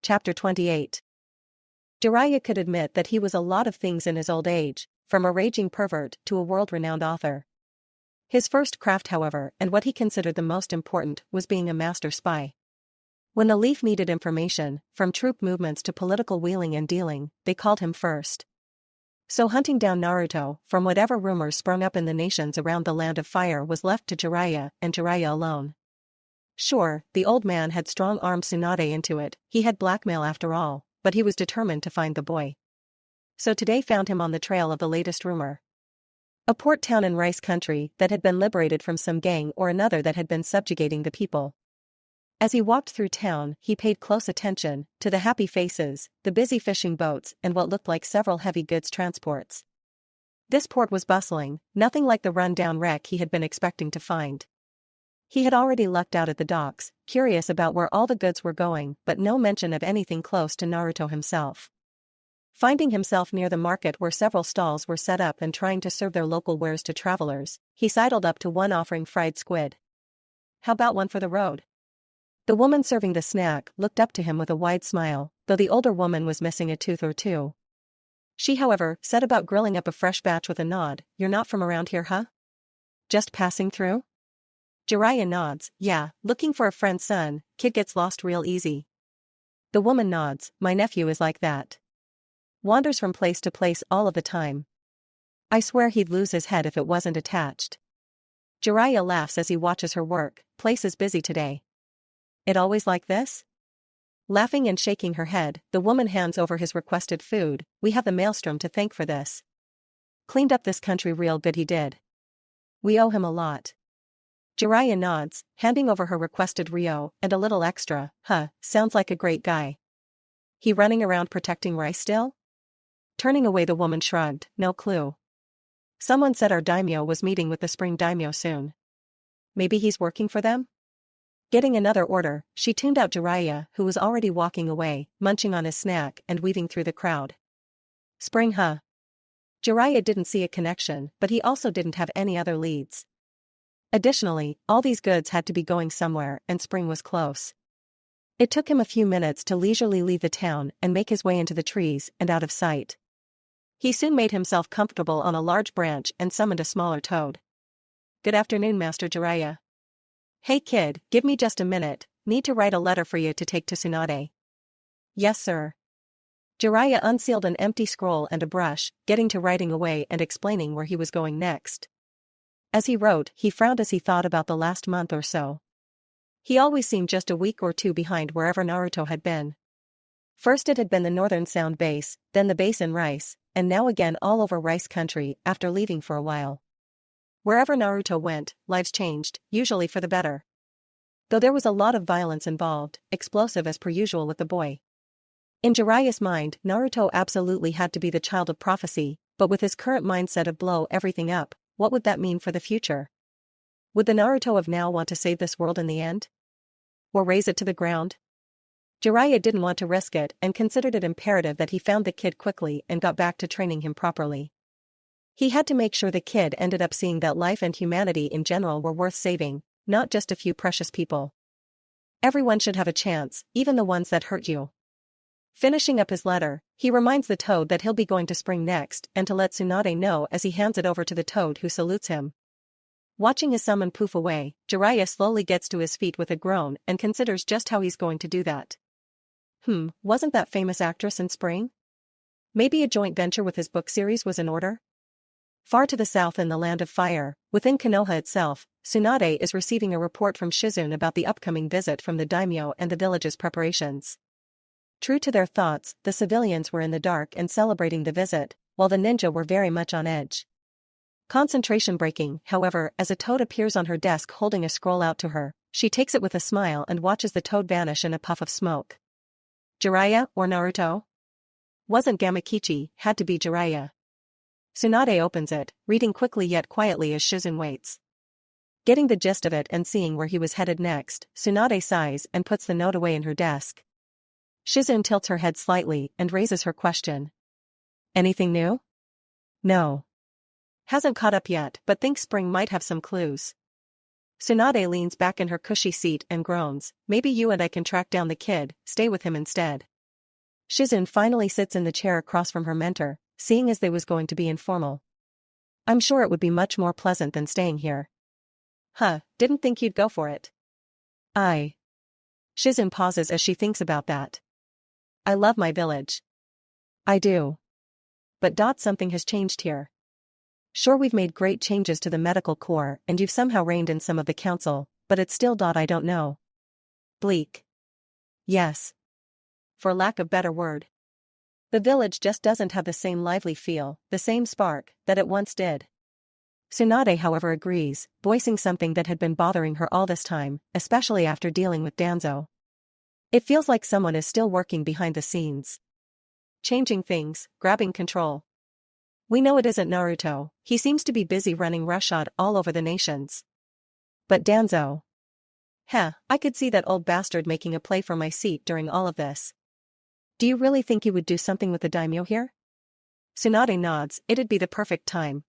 Chapter 28. Jiraiya could admit that he was a lot of things in his old age, from a raging pervert to a world-renowned author. His first craft, however, and what he considered the most important, was being a master spy. When the Leaf needed information, from troop movements to political wheeling and dealing, they called him first. So hunting down Naruto, from whatever rumors sprung up in the nations around the Land of Fire, was left to Jiraiya, and Jiraiya alone. Sure, the old man had strong-armed Tsunade into it, he had blackmail after all, but he was determined to find the boy. So today found him on the trail of the latest rumor. A port town in Rice Country that had been liberated from some gang or another that had been subjugating the people. As he walked through town, he paid close attention to the happy faces, the busy fishing boats, and what looked like several heavy goods transports. This port was bustling, nothing like the run-down wreck he had been expecting to find. He had already lucked out at the docks, curious about where all the goods were going, but no mention of anything close to Naruto himself. Finding himself near the market where several stalls were set up and trying to serve their local wares to travelers, he sidled up to one offering fried squid. "How about one for the road?" The woman serving the snack looked up to him with a wide smile, though the older woman was missing a tooth or two. She, however, set about grilling up a fresh batch with a nod. "You're not from around here, huh? Just passing through?" Jiraiya nods. "Yeah, looking for a friend's son, kid gets lost real easy." The woman nods. "My nephew is like that. Wanders from place to place all of the time. I swear he'd lose his head if it wasn't attached." Jiraiya laughs as he watches her work. "Place is busy today. It always like this?" Laughing and shaking her head, the woman hands over his requested food. "We have the maelstrom to thank for this. Cleaned up this country real good, he did. We owe him a lot." Jiraiya nods, handing over her requested Rio, and a little extra. Sounds like a great guy. He running around protecting Rice still?" Turning away, the woman shrugged. "No clue. Someone said our Daimyo was meeting with the spring Daimyo soon. Maybe he's working for them?" Getting another order, she tuned out Jiraiya, who was already walking away, munching on his snack and weaving through the crowd. Spring, huh? Jiraiya didn't see a connection, but he also didn't have any other leads. Additionally, all these goods had to be going somewhere, and spring was close. It took him a few minutes to leisurely leave the town and make his way into the trees and out of sight. He soon made himself comfortable on a large branch and summoned a smaller toad. "Good afternoon, Master Jiraiya." "Hey kid, give me just a minute, need to write a letter for you to take to Tsunade." "Yes sir." Jiraiya unsealed an empty scroll and a brush, getting to writing away and explaining where he was going next. As he wrote, he frowned as he thought about the last month or so. He always seemed just a week or two behind wherever Naruto had been. First it had been the Northern Sound base, then the base in Rice, and now again all over Rice Country after leaving for a while. Wherever Naruto went, lives changed, usually for the better. Though there was a lot of violence involved, explosive as per usual with the boy. In Jiraiya's mind, Naruto absolutely had to be the child of prophecy, but with his current mindset of blow everything up, what would that mean for the future? Would the Naruto of now want to save this world in the end? Or raze it to the ground? Jiraiya didn't want to risk it and considered it imperative that he found the kid quickly and got back to training him properly. He had to make sure the kid ended up seeing that life and humanity in general were worth saving, not just a few precious people. Everyone should have a chance, even the ones that hurt you. Finishing up his letter, he reminds the toad that he'll be going to spring next and to let Tsunade know as he hands it over to the toad, who salutes him. Watching his summon poof away, Jiraiya slowly gets to his feet with a groan and considers just how he's going to do that. Wasn't that famous actress in spring? Maybe a joint venture with his book series was in order? Far to the south in the Land of Fire, within Konoha itself, Tsunade is receiving a report from Shizune about the upcoming visit from the Daimyo and the village's preparations. True to their thoughts, the civilians were in the dark and celebrating the visit, while the ninja were very much on edge. Concentration breaking, however, as a toad appears on her desk holding a scroll out to her. She takes it with a smile and watches the toad vanish in a puff of smoke. Jiraiya, or Naruto? Wasn't Gamakichi, had to be Jiraiya. Tsunade opens it, reading quickly yet quietly as Shizune waits. Getting the gist of it and seeing where he was headed next, Tsunade sighs and puts the note away in her desk. Shizune tilts her head slightly and raises her question. "Anything new?" "No. Hasn't caught up yet, but thinks spring might have some clues." Tsunade leans back in her cushy seat and groans. "Maybe you and I can track down the kid, stay with him instead." Shizune finally sits in the chair across from her mentor, seeing as they was going to be informal. I'm sure it would be much more pleasant than staying here. Didn't think you'd go for it. Shizune pauses as she thinks about that. I love my village. I do. But something has changed here. Sure, we've made great changes to the medical corps and you've somehow reigned in some of the council, but it's still I don't know. Bleak. Yes. For lack of better word. The village just doesn't have the same lively feel, the same spark, that it once did. Tsunade however agrees, voicing something that had been bothering her all this time, especially after dealing with Danzo. It feels like someone is still working behind the scenes. Changing things, grabbing control. We know it isn't Naruto, he seems to be busy running roughshod all over the nations. But Danzo. I could see that old bastard making a play for my seat during all of this. Do you really think he would do something with the daimyo here? Tsunade nods, it'd be the perfect time.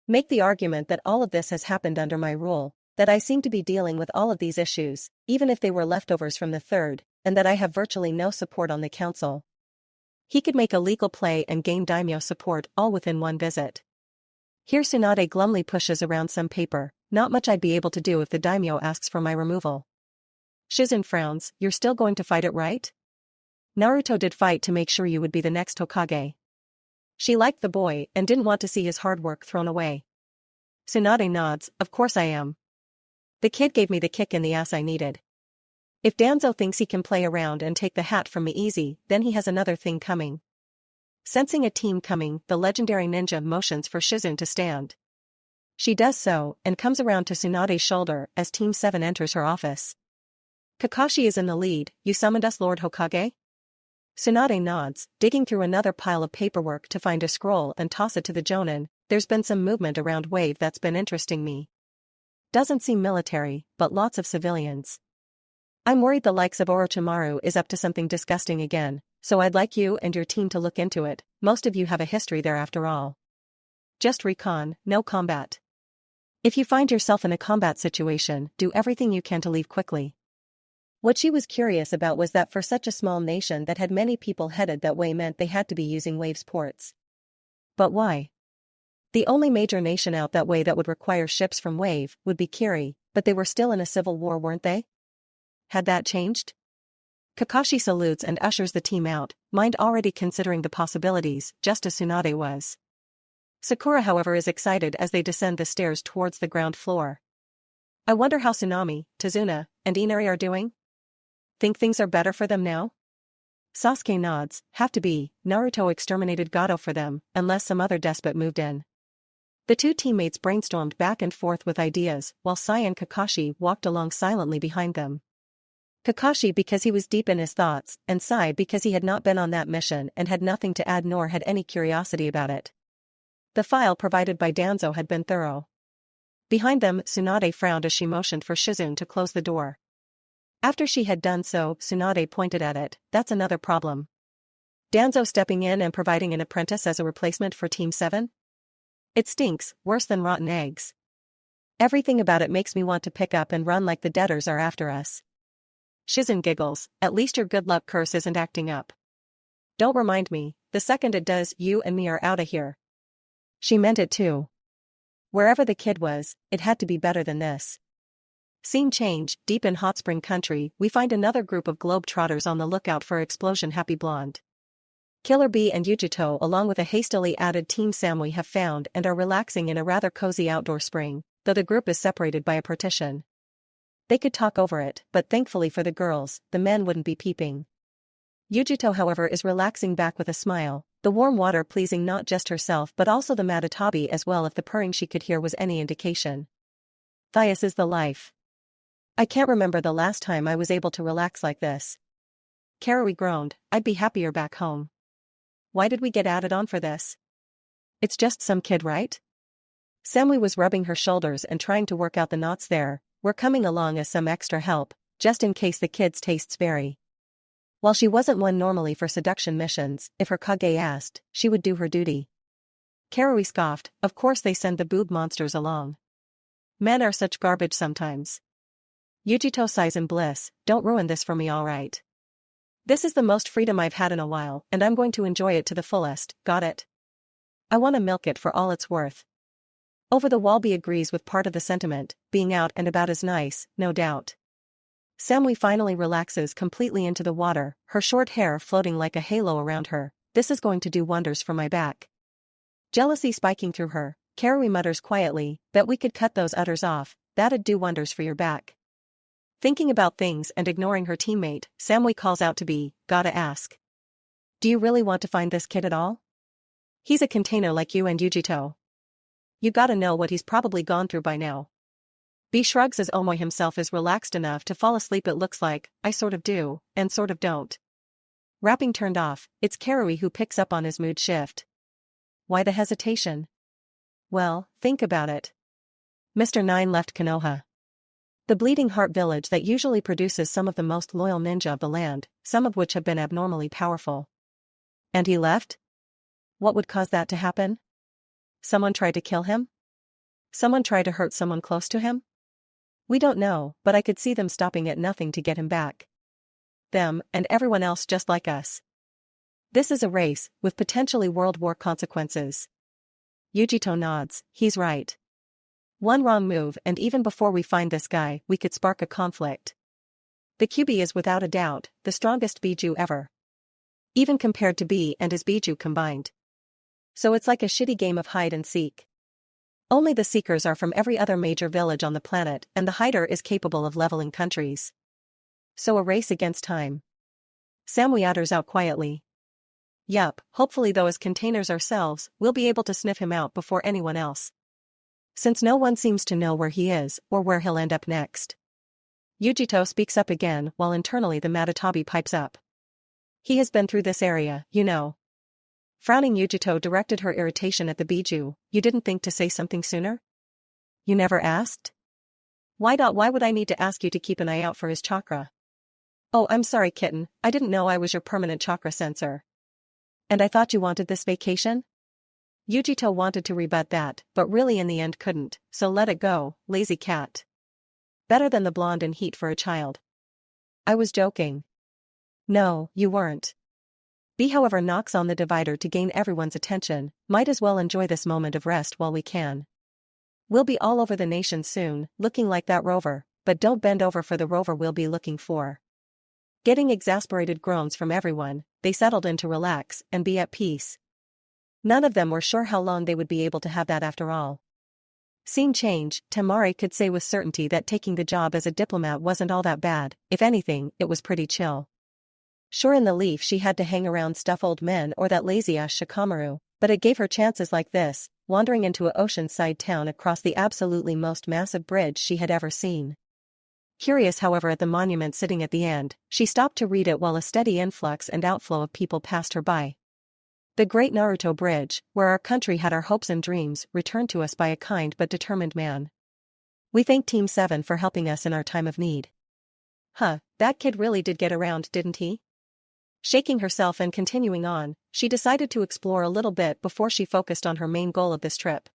Make the argument that all of this has happened under my rule, that I seem to be dealing with all of these issues, even if they were leftovers from the third, and that I have virtually no support on the council. He could make a legal play and gain daimyo support all within one visit. Here Tsunade glumly pushes around some paper, not much I'd be able to do if the daimyo asks for my removal. Shizune frowns, you're still going to fight it, right? Naruto did fight to make sure you would be the next Hokage. She liked the boy and didn't want to see his hard work thrown away. Tsunade nods, of course I am. The kid gave me the kick in the ass I needed. If Danzo thinks he can play around and take the hat from me easy, then he has another thing coming. Sensing a team coming, the legendary ninja motions for Shizune to stand. She does so, and comes around to Tsunade's shoulder as Team 7 enters her office. Kakashi is in the lead, you summoned us Lord Hokage? Tsunade nods, digging through another pile of paperwork to find a scroll and toss it to the Jonin. There's been some movement around Wave that's been interesting me. Doesn't seem military, but lots of civilians. I'm worried the likes of Orochimaru is up to something disgusting again, so I'd like you and your team to look into it, most of you have a history there after all. Just recon, no combat. If you find yourself in a combat situation, do everything you can to leave quickly. What she was curious about was that for such a small nation that had many people headed that way meant they had to be using Wave's ports. But why? The only major nation out that way that would require ships from Wave would be Kiri, but they were still in a civil war, weren't they? Had that changed? Kakashi salutes and ushers the team out, mind already considering the possibilities, just as Tsunade was. Sakura however is excited as they descend the stairs towards the ground floor. I wonder how Tsunami, Tazuna, and Inari are doing? Think things are better for them now? Sasuke nods, have to be, Naruto exterminated Gato for them, unless some other despot moved in. The two teammates brainstormed back and forth with ideas, while Sai and Kakashi walked along silently behind them. Kakashi because he was deep in his thoughts, and Sai because he had not been on that mission and had nothing to add nor had any curiosity about it. The file provided by Danzo had been thorough. Behind them, Tsunade frowned as she motioned for Shizune to close the door. After she had done so, Tsunade pointed at it, that's another problem. Danzo stepping in and providing an apprentice as a replacement for Team 7? It stinks, worse than rotten eggs. Everything about it makes me want to pick up and run like the debtors are after us. Shizune giggles, at least your good luck curse isn't acting up. Don't remind me, the second it does, you and me are outta here. She meant it too. Wherever the kid was, it had to be better than this. Scene change, deep in Hot Spring Country, we find another group of globetrotters on the lookout for explosion-happy blonde. Killer Bee and Yujito along with a hastily added Team Samui have found and are relaxing in a rather cozy outdoor spring, though the group is separated by a partition. They could talk over it, but thankfully for the girls, the men wouldn't be peeping. Yujito however is relaxing back with a smile, the warm water pleasing not just herself but also the Matatabi as well if the purring she could hear was any indication. Thias is the life. I can't remember the last time I was able to relax like this. Karui groaned, I'd be happier back home. Why did we get added on for this? It's just some kid, right? Samui was rubbing her shoulders and trying to work out the knots there, we're coming along as some extra help, just in case the kid's tastes vary. While she wasn't one normally for seduction missions, if her Kage asked, she would do her duty. Karui scoffed, of course they send the boob monsters along. Men are such garbage sometimes. Yujito sighs in bliss, don't ruin this for me alright. This is the most freedom I've had in a while, and I'm going to enjoy it to the fullest, got it? I want to milk it for all it's worth. Over the wall B agrees with part of the sentiment, being out and about is nice, no doubt. Samui finally relaxes completely into the water, her short hair floating like a halo around her. This is going to do wonders for my back. Jealousy spiking through her, Karui mutters quietly, bet we could cut those udders off, that'd do wonders for your back. Thinking about things and ignoring her teammate, Samui calls out to B, gotta ask. Do you really want to find this kid at all? He's a container like you and Yujito. You gotta know what he's probably gone through by now. B shrugs as Omoi himself is relaxed enough to fall asleep. It looks like, I sort of do, and sort of don't. Wrapping turned off, it's Karui who picks up on his mood shift. Why the hesitation? Well, think about it. Mr. 9 left Konoha. The Bleeding Heart village that usually produces some of the most loyal ninja of the land, some of which have been abnormally powerful. And he left? What would cause that to happen? Someone tried to kill him? Someone tried to hurt someone close to him? We don't know, but I could see them stopping at nothing to get him back. Them, and everyone else just like us. This is a race, with potentially World War consequences. Yujito nods, he's right. One wrong move and even before we find this guy, we could spark a conflict. The QB is without a doubt, the strongest Biju ever. Even compared to B and his Biju combined. So it's like a shitty game of hide and seek. Only the seekers are from every other major village on the planet and the hider is capable of leveling countries. So a race against time. Samui utters out quietly. Yup, hopefully though as containers ourselves, we'll be able to sniff him out before anyone else. Since no one seems to know where he is or where he'll end up next. Yujito speaks up again while internally the Matatabi pipes up. He has been through this area, you know. Frowning Yujito directed her irritation at the Biju, you didn't think to say something sooner? You never asked? Why would I need to ask you to keep an eye out for his chakra? Oh, I'm sorry kitten, I didn't know I was your permanent chakra sensor. And I thought you wanted this vacation? Yujito wanted to rebut that, but really in the end couldn't, so let it go, lazy cat. Better than the blonde in heat for a child. I was joking. No, you weren't. B however knocks on the divider to gain everyone's attention, might as well enjoy this moment of rest while we can. We'll be all over the nation soon, looking like that rover, but don't bend over for the rover we'll be looking for. Getting exasperated groans from everyone, they settled in to relax and be at peace. None of them were sure how long they would be able to have that after all. Scene change, Temari could say with certainty that taking the job as a diplomat wasn't all that bad, if anything, it was pretty chill. Sure in the leaf she had to hang around stuff old men or that lazy-ass Shikamaru, but it gave her chances like this, wandering into a oceanside town across the absolutely most massive bridge she had ever seen. Curious however at the monument sitting at the end, she stopped to read it while a steady influx and outflow of people passed her by. The Great Naruto Bridge, where our country had our hopes and dreams, returned to us by a kind but determined man. We thank Team 7 for helping us in our time of need. Huh, that kid really did get around, didn't he? Shaking herself and continuing on, she decided to explore a little bit before she focused on her main goal of this trip.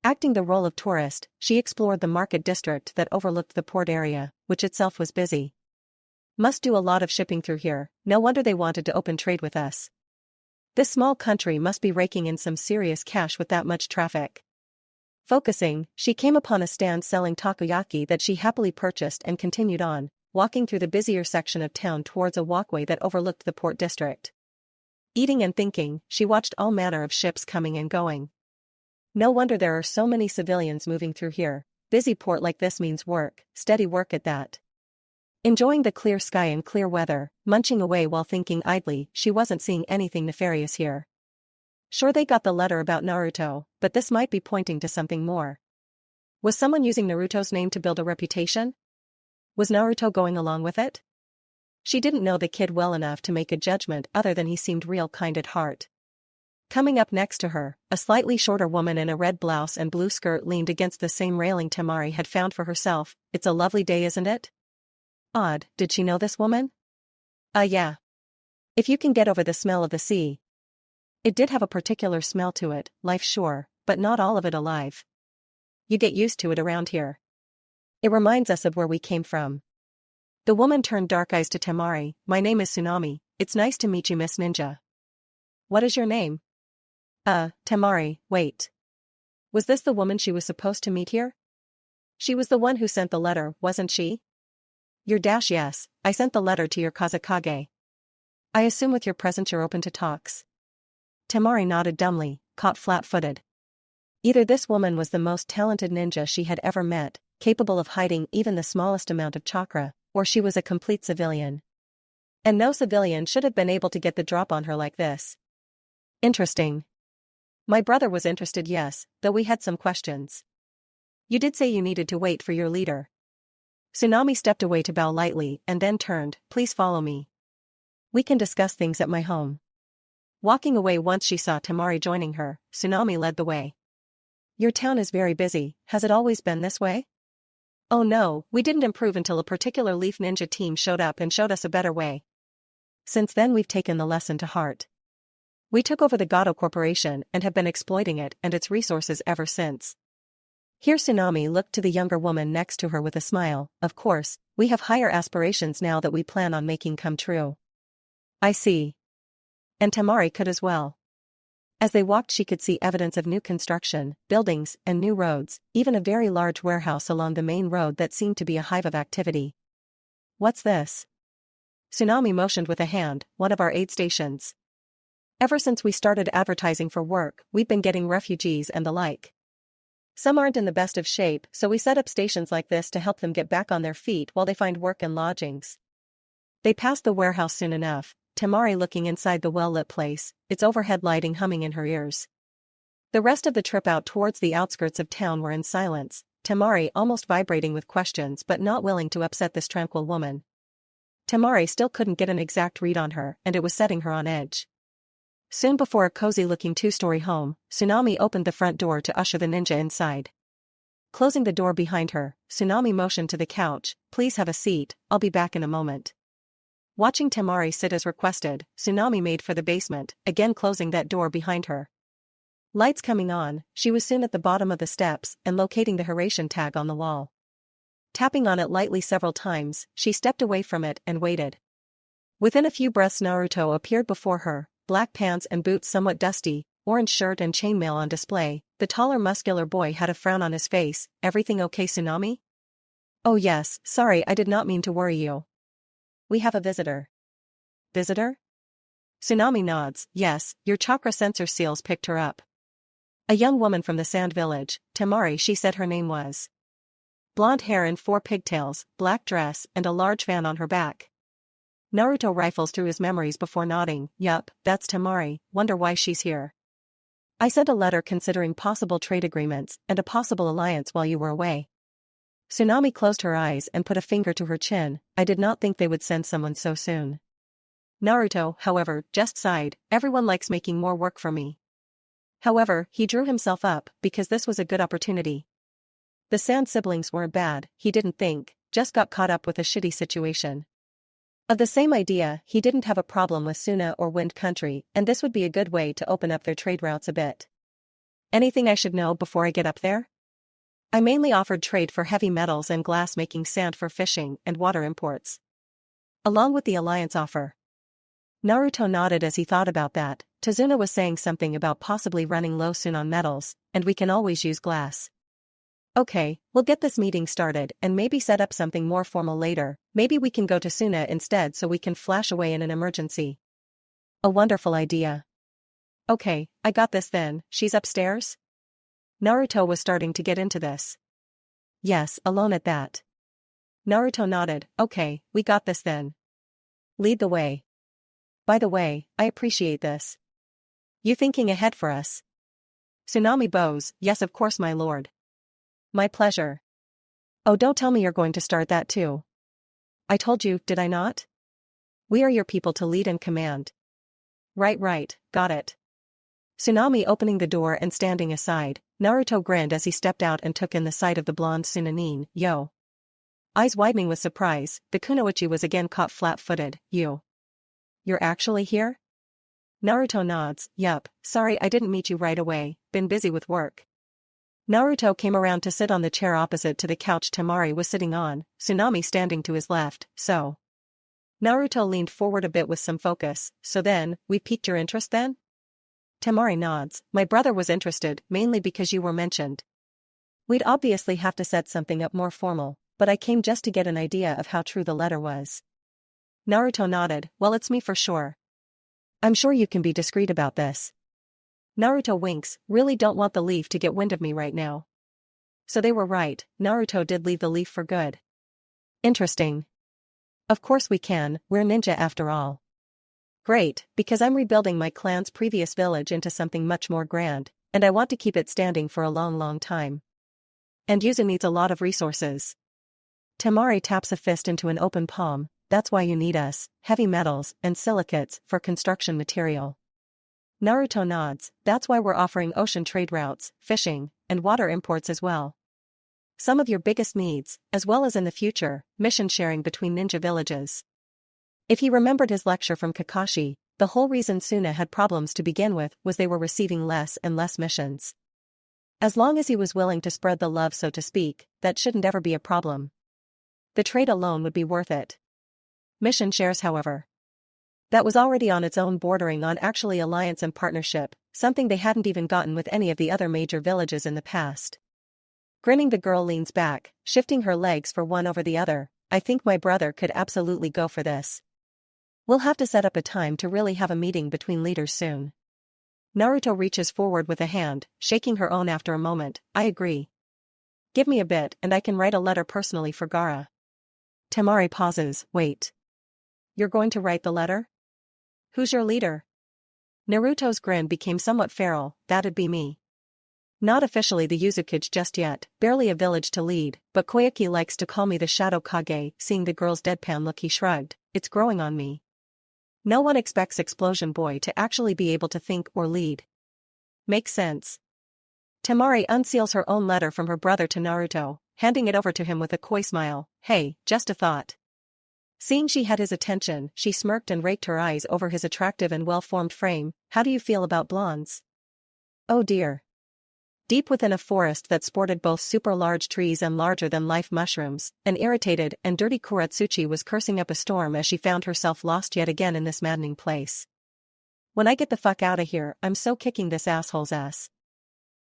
Acting the role of tourist, she explored the market district that overlooked the port area, which itself was busy. Must do a lot of shipping through here, no wonder they wanted to open trade with us. This small country must be raking in some serious cash with that much traffic. Focusing, she came upon a stand selling takoyaki that she happily purchased and continued on, walking through the busier section of town towards a walkway that overlooked the port district. Eating and thinking, she watched all manner of ships coming and going. No wonder there are so many civilians moving through here, busy port like this means work, steady work at that. Enjoying the clear sky and clear weather, munching away while thinking idly, she wasn't seeing anything nefarious here. Sure they got the letter about Naruto, but this might be pointing to something more. Was someone using Naruto's name to build a reputation? Was Naruto going along with it? She didn't know the kid well enough to make a judgment other than he seemed real kind at heart. Coming up next to her, a slightly shorter woman in a red blouse and blue skirt leaned against the same railing Temari had found for herself. It's a lovely day, isn't it? Odd, did she know this woman? Yeah. If you can get over the smell of the sea. It did have a particular smell to it, life sure, but not all of it alive. You get used to it around here. It reminds us of where we came from. The woman turned dark eyes to Temari. My name is Tsunami. It's nice to meet you, Miss Ninja. What is your name? Temari, wait. Was this the woman she was supposed to meet here? She was the one who sent the letter, wasn't she? Yes, I sent the letter to your Kazakage. I assume with your presence you're open to talks. Temari nodded dumbly, caught flat-footed. Either this woman was the most talented ninja she had ever met, capable of hiding even the smallest amount of chakra, or she was a complete civilian. And no civilian should have been able to get the drop on her like this. Interesting. My brother was interested, yes, though we had some questions. You did say you needed to wait for your leader. Tsunami stepped away to bow lightly and then turned, please follow me. We can discuss things at my home. Walking away once she saw Temari joining her, Tsunami led the way. Your town is very busy, has it always been this way? Oh no, we didn't improve until a particular Leaf Ninja team showed up and showed us a better way. Since then we've taken the lesson to heart. We took over the Gato Corporation and have been exploiting it and its resources ever since. Here Tsunami looked to the younger woman next to her with a smile. Of course, we have higher aspirations now that we plan on making come true. I see. And Temari could as well. As they walked she could see evidence of new construction, buildings, and new roads, even a very large warehouse along the main road that seemed to be a hive of activity. What's this? Tsunami motioned with a hand, one of our aid stations. Ever since we started advertising for work, we've been getting refugees and the like. Some aren't in the best of shape, so we set up stations like this to help them get back on their feet while they find work and lodgings. They passed the warehouse soon enough, Temari looking inside the well-lit place, its overhead lighting humming in her ears. The rest of the trip out towards the outskirts of town were in silence, Temari almost vibrating with questions but not willing to upset this tranquil woman. Temari still couldn't get an exact read on her, and it was setting her on edge. Soon before a cozy-looking two-story home, Tsunami opened the front door to usher the ninja inside. Closing the door behind her, Tsunami motioned to the couch, please have a seat, I'll be back in a moment. Watching Temari sit as requested, Tsunami made for the basement, again closing that door behind her. Lights coming on, she was soon at the bottom of the steps and locating the Hiraishin tag on the wall. Tapping on it lightly several times, she stepped away from it and waited. Within a few breaths Naruto appeared before her, black pants and boots somewhat dusty, orange shirt and chainmail on display. The taller muscular boy had a frown on his face. Everything okay, Tsunami? Oh yes, sorry, I did not mean to worry you. We have a visitor. Visitor? Tsunami nods, yes, your chakra sensor seals picked her up. A young woman from the Sand Village, Temari she said her name was. Blonde hair and 4 pigtails, black dress and a large fan on her back. Naruto rifles through his memories before nodding, yup, that's Temari, wonder why she's here. I sent a letter considering possible trade agreements and a possible alliance while you were away. Tsunami closed her eyes and put a finger to her chin, I did not think they would send someone so soon. Naruto, however, just sighed, everyone likes making more work for me. However, he drew himself up because this was a good opportunity. The Sand siblings weren't bad, he didn't think, just got caught up with a shitty situation. Of the same idea, he didn't have a problem with Suna or Wind Country, and this would be a good way to open up their trade routes a bit. Anything I should know before I get up there? I mainly offered trade for heavy metals and glass, making sand for fishing and water imports. Along with the alliance offer. Naruto nodded as he thought about that. Tazuna was saying something about possibly running low soon on metals, and we can always use glass. Okay, we'll get this meeting started and maybe set up something more formal later. Maybe we can go to Suna instead so we can flash away in an emergency. A wonderful idea. Okay, I got this then, she's upstairs? Naruto was starting to get into this. Yes, alone at that. Naruto nodded, okay, we got this then. Lead the way. By the way, I appreciate this. You thinking ahead for us? Tsunami bows, yes of course my lord. My pleasure. Oh, don't tell me you're going to start that too. I told you, did I not? We are your people to lead and command. Right, got it. Tsunami opening the door and standing aside, Naruto grinned as he stepped out and took in the sight of the blonde Tsunanin, yo. Eyes widening with surprise, the kunoichi was again caught flat-footed, you. You're actually here? Naruto nods, yup, sorry I didn't meet you right away, been busy with work. Naruto came around to sit on the chair opposite to the couch Temari was sitting on, Tsunade standing to his left, so. Naruto leaned forward a bit with some focus, so then, we piqued your interest then? Temari nods, my brother was interested, mainly because you were mentioned. We'd obviously have to set something up more formal, but I came just to get an idea of how true the letter was. Naruto nodded, well it's me for sure. I'm sure you can be discreet about this. Naruto winks, really don't want the leaf to get wind of me right now. So they were right, Naruto did leave the leaf for good. Interesting. Of course we can, we're ninja after all. Great, because I'm rebuilding my clan's previous village into something much more grand, and I want to keep it standing for a long time. And Yuzu needs a lot of resources. Temari taps a fist into an open palm, that's why you need us, heavy metals and silicates for construction material. Naruto nods, that's why we're offering ocean trade routes, fishing, and water imports as well. Some of your biggest needs, as well as in the future, mission sharing between ninja villages. If he remembered his lecture from Kakashi, the whole reason Suna had problems to begin with was they were receiving less and less missions. As long as he was willing to spread the love so to speak, that shouldn't ever be a problem. The trade alone would be worth it. Mission shares however. That was already on its own bordering on actually alliance and partnership, something they hadn't even gotten with any of the other major villages in the past. Grinning the girl leans back, shifting her legs for one over the other, I think my brother could absolutely go for this. We'll have to set up a time to really have a meeting between leaders soon. Naruto reaches forward with a hand, shaking her own after a moment, I agree. Give me a bit and I can write a letter personally for Gaara. Temari pauses, wait. You're going to write the letter? Who's your leader? Naruto's grin became somewhat feral, that'd be me. Not officially the Uzukage just yet, barely a village to lead, but Koyuki likes to call me the Shadow Kage. Seeing the girl's deadpan look he shrugged, it's growing on me. No one expects Explosion Boy to actually be able to think or lead. Makes sense. Temari unseals her own letter from her brother to Naruto, handing it over to him with a coy smile, hey, just a thought. Seeing she had his attention, she smirked and raked her eyes over his attractive and well-formed frame, how do you feel about blondes? Oh dear. Deep within a forest that sported both super large trees and larger-than-life mushrooms, an irritated and dirty Katsuchi was cursing up a storm as she found herself lost yet again in this maddening place. When I get the fuck out of here, I'm so kicking this asshole's ass.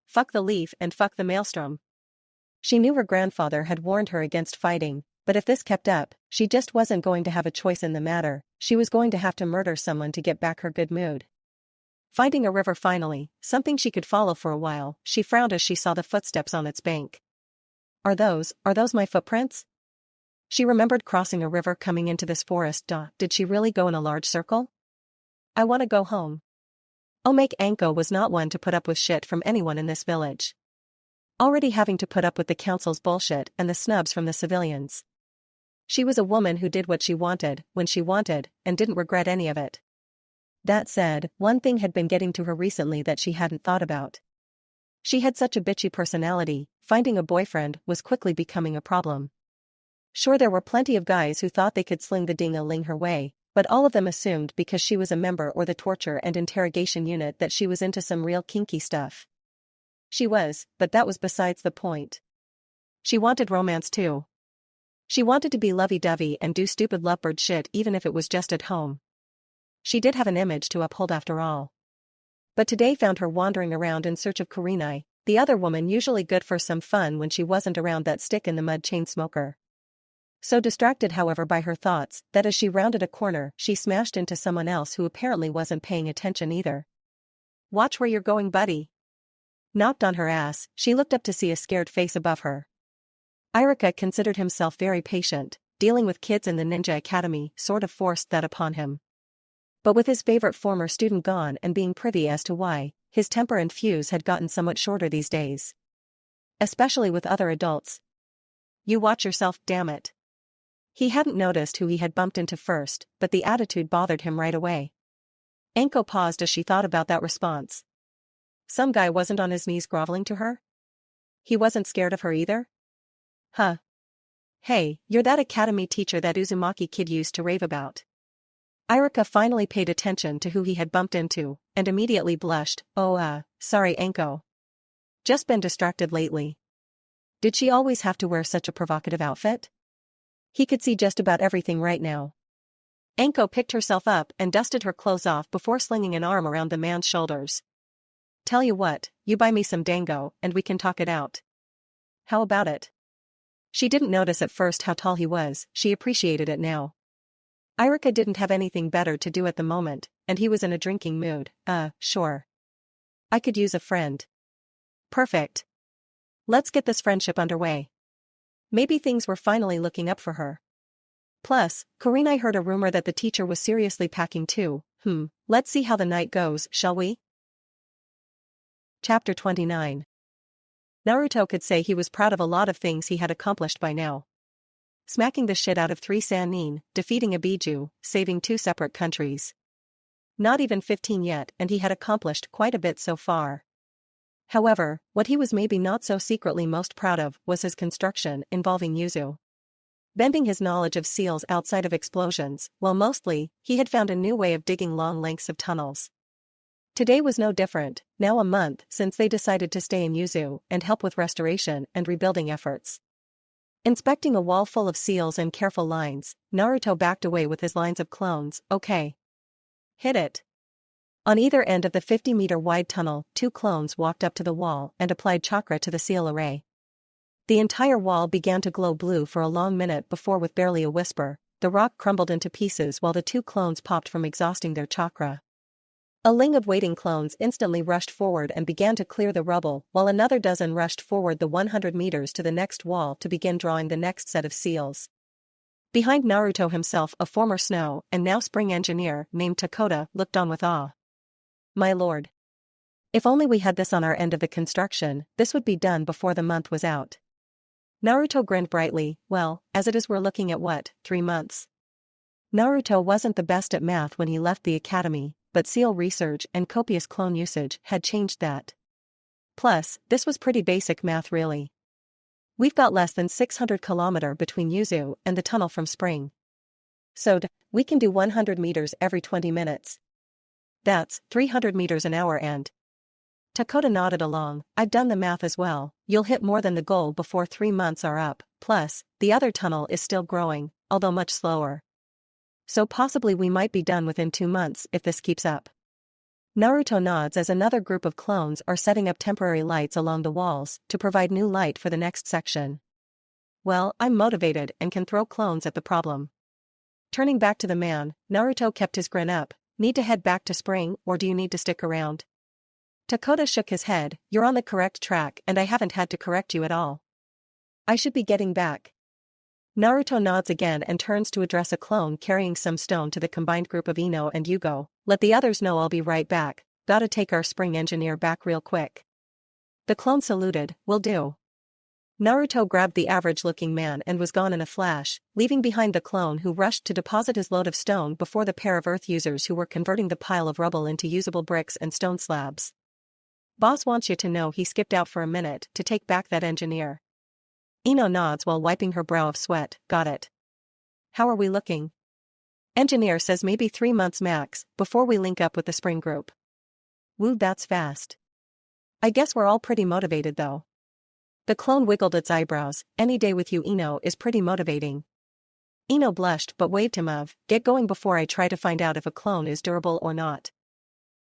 Fuck the leaf and fuck the maelstrom. She knew her grandfather had warned her against fighting, but if this kept up, she just wasn't going to have a choice in the matter, she was going to have to murder someone to get back her good mood. Finding a river finally, something she could follow for a while, she frowned as she saw the footsteps on its bank. Are those my footprints? She remembered crossing a river coming into this forest. Did she really go in a large circle? I want to go home. Anko was not one to put up with shit from anyone in this village. Already having to put up with the council's bullshit and the snubs from the civilians. She was a woman who did what she wanted, when she wanted, and didn't regret any of it. That said, one thing had been getting to her recently that she hadn't thought about. She had such a bitchy personality, finding a boyfriend was quickly becoming a problem. Sure, there were plenty of guys who thought they could sling the ding-a-ling her way, but all of them assumed because she was a member or the torture and interrogation unit that she was into some real kinky stuff. She was, but that was besides the point. She wanted romance too. She wanted to be lovey-dovey and do stupid lovebird shit even if it was just at home. She did have an image to uphold after all. But today found her wandering around in search of Kurenai, the other woman usually good for some fun when she wasn't around that stick-in-the-mud chain smoker. So distracted however by her thoughts, that as she rounded a corner she smashed into someone else who apparently wasn't paying attention either. Watch where you're going, buddy. Knocked on her ass, she looked up to see a scared face above her. Iruka considered himself very patient, dealing with kids in the ninja academy sort of forced that upon him. But with his favorite former student gone and being privy as to why, his temper and fuse had gotten somewhat shorter these days. Especially with other adults. You watch yourself, damn it. He hadn't noticed who he had bumped into first, but the attitude bothered him right away. Anko paused as she thought about that response. Some guy wasn't on his knees groveling to her? He wasn't scared of her either? Huh. Hey, you're that academy teacher that Uzumaki kid used to rave about. Iruka finally paid attention to who he had bumped into, and immediately blushed, sorry Anko. Just been distracted lately. Did she always have to wear such a provocative outfit? He could see just about everything right now. Anko picked herself up and dusted her clothes off before slinging an arm around the man's shoulders. Tell you what, you buy me some dango and we can talk it out. How about it? She didn't notice at first how tall he was, she appreciated it now. Iruka didn't have anything better to do at the moment, and he was in a drinking mood. Sure. I could use a friend. Perfect. Let's get this friendship underway. Maybe things were finally looking up for her. Plus, Kurenai heard a rumor that the teacher was seriously packing too. Let's see how the night goes, shall we? Chapter 29. Naruto could say he was proud of a lot of things he had accomplished by now. Smacking the shit out of 3 Sannin, defeating a Biju, saving 2 separate countries. Not even 15 yet and he had accomplished quite a bit so far. However, what he was maybe not so secretly most proud of was his construction involving Yuzu. Bending his knowledge of seals outside of explosions, while mostly, he had found a new way of digging long lengths of tunnels. Today was no different, now a month since they decided to stay in Yuzu and help with restoration and rebuilding efforts. Inspecting a wall full of seals and careful lines, Naruto backed away with his lines of clones. Okay. Hit it. On either end of the 50-meter wide tunnel, 2 clones walked up to the wall and applied chakra to the seal array. The entire wall began to glow blue for a long minute before, with barely a whisper, the rock crumbled into pieces while the 2 clones popped from exhausting their chakra. A ling of waiting clones instantly rushed forward and began to clear the rubble, while another dozen rushed forward the 100 meters to the next wall to begin drawing the next set of seals. Behind Naruto himself, a former snow and now spring engineer named Takota looked on with awe. My lord. If only we had this on our end of the construction, this would be done before the month was out. Naruto grinned brightly. Well, as it is, we're looking at 3 months. Naruto wasn't the best at math when he left the academy, but seal research and copious clone usage had changed that. Plus, this was pretty basic math really. We've got less than 600 km between Yuzu and the tunnel from Spring. So, we can do 100 meters every 20 minutes. That's 300 meters an hour and... Takota nodded along. I've done the math as well. You'll hit more than the goal before 3 months are up, plus, the other tunnel is still growing, although much slower. So possibly we might be done within 2 months if this keeps up. Naruto nods as another group of clones are setting up temporary lights along the walls to provide new light for the next section. Well, I'm motivated and can throw clones at the problem. Turning back to the man, Naruto kept his grin up. Need to head back to Spring, or do you need to stick around? Takota shook his head. You're on the correct track and I haven't had to correct you at all. I should be getting back. Naruto nods again and turns to address a clone carrying some stone to the combined group of Ino and Yugo. Let the others know I'll be right back. Gotta take our spring engineer back real quick. The clone saluted. Will do. Naruto grabbed the average-looking man and was gone in a flash, leaving behind the clone who rushed to deposit his load of stone before the pair of earth users who were converting the pile of rubble into usable bricks and stone slabs. Boss wants you to know he skipped out for a minute to take back that engineer. Ino nods while wiping her brow of sweat. Got it. How are we looking? Engineer says maybe 3 months max before we link up with the spring group. Woo, that's fast. I guess we're all pretty motivated though. The clone wiggled its eyebrows. Any day with you, Ino, is pretty motivating. Ino blushed but waved him of, get going before I try to find out if a clone is durable or not.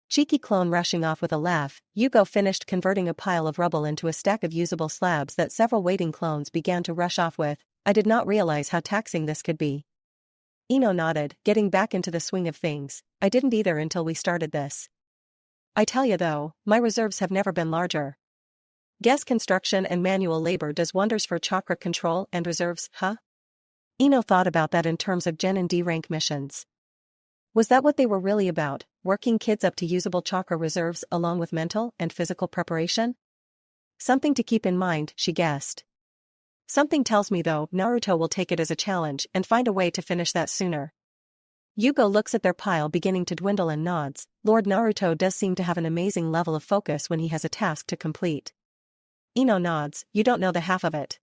Cheeky clone rushing off with a laugh, Yugo finished converting a pile of rubble into a stack of usable slabs that several waiting clones began to rush off with. I did not realize how taxing this could be. Ino nodded, getting back into the swing of things. I didn't either until we started this. I tell you though, my reserves have never been larger. Guess construction and manual labor does wonders for chakra control and reserves, huh? Ino thought about that in terms of Gen and D rank missions. Was that what they were really about, working kids up to usable chakra reserves along with mental and physical preparation? Something to keep in mind, she guessed. Something tells me though, Naruto will take it as a challenge and find a way to finish that sooner. Yugo looks at their pile beginning to dwindle and nods. Lord Naruto does seem to have an amazing level of focus when he has a task to complete. Ino nods, you don't know the half of it.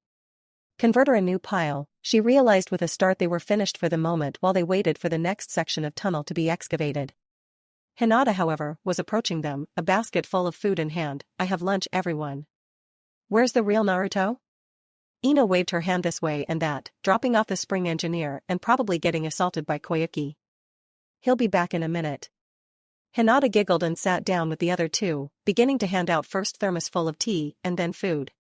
Convert her a new pile, she realized with a start they were finished for the moment while they waited for the next section of tunnel to be excavated. Hinata however, was approaching them, a basket full of food in hand. I have lunch everyone. Where's the real Naruto? Ino waved her hand this way and that, dropping off the spring engineer and probably getting assaulted by Koyuki. He'll be back in a minute. Hinata giggled and sat down with the other two, beginning to hand out first thermos full of tea and then food.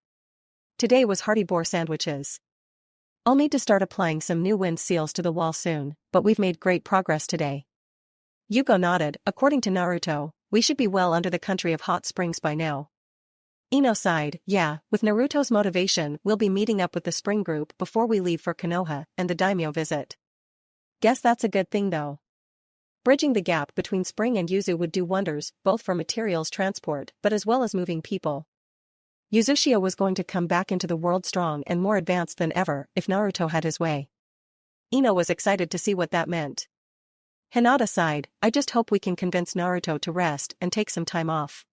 Today was hearty boar sandwiches. I'll need to start applying some new wind seals to the wall soon, but we've made great progress today. Yugo nodded. According to Naruto, we should be well under the country of hot springs by now. Ino sighed. Yeah, with Naruto's motivation we'll be meeting up with the spring group before we leave for Konoha and the Daimyo visit. Guess that's a good thing though. Bridging the gap between spring and Yuzu would do wonders, both for materials transport but as well as moving people. Uzushio was going to come back into the world strong and more advanced than ever if Naruto had his way. Ino was excited to see what that meant. Hinata sighed. I just hope we can convince Naruto to rest and take some time off.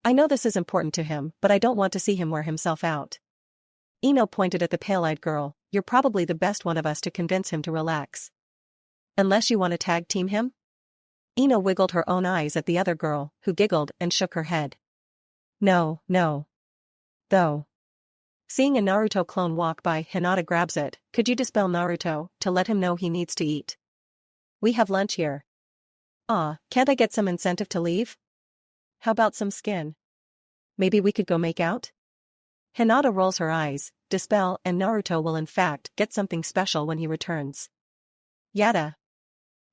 I know this is important to him, but I don't want to see him wear himself out. Ino pointed at the pale-eyed girl. You're probably the best one of us to convince him to relax. Unless you want to tag team him? Ino wiggled her own eyes at the other girl, who giggled and shook her head. No. Though. Seeing a Naruto clone walk by, Hinata grabs it. Could you dispel Naruto, to let him know he needs to eat? We have lunch here. Can't I get some incentive to leave? How about some skin? Maybe we could go make out? Hinata rolls her eyes. Dispel and Naruto will in fact get something special when he returns. Yada.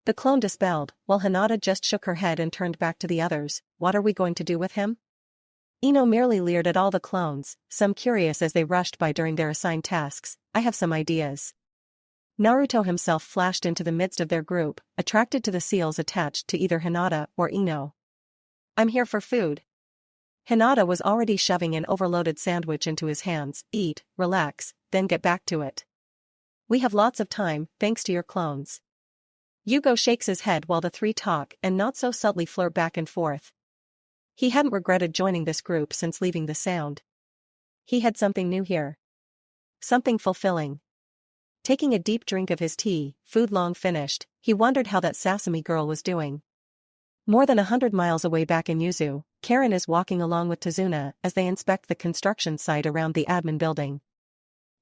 The clone dispelled, while Hinata just shook her head and turned back to the others. What are we going to do with him? Ino merely leered at all the clones, some curious as they rushed by during their assigned tasks. I have some ideas. Naruto himself flashed into the midst of their group, attracted to the seals attached to either Hinata or Ino. I'm here for food. Hinata was already shoving an overloaded sandwich into his hands. Eat, relax, then get back to it. We have lots of time, thanks to your clones. Yugo shakes his head while the three talk and not so subtly flirt back and forth. He hadn't regretted joining this group since leaving the Sound. He had something new here. Something fulfilling. Taking a deep drink of his tea, food long finished, he wondered how that Sasami girl was doing. More than 100 miles away back in Yuzu, Karen is walking along with Tsunade as they inspect the construction site around the admin building.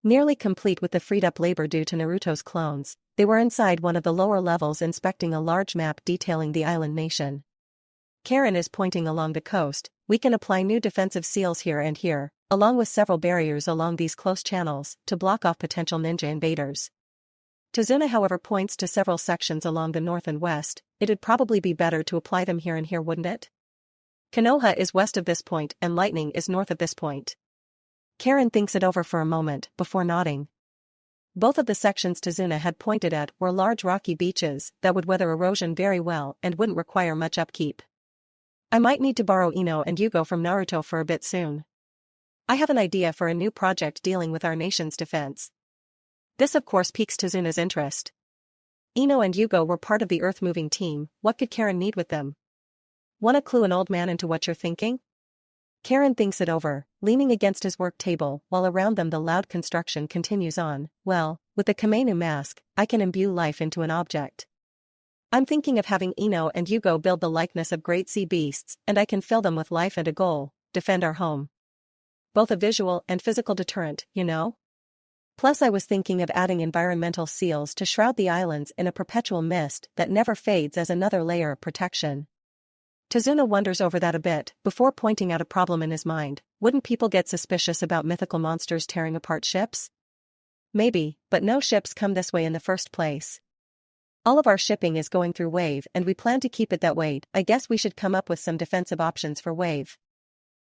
Nearly complete with the freed-up labor due to Naruto's clones, they were inside one of the lower levels inspecting a large map detailing the island nation. Karen is pointing along the coast. We can apply new defensive seals here and here, along with several barriers along these close channels, to block off potential ninja invaders. Tsunade however points to several sections along the north and west. It'd probably be better to apply them here and here, wouldn't it? Konoha is west of this point and Lightning is north of this point. Karen thinks it over for a moment before nodding. Both of the sections Tsunade had pointed at were large rocky beaches that would weather erosion very well and wouldn't require much upkeep. I might need to borrow Ino and Yugo from Naruto for a bit soon. I have an idea for a new project dealing with our nation's defense. This of course piques Tsunade's interest. Ino and Yugo were part of the earth-moving team. What could Karen need with them? Wanna clue an old man into what you're thinking? Karen thinks it over, leaning against his work table while around them the loud construction continues on. Well, with the Kamenu mask, I can imbue life into an object. I'm thinking of having Ino and Yugo build the likeness of great sea beasts and I can fill them with life and a goal, defend our home. Both a visual and physical deterrent, you know? Plus I was thinking of adding environmental seals to shroud the islands in a perpetual mist that never fades as another layer of protection. Tsunade wonders over that a bit before pointing out a problem in his mind. Wouldn't people get suspicious about mythical monsters tearing apart ships? Maybe, but no ships come this way in the first place. All of our shipping is going through Wave and we plan to keep it that way. I guess we should come up with some defensive options for Wave.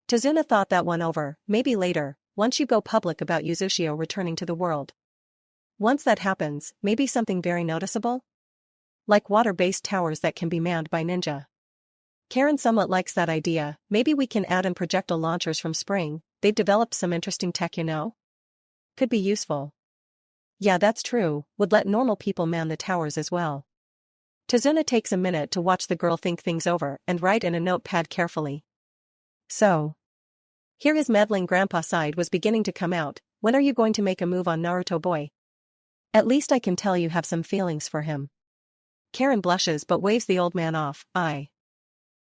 Tsunade thought that one over. Maybe later, once you go public about Uzushio returning to the world. Once that happens, maybe something very noticeable? Like water-based towers that can be manned by ninja. Karen somewhat likes that idea. Maybe we can add in projectile launchers from Spring. They've developed some interesting tech, you know? Could be useful. Yeah, that's true, would let normal people man the towers as well. Tsunade takes a minute to watch the girl think things over and write in a notepad carefully. So. Here his meddling grandpa side was beginning to come out. When are you going to make a move on Naruto boy? At least I can tell you have some feelings for him. Karen blushes but waves the old man off.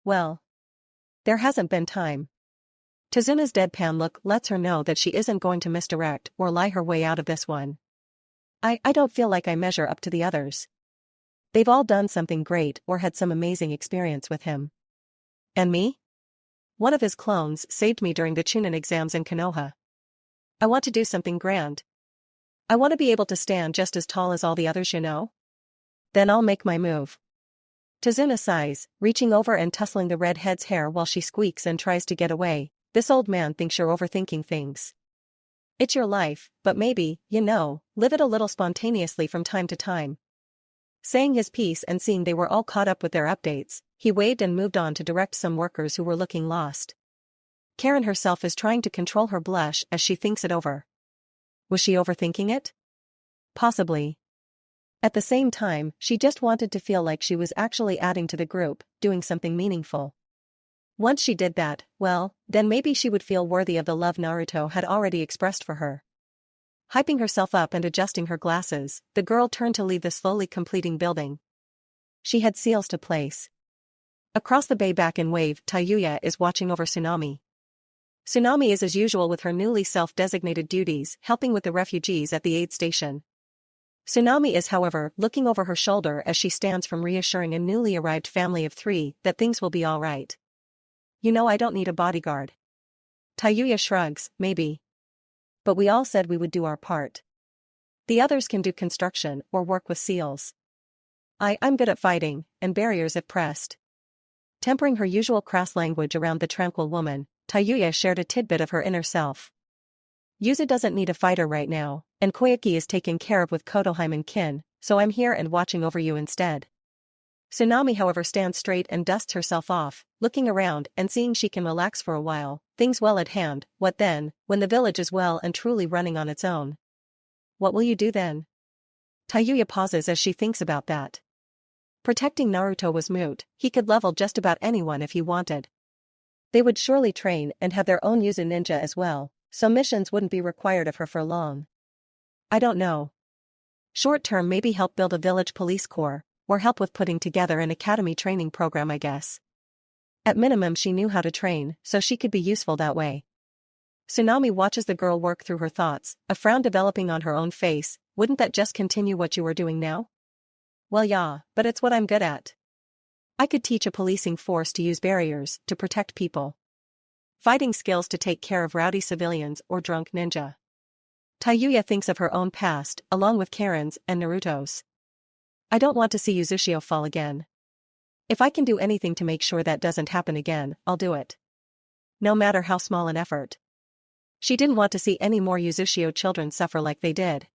Well. There hasn't been time. Tazuna's deadpan look lets her know that she isn't going to misdirect or lie her way out of this one. I don't feel like I measure up to the others. They've all done something great or had some amazing experience with him. And me? One of his clones saved me during the Chunin exams in Konoha. I want to do something grand. I want to be able to stand just as tall as all the others, you know? Then I'll make my move. Tazuna sighs, reaching over and tussling the redhead's hair while she squeaks and tries to get away. This old man thinks you're overthinking things. It's your life, but maybe, live it a little spontaneously from time to time. Saying his piece and seeing they were all caught up with their updates, he waved and moved on to direct some workers who were looking lost. Karen herself is trying to control her blush as she thinks it over. Was she overthinking it? Possibly. At the same time, she just wanted to feel like she was actually adding to the group, doing something meaningful. Once she did that, well, then maybe she would feel worthy of the love Naruto had already expressed for her. Hyping herself up and adjusting her glasses, the girl turned to leave the slowly completing building. She had seals to place. Across the bay back in Wave, Tayuya is watching over Tsunami. Tsunami is as usual with her newly self-designated duties, helping with the refugees at the aid station. Tsunami is, however, looking over her shoulder as she stands from reassuring a newly arrived family of 3 that things will be all right. I don't need a bodyguard. Tayuya shrugs, maybe. But we all said we would do our part. The others can do construction or work with seals. I'm good at fighting, and barriers if pressed. Tempering her usual crass language around the tranquil woman, Tayuya shared a tidbit of her inner self. Yuzu doesn't need a fighter right now, and Koyuki is taken care of with Kotoheim and Kin, so I'm here and watching over you instead. Tsunami, however, stands straight and dusts herself off, looking around and seeing she can relax for a while, things well at hand. What then, when the village is well and truly running on its own? What will you do then? Tayuya pauses as she thinks about that. Protecting Naruto was moot, he could level just about anyone if he wanted. They would surely train and have their own Yuzu ninja as well, so missions wouldn't be required of her for long. I don't know. Short term, maybe help build a village police corps, or help with putting together an academy training program, I guess. At minimum she knew how to train, so she could be useful that way. Tsunami watches the girl work through her thoughts, a frown developing on her own face. Wouldn't that just continue what you were doing now? Well yeah, but it's what I'm good at. I could teach a policing force to use barriers to protect people. Fighting skills to take care of rowdy civilians or drunk ninja. Tayuya thinks of her own past, along with Karen's and Naruto's. I don't want to see Uzushio fall again. If I can do anything to make sure that doesn't happen again, I'll do it. No matter how small an effort. She didn't want to see any more Uzushio children suffer like they did.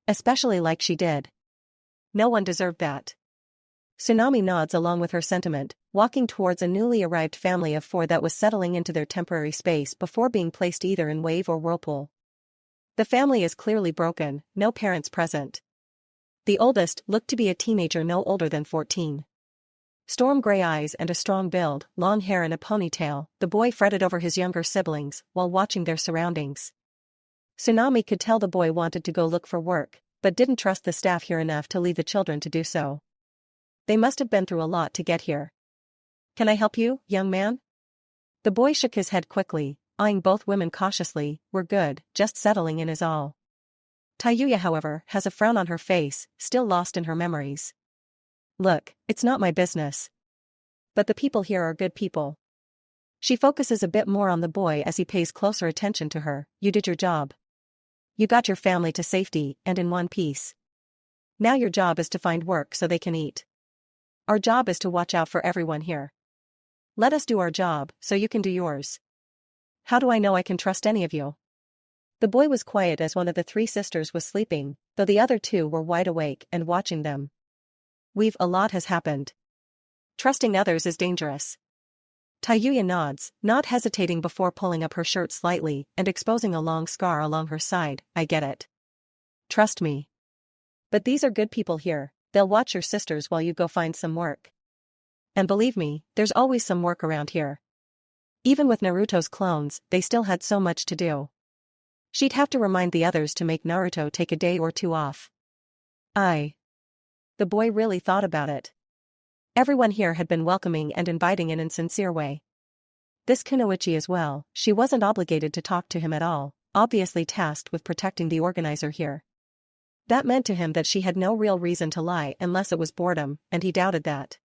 Especially like she did. No one deserved that. Tsunami nods along with her sentiment, walking towards a newly arrived family of 4 that was settling into their temporary space before being placed either in Wave or Whirlpool. The family is clearly broken, no parents present. The oldest looked to be a teenager no older than 14. Storm gray eyes and a strong build, long hair and a ponytail, the boy fretted over his younger siblings while watching their surroundings. Tsunami could tell the boy wanted to go look for work, but didn't trust the staff here enough to leave the children to do so. They must have been through a lot to get here. Can I help you, young man? The boy shook his head quickly, eyeing both women cautiously. We're good, just settling in is all. Tayuya, however, has a frown on her face, still lost in her memories. Look, it's not my business. But the people here are good people. She focuses a bit more on the boy as he pays closer attention to her. You did your job. You got your family to safety and in one piece. Now your job is to find work so they can eat. Our job is to watch out for everyone here. Let us do our job so you can do yours. How do I know I can trust any of you? The boy was quiet as one of the 3 sisters was sleeping, though the other 2 were wide awake and watching them. A lot has happened. Trusting others is dangerous. Tayuya nods, not hesitating before pulling up her shirt slightly and exposing a long scar along her side. I get it. Trust me. But these are good people here, they'll watch your sisters while you go find some work. And believe me, there's always some work around here. Even with Naruto's clones, they still had so much to do. She'd have to remind the others to make Naruto take a day or 2 off. The boy really thought about it. Everyone here had been welcoming and inviting in a sincere way. this kunoichi as well. She wasn't obligated to talk to him at all, obviously tasked with protecting the organizer here. That meant to him that she had no real reason to lie unless it was boredom, and he doubted that.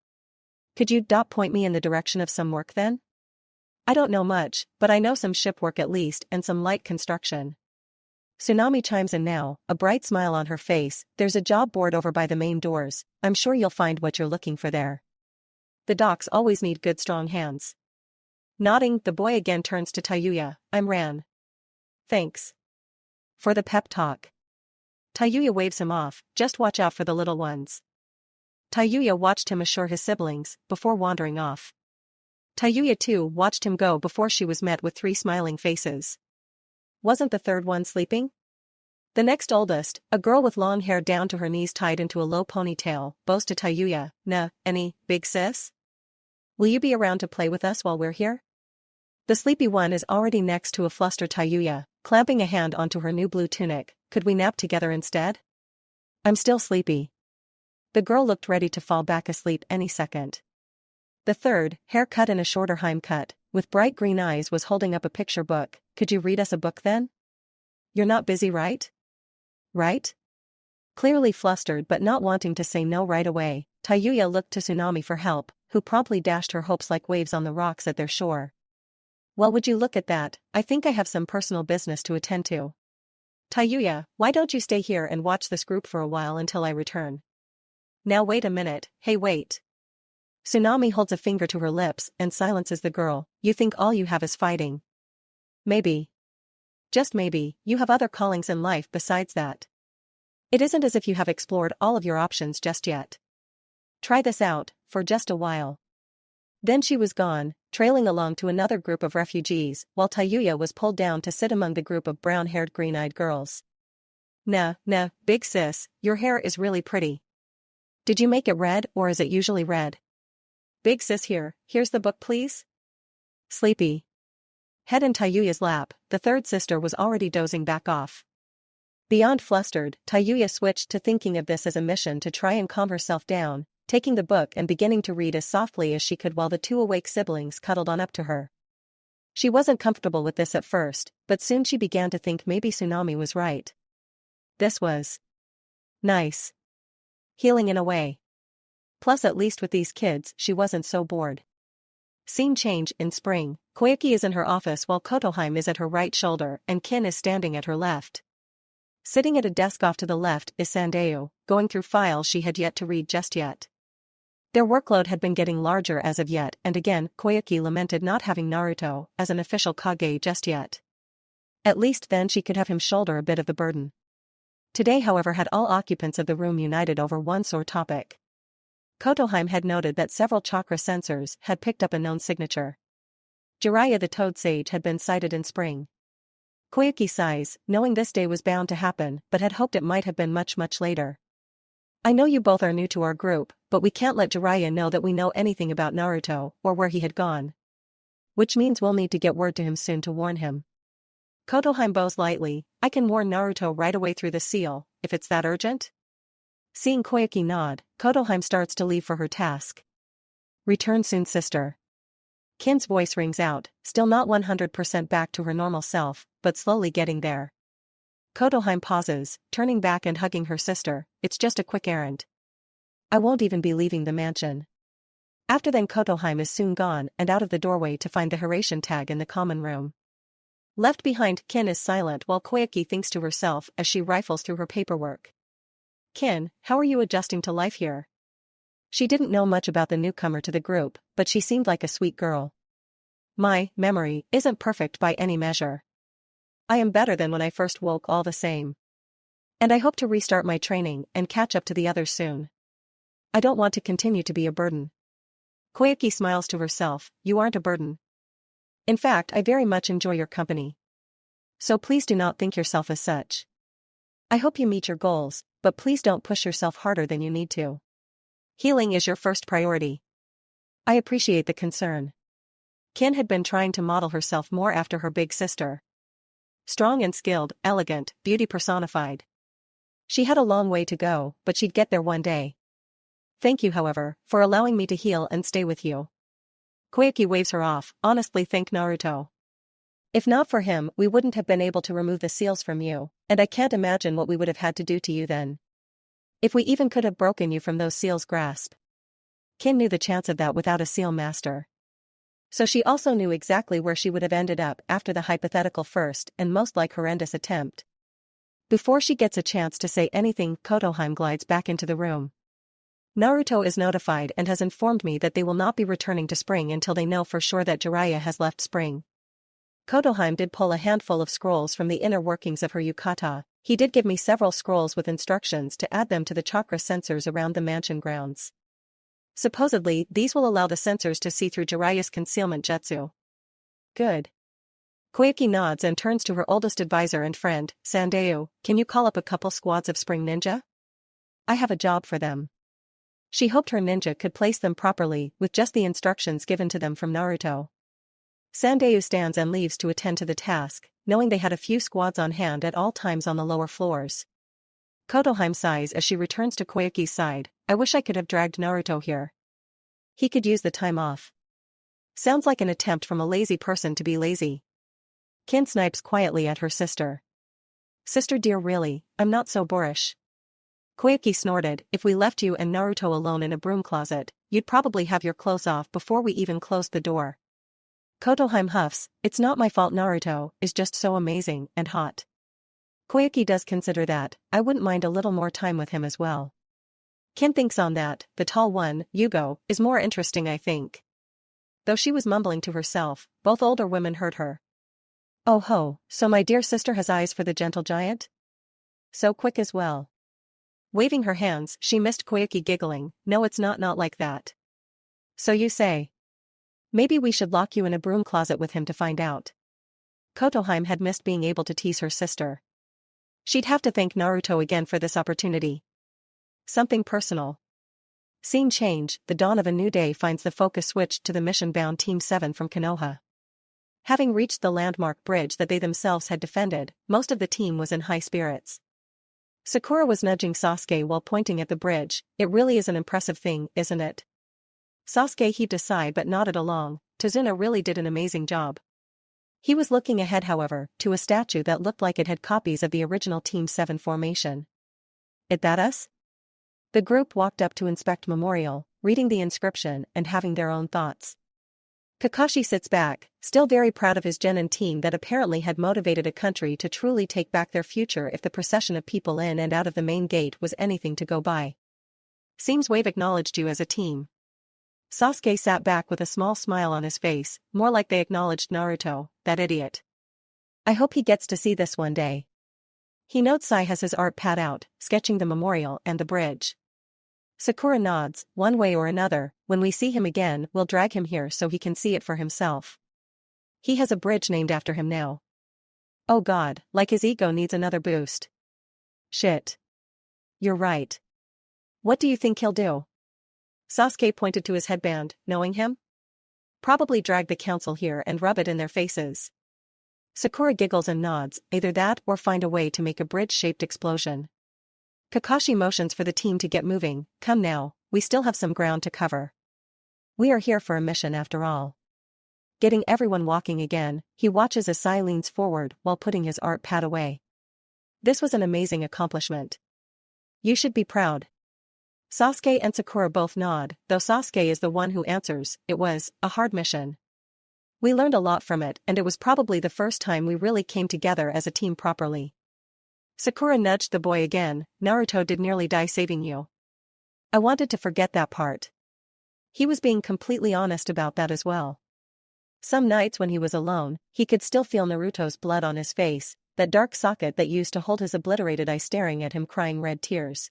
Could you point me in the direction of some work then? I don't know much, but I know some ship work at least and some light construction. Tsunade chimes in now, a bright smile on her face. There's a job board over by the main doors. I'm sure you'll find what you're looking for there. The docks always need good strong hands. Nodding, the boy again turns to Tayuya. I'm Ran. Thanks. For the pep talk. Tayuya waves him off. Just watch out for the little ones. Tayuya watched him assure his siblings, before wandering off. Tayuya too watched him go before she was met with 3 smiling faces. Wasn't the third one sleeping? The next oldest, a girl with long hair down to her knees tied into a low ponytail, bows to Tayuya. Nah, any, big sis? Will you be around to play with us while we're here? The sleepy one is already next to a flustered Tayuya, clamping a hand onto her new blue tunic. Could we nap together instead? I'm still sleepy. The girl looked ready to fall back asleep any second. The third, hair cut in a shorter Heim cut, with bright green eyes, was holding up a picture book. Could you read us a book then? You're not busy, right? Right? Clearly flustered but not wanting to say no right away, Tayuya looked to Tsunade for help, who promptly dashed her hopes like waves on the rocks at their shore. Well, would you look at that, I think I have some personal business to attend to. Tayuya, why don't you stay here and watch this group for a while until I return? Now wait a minute, hey wait. Tsunade holds a finger to her lips and silences the girl. You think all you have is fighting? Maybe. Just maybe, you have other callings in life besides that. It isn't as if you have explored all of your options just yet. Try this out, for just a while. Then she was gone, trailing along to another group of refugees, while Tayuya was pulled down to sit among the group of brown-haired green-eyed girls. Nah, big sis, your hair is really pretty. Did you make it red or is it usually red? Big sis here's the book please? Sleepy. Head in Tayuya's lap, the third sister was already dozing back off. Beyond flustered, Tayuya switched to thinking of this as a mission to try and calm herself down, taking the book and beginning to read as softly as she could while the 2 awake siblings cuddled on up to her. She wasn't comfortable with this at first, but soon she began to think maybe Tsunade was right. This was nice. Healing in a way. Plus at least with these kids she wasn't so bored. Scene change in spring. Koyuki is in her office while Kotoheim is at her right shoulder and Kin is standing at her left. Sitting at a desk off to the left is Sandayu, going through files she had yet to read just yet. Their workload had been getting larger as of yet, and again Koyuki lamented not having Naruto as an official Kage just yet. At least then she could have him shoulder a bit of the burden. Today however had all occupants of the room united over one sore topic. Kotoheim had noted that several chakra sensors had picked up a known signature. Jiraiya the Toad Sage had been sighted in spring. Koyuki sighs, knowing this day was bound to happen, but had hoped it might have been much later. I know you both are new to our group, but we can't let Jiraiya know that we know anything about Naruto or where he had gone. Which means we'll need to get word to him soon to warn him. Kotoheim bows lightly. I can warn Naruto right away through the seal, if it's that urgent? Seeing Koyuki nod, Kotoheim starts to leave for her task. Return soon, sister. Kin's voice rings out, still not 100% back to her normal self, but slowly getting there. Kotoheim pauses, turning back and hugging her sister. It's just a quick errand. I won't even be leaving the mansion. After then Kotoheim is soon gone and out of the doorway to find the Hiration tag in the common room. Left behind, Kin is silent while Koyuki thinks to herself as she rifles through her paperwork. Kin, how are you adjusting to life here? She didn't know much about the newcomer to the group, but she seemed like a sweet girl. My memory isn't perfect by any measure. I am better than when I first woke all the same. And I hope to restart my training and catch up to the others soon. I don't want to continue to be a burden. Koyuki smiles to herself. You aren't a burden. In fact, I very much enjoy your company. So please do not think yourself as such. I hope you meet your goals, but please don't push yourself harder than you need to. Healing is your first priority. I appreciate the concern. Kin had been trying to model herself more after her big sister. Strong and skilled, elegant, beauty personified. She had a long way to go, but she'd get there one day. Thank you, however, for allowing me to heal and stay with you. Koyuki waves her off, honestly thank Naruto. If not for him, we wouldn't have been able to remove the seals from you, and I can't imagine what we would have had to do to you then. If we even could have broken you from those seals' grasp. Kin knew the chance of that without a seal master. So she also knew exactly where she would have ended up after the hypothetical first and most like horrendous attempt. Before she gets a chance to say anything, Kotoheim glides back into the room. Naruto is notified and has informed me that they will not be returning to Spring until they know for sure that Jiraiya has left Spring. Kotoheim did pull a handful of scrolls from the inner workings of her yukata. He did give me several scrolls with instructions to add them to the chakra sensors around the mansion grounds. Supposedly, these will allow the sensors to see through Jiraiya's concealment jutsu. Good. Koyuki nods and turns to her oldest advisor and friend, Sandayu. Can you call up a couple squads of Spring Ninja? I have a job for them. She hoped her ninja could place them properly with just the instructions given to them from Naruto. Sandayu stands and leaves to attend to the task, knowing they had a few squads on hand at all times on the lower floors. Kotoheim sighs as she returns to Koyuki's side. I wish I could have dragged Naruto here. He could use the time off. Sounds like an attempt from a lazy person to be lazy. Kin snipes quietly at her sister. Sister dear, really, I'm not so boorish. Koyuki snorted. If we left you and Naruto alone in a broom closet, you'd probably have your clothes off before we even closed the door. Kotoheim huffs. It's not my fault, Naruto is just so amazing and hot. Koyuki does consider that. I wouldn't mind a little more time with him as well. Kin thinks on that. The tall one, Yugo, is more interesting, I think. Though she was mumbling to herself, both older women heard her. Oh ho, so my dear sister has eyes for the gentle giant? So quick as well. Waving her hands, she missed Koyuki giggling. No, it's not like that. So you say. Maybe we should lock you in a broom closet with him to find out. Kotoheim had missed being able to tease her sister. She'd have to thank Naruto again for this opportunity. Something personal. Scene change, the dawn of a new day finds the focus switched to the mission-bound Team 7 from Konoha. Having reached the landmark bridge that they themselves had defended, most of the team was in high spirits. Sakura was nudging Sasuke while pointing at the bridge. It really is an impressive thing, isn't it? Sasuke heaved a sigh but nodded along. Tsunade really did an amazing job. He was looking ahead, however, to a statue that looked like it had copies of the original Team 7 formation. Is that us? The group walked up to inspect memorial, reading the inscription and having their own thoughts. Kakashi sits back, still very proud of his genin team that apparently had motivated a country to truly take back their future if the procession of people in and out of the main gate was anything to go by. Seems we've acknowledged you as a team. Sasuke sat back with a small smile on his face, more like they acknowledged Naruto, that idiot. I hope he gets to see this one day. He notes Sai has his art pad out, sketching the memorial and the bridge. Sakura nods. One way or another, when we see him again, we'll drag him here so he can see it for himself. He has a bridge named after him now. Oh god, like his ego needs another boost. Shit. You're right. What do you think he'll do? Sasuke pointed to his headband. Knowing him? Probably drag the council here and rub it in their faces. Sakura giggles and nods. Either that or find a way to make a bridge-shaped explosion. Kakashi motions for the team to get moving. Come now, we still have some ground to cover. We are here for a mission after all. Getting everyone walking again, he watches as Sai leans forward while putting his art pad away. This was an amazing accomplishment. You should be proud. Sasuke and Sakura both nod, though Sasuke is the one who answers. It was a hard mission. We learned a lot from it, and it was probably the first time we really came together as a team properly. Sakura nudged the boy again. Naruto did nearly die saving you. I wanted to forget that part. He was being completely honest about that as well. Some nights when he was alone, he could still feel Naruto's blood on his face, that dark socket that used to hold his obliterated eye staring at him crying red tears.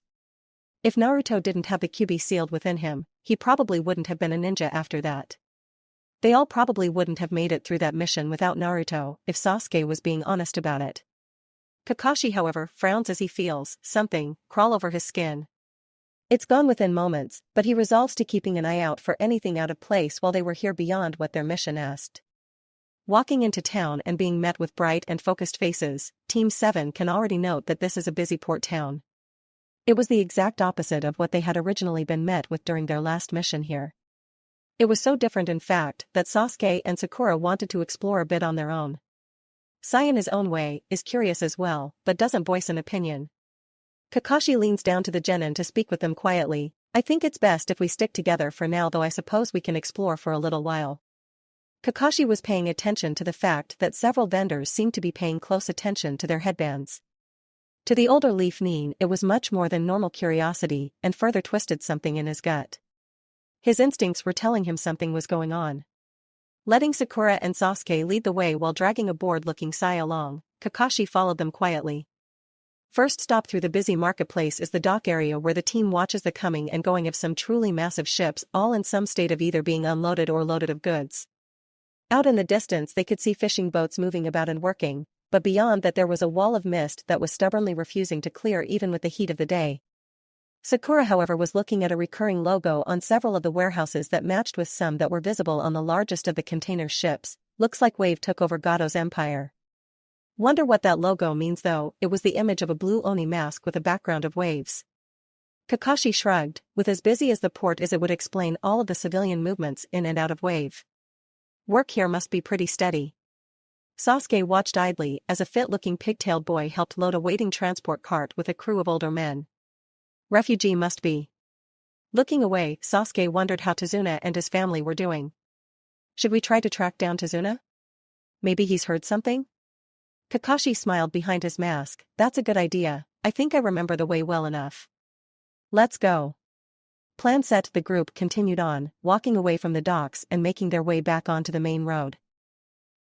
If Naruto didn't have the QB sealed within him, he probably wouldn't have been a ninja after that. They all probably wouldn't have made it through that mission without Naruto, if Sasuke was being honest about it. Kakashi, however, frowns as he feels something crawl over his skin. It's gone within moments, but he resolves to keeping an eye out for anything out of place while they were here beyond what their mission asked. Walking into town and being met with bright and focused faces, Team 7 can already note that this is a busy port town. It was the exact opposite of what they had originally been met with during their last mission here. It was so different in fact that Sasuke and Sakura wanted to explore a bit on their own. Sai in his own way is curious as well, but doesn't voice an opinion. Kakashi leans down to the genin to speak with them quietly. I think it's best if we stick together for now, though I suppose we can explore for a little while. Kakashi was paying attention to the fact that several vendors seemed to be paying close attention to their headbands. To the older Leaf Nin, it was much more than normal curiosity and further twisted something in his gut. His instincts were telling him something was going on. Letting Sakura and Sasuke lead the way while dragging a bored-looking Sai along, Kakashi followed them quietly. First stop through the busy marketplace is the dock area where the team watches the coming and going of some truly massive ships, all in some state of either being unloaded or loaded of goods. Out in the distance they could see fishing boats moving about and working, but beyond that there was a wall of mist that was stubbornly refusing to clear even with the heat of the day. Sakura, however, was looking at a recurring logo on several of the warehouses that matched with some that were visible on the largest of the container ships. Looks like Wave took over Gato's empire. Wonder what that logo means though. It was the image of a blue Oni mask with a background of waves. Kakashi shrugged. With as busy as the port is, it would explain all of the civilian movements in and out of Wave. Work here must be pretty steady. Sasuke watched idly as a fit-looking pigtailed boy helped load a waiting transport cart with a crew of older men. Refugee must be. Looking away, Sasuke wondered how Tsunade and his family were doing. Should we try to track down Tsunade? Maybe he's heard something? Kakashi smiled behind his mask. That's a good idea. I think I remember the way well enough. Let's go. Plan set, the group continued on, walking away from the docks and making their way back onto the main road.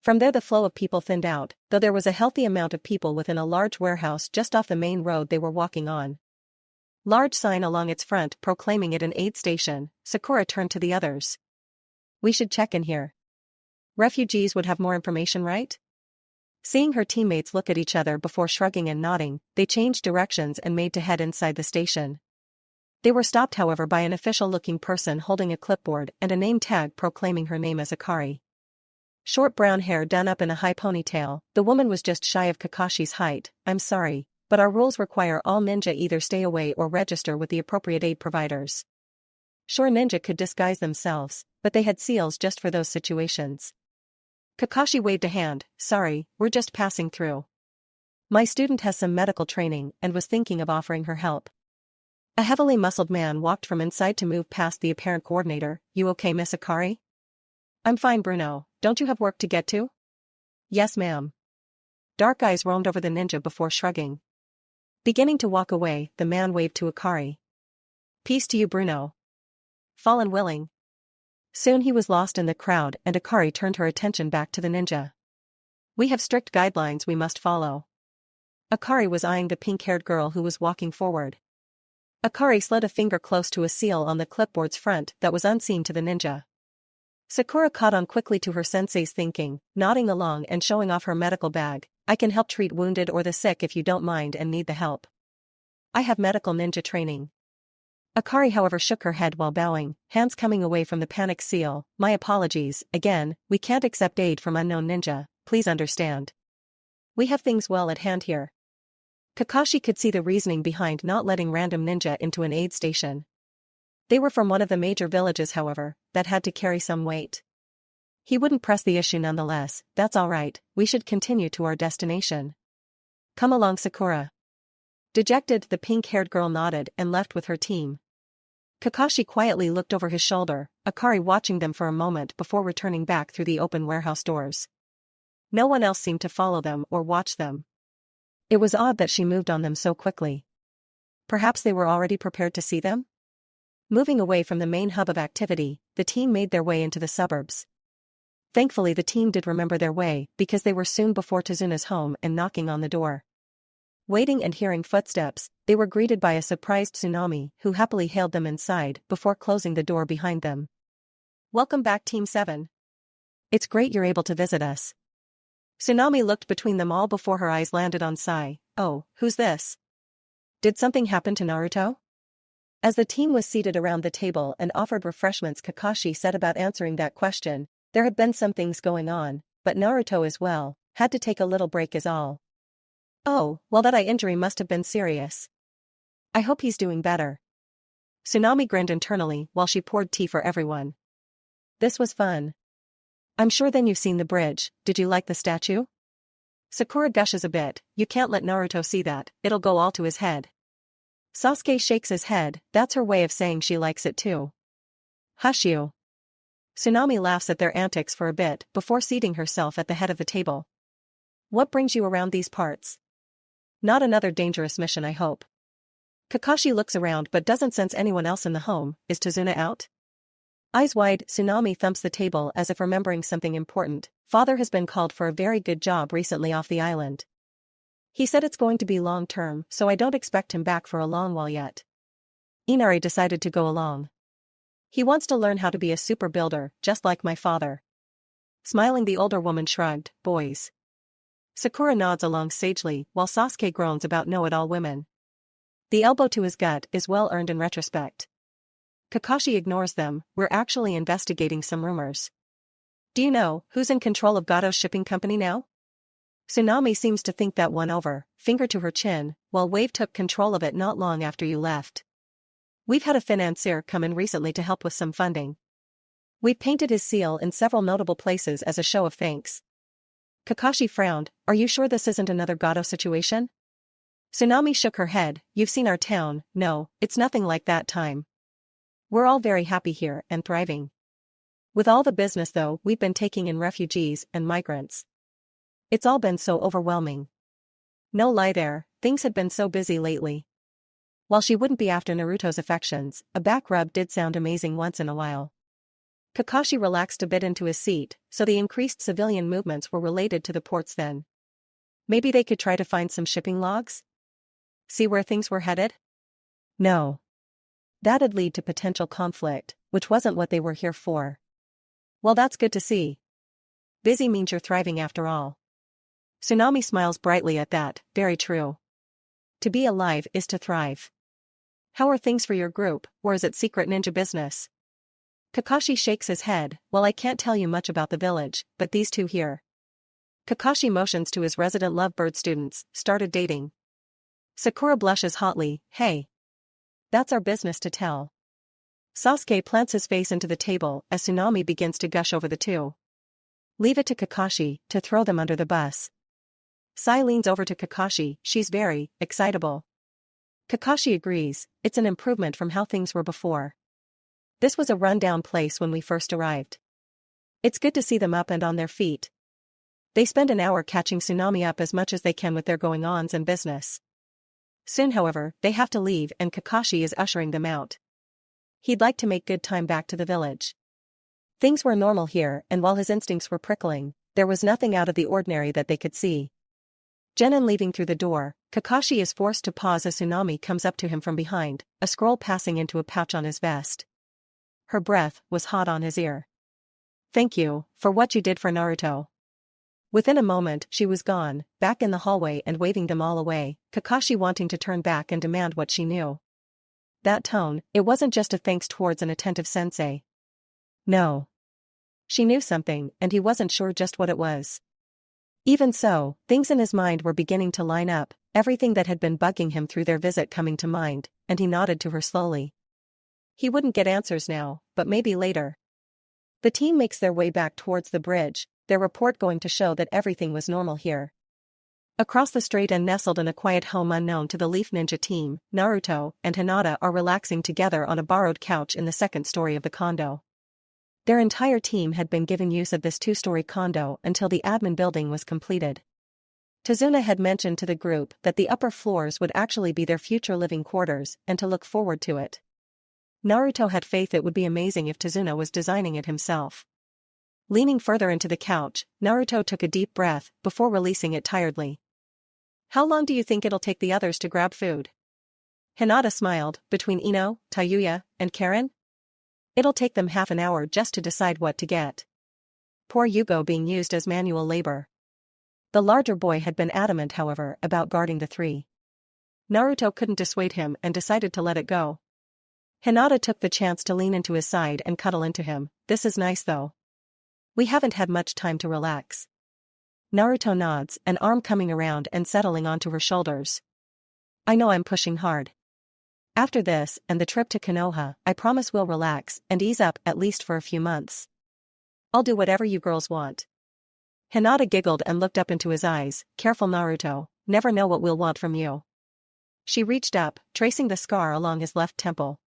From there the flow of people thinned out, though there was a healthy amount of people within a large warehouse just off the main road they were walking on. Large sign along its front proclaiming it an aid station. Sakura turned to the others. We should check in here. Refugees would have more information, right? Seeing her teammates look at each other before shrugging and nodding, they changed directions and made to head inside the station. They were stopped however by an official-looking person holding a clipboard and a name tag proclaiming her name as Akari. Short brown hair done up in a high ponytail, the woman was just shy of Kakashi's height. I'm sorry, but our rules require all ninja either stay away or register with the appropriate aid providers. Sure, ninja could disguise themselves, but they had seals just for those situations. Kakashi waved a hand. Sorry, we're just passing through. My student has some medical training and was thinking of offering her help. A heavily muscled man walked from inside to move past the apparent coordinator. You okay, Miss Akari? I'm fine, Bruno. Don't you have work to get to? Yes, ma'am. Dark eyes roamed over the ninja before shrugging. Beginning to walk away, the man waved to Akari. Peace to you, Bruno. Fallen willing. Soon he was lost in the crowd and Akari turned her attention back to the ninja. We have strict guidelines we must follow. Akari was eyeing the pink-haired girl who was walking forward. Akari slid a finger close to a seal on the clipboard's front that was unseen to the ninja. Sakura caught on quickly to her sensei's thinking, nodding along and showing off her medical bag. I can help treat wounded or the sick if you don't mind and need the help. I have medical ninja training. Akari however shook her head while bowing, hands coming away from the panic seal. My apologies, again, we can't accept aid from unknown ninja, please understand. We have things well at hand here. Kakashi could see the reasoning behind not letting random ninja into an aid station. They were from one of the major villages however, that had to carry some weight. He wouldn't press the issue nonetheless. That's alright, we should continue to our destination. Come along, Sakura. Dejected, the pink-haired girl nodded and left with her team. Kakashi quietly looked over his shoulder, Akari watching them for a moment before returning back through the open warehouse doors. No one else seemed to follow them or watch them. It was odd that she moved on them so quickly. Perhaps they were already prepared to see them? Moving away from the main hub of activity, the team made their way into the suburbs. Thankfully the team did remember their way because they were soon before Tsunade's home and knocking on the door. Waiting and hearing footsteps, they were greeted by a surprised Tsunade who happily hailed them inside before closing the door behind them. Welcome back, Team 7. It's great you're able to visit us. Tsunade looked between them all before her eyes landed on Sai. Oh, who's this? Did something happen to Naruto? As the team was seated around the table and offered refreshments, Kakashi set about answering that question. There had been some things going on, but Naruto as well, had to take a little break is all. Oh, well, that eye injury must have been serious. I hope he's doing better. Tsunade grinned internally while she poured tea for everyone. This was fun. I'm sure then you've seen the bridge, did you like the statue? Sakura gushes a bit, you can't let Naruto see that, it'll go all to his head. Sasuke shakes his head, that's her way of saying she likes it too. Hush you. Tsunade laughs at their antics for a bit before seating herself at the head of the table. What brings you around these parts? Not another dangerous mission, I hope. Kakashi looks around but doesn't sense anyone else in the home. Is Tsunade out? Eyes wide, Tsunade thumps the table as if remembering something important. Father has been called for a very good job recently off the island. He said it's going to be long-term, so I don't expect him back for a long while yet. Inari decided to go along. He wants to learn how to be a super builder, just like my father. Smiling, the older woman shrugged, boys. Sakura nods along sagely, while Sasuke groans about know-it-all women. The elbow to his gut is well earned in retrospect. Kakashi ignores them, we're actually investigating some rumors. Do you know who's in control of Gato's shipping company now? Tsunade seems to think that one over, finger to her chin, while Wave took control of it not long after you left. We've had a financier come in recently to help with some funding. We painted his seal in several notable places as a show of thanks. Kakashi frowned, are you sure this isn't another Gato situation? Tsunade shook her head, you've seen our town, no, it's nothing like that time. We're all very happy here and thriving. With all the business though, we've been taking in refugees and migrants. It's all been so overwhelming. No lie there, things had been so busy lately. While she wouldn't be after Naruto's affections, a back rub did sound amazing once in a while. Kakashi relaxed a bit into his seat, so the increased civilian movements were related to the ports then. Maybe they could try to find some shipping logs? See where things were headed? No. That'd lead to potential conflict, which wasn't what they were here for. Well, that's good to see. Busy means you're thriving after all. Tsunade smiles brightly at that, very true. To be alive is to thrive. How are things for your group, or is it secret ninja business? Kakashi shakes his head, well, I can't tell you much about the village, but these two here. Kakashi motions to his resident lovebird students, started dating. Sakura blushes hotly, hey. That's our business to tell. Sasuke plants his face into the table as Tsunade begins to gush over the two. Leave it to Kakashi to throw them under the bus. Sai leans over to Kakashi, she's very excitable. Kakashi agrees, it's an improvement from how things were before. This was a rundown place when we first arrived. It's good to see them up and on their feet. They spend an hour catching Tsunade up as much as they can with their going-ons and business. Soon, however, they have to leave and Kakashi is ushering them out. He'd like to make good time back to the village. Things were normal here, and while his instincts were prickling, there was nothing out of the ordinary that they could see. Genin leaving through the door, Kakashi is forced to pause as Tsunade comes up to him from behind, a scroll passing into a pouch on his vest. Her breath was hot on his ear. Thank you, for what you did for Naruto. Within a moment she was gone, back in the hallway and waving them all away, Kakashi wanting to turn back and demand what she knew. That tone, it wasn't just a thanks towards an attentive sensei. No. She knew something, and he wasn't sure just what it was. Even so, things in his mind were beginning to line up, everything that had been bugging him through their visit coming to mind, and he nodded to her slowly. He wouldn't get answers now, but maybe later. The team makes their way back towards the bridge, their report going to show that everything was normal here. Across the street and nestled in a quiet home unknown to the Leaf Ninja team, Naruto and Hinata are relaxing together on a borrowed couch in the second story of the condo. Their entire team had been given use of this two-story condo until the admin building was completed. Tazuna had mentioned to the group that the upper floors would actually be their future living quarters and to look forward to it. Naruto had faith it would be amazing if Tazuna was designing it himself. Leaning further into the couch, Naruto took a deep breath before releasing it tiredly. How long do you think it'll take the others to grab food? Hinata smiled, between Ino, Tayuya, and Karen? It'll take them half an hour just to decide what to get. Poor Yugo being used as manual labor. The larger boy had been adamant, however, about guarding the three. Naruto couldn't dissuade him and decided to let it go. Hinata took the chance to lean into his side and cuddle into him. This is nice though. We haven't had much time to relax. Naruto nods, an arm coming around and settling onto her shoulders. I know I'm pushing hard. After this, and the trip to Konoha, I promise we'll relax and ease up at least for a few months. I'll do whatever you girls want. Hinata giggled and looked up into his eyes. Careful Naruto, never know what we'll want from you. She reached up, tracing the scar along his left temple.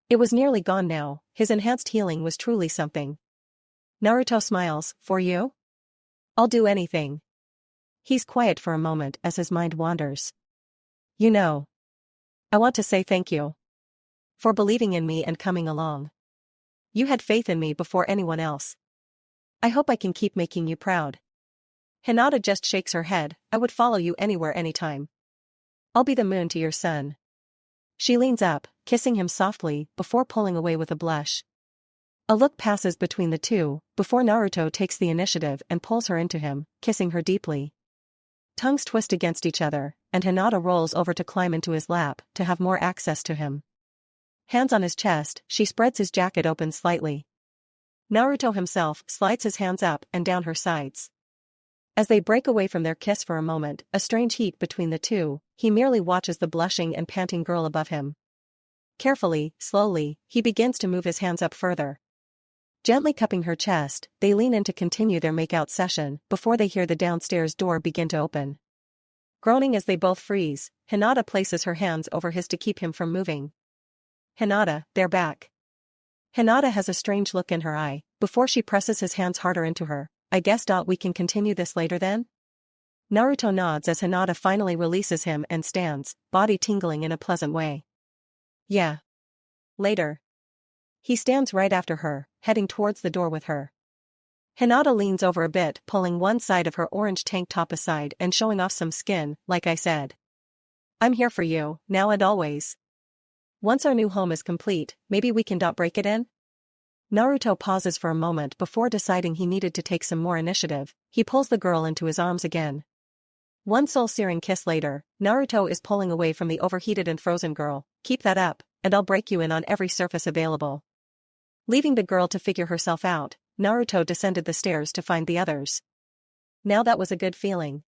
It was nearly gone now, his enhanced healing was truly something. Naruto smiles, for you? I'll do anything. He's quiet for a moment as his mind wanders. You know. I want to say thank you. For believing in me and coming along. You had faith in me before anyone else. I hope I can keep making you proud. Hinata just shakes her head, I would follow you anywhere anytime. I'll be the moon to your sun. She leans up, kissing him softly, before pulling away with a blush. A look passes between the two, before Naruto takes the initiative and pulls her into him, kissing her deeply. Tongues twist against each other, and Hinata rolls over to climb into his lap, to have more access to him. Hands on his chest, she spreads his jacket open slightly. Naruto himself slides his hands up and down her sides. As they break away from their kiss for a moment, a strange heat between the two, he merely watches the blushing and panting girl above him. Carefully, slowly, he begins to move his hands up further. Gently cupping her chest, they lean in to continue their make-out session, before they hear the downstairs door begin to open. Groaning as they both freeze, Hinata places her hands over his to keep him from moving. Hinata, they're back. Hinata has a strange look in her eye, before she presses his hands harder into her. I guess we can continue this later then? Naruto nods as Hinata finally releases him and stands, body tingling in a pleasant way. Yeah. Later. He stands right after her, heading towards the door with her. Hinata leans over a bit, pulling one side of her orange tank top aside and showing off some skin, like I said. I'm here for you, now and always. Once our new home is complete, maybe we can break it in? Naruto pauses for a moment before deciding he needed to take some more initiative. He pulls the girl into his arms again. One soul-searing kiss later, Naruto is pulling away from the overheated and frozen girl. Keep that up, and I'll break you in on every surface available. Leaving the girl to figure herself out, Naruto descended the stairs to find the others. Now that was a good feeling.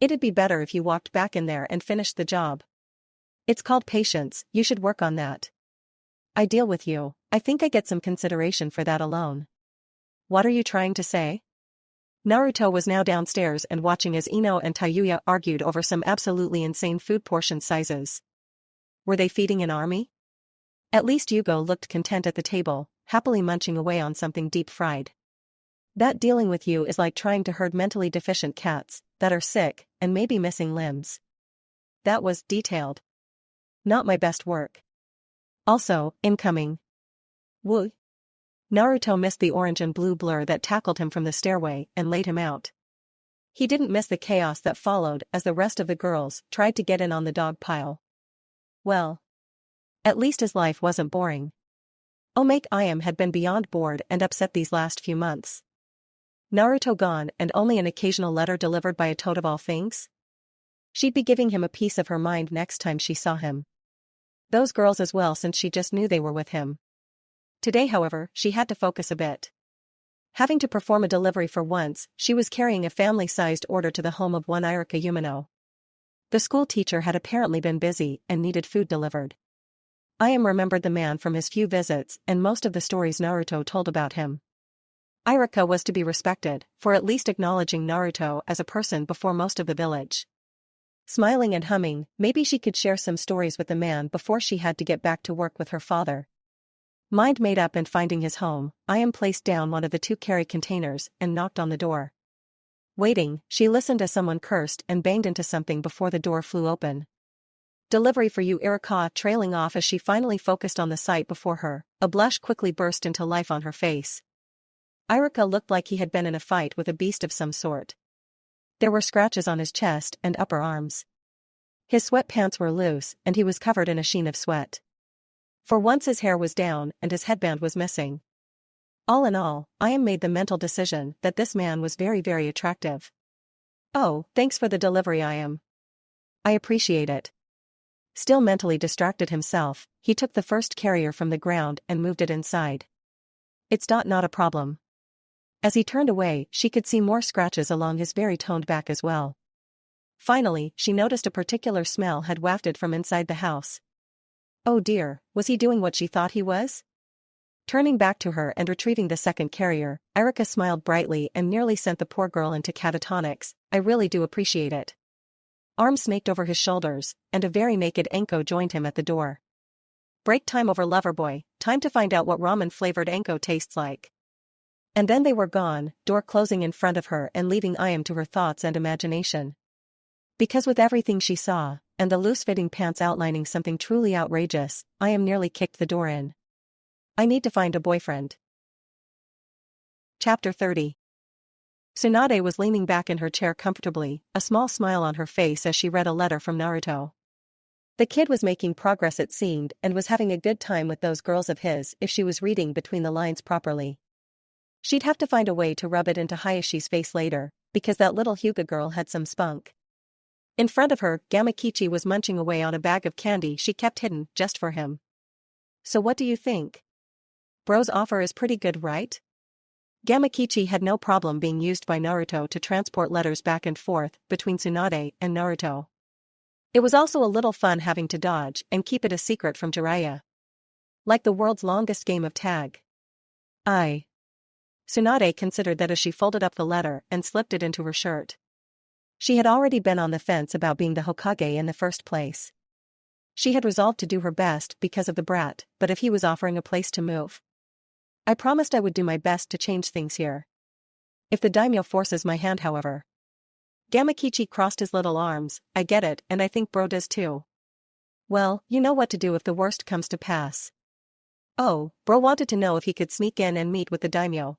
It'd be better if you walked back in there and finished the job. It's called patience, you should work on that. I deal with you, I think I get some consideration for that alone. What are you trying to say? Naruto was now downstairs and watching as Ino and Tayuya argued over some absolutely insane food portion sizes. Were they feeding an army? At least Yugo looked content at the table, happily munching away on something deep-fried. That dealing with you is like trying to herd mentally deficient cats, that are sick, and maybe missing limbs. That was detailed. Not my best work. Also, incoming. Woo. Naruto missed the orange and blue blur that tackled him from the stairway and laid him out. He didn't miss the chaos that followed as the rest of the girls tried to get in on the dog pile. Well. At least his life wasn't boring. Iam had been beyond bored and upset these last few months. Naruto gone and only an occasional letter delivered by a toad of all things? She'd be giving him a piece of her mind next time she saw him. Those girls as well, since she just knew they were with him. Today, however, she had to focus a bit. Having to perform a delivery for once, she was carrying a family-sized order to the home of one Iruka Umino. The school teacher had apparently been busy and needed food delivered. Iam remembered the man from his few visits and most of the stories Naruto told about him. Iruka was to be respected, for at least acknowledging Naruto as a person before most of the village. Smiling and humming, maybe she could share some stories with the man before she had to get back to work with her father. Mind made up and finding his home, Iam placed down one of the two carry containers and knocked on the door. Waiting, she listened as someone cursed and banged into something before the door flew open. Delivery for you, Iruka, trailing off as she finally focused on the sight before her. A blush quickly burst into life on her face. Iruka looked like he had been in a fight with a beast of some sort. There were scratches on his chest and upper arms. His sweatpants were loose and he was covered in a sheen of sweat. For once his hair was down and his headband was missing. All in all, Iam made the mental decision that this man was very, very attractive. Oh, thanks for the delivery, Iam. I appreciate it. Still mentally distracted himself, he took the first carrier from the ground and moved it inside. It's not a problem. As he turned away, she could see more scratches along his very toned back as well. Finally, she noticed a particular smell had wafted from inside the house. Oh dear, was he doing what she thought he was? Turning back to her and retrieving the second carrier, Iruka smiled brightly and nearly sent the poor girl into catatonics. I really do appreciate it. Arms snaked over his shoulders, and a very naked Anko joined him at the door. Break time over Loverboy, time to find out what ramen-flavored Anko tastes like. And then they were gone, door closing in front of her and leaving Ayam to her thoughts and imagination. Because with everything she saw, and the loose-fitting pants outlining something truly outrageous, Ayam nearly kicked the door in. I need to find a boyfriend. Chapter 30. Tsunade was leaning back in her chair comfortably, a small smile on her face as she read a letter from Naruto. The kid was making progress it seemed and was having a good time with those girls of his if she was reading between the lines properly. She'd have to find a way to rub it into Hayashi's face later, because that little Hyuga girl had some spunk. In front of her, Gamakichi was munching away on a bag of candy she kept hidden just for him. So what do you think? Bro's offer is pretty good, right? Gamakichi had no problem being used by Naruto to transport letters back and forth between Tsunade and Naruto. It was also a little fun having to dodge and keep it a secret from Jiraiya. Like the world's longest game of tag. Tsunade considered that as she folded up the letter and slipped it into her shirt. She had already been on the fence about being the Hokage in the first place. She had resolved to do her best because of the brat, but if he was offering a place to move, I promised I would do my best to change things here. If the daimyo forces my hand, however. Gamakichi crossed his little arms. I get it, and I think Bro does too. Well, you know what to do if the worst comes to pass. Oh, Bro wanted to know if he could sneak in and meet with the daimyo.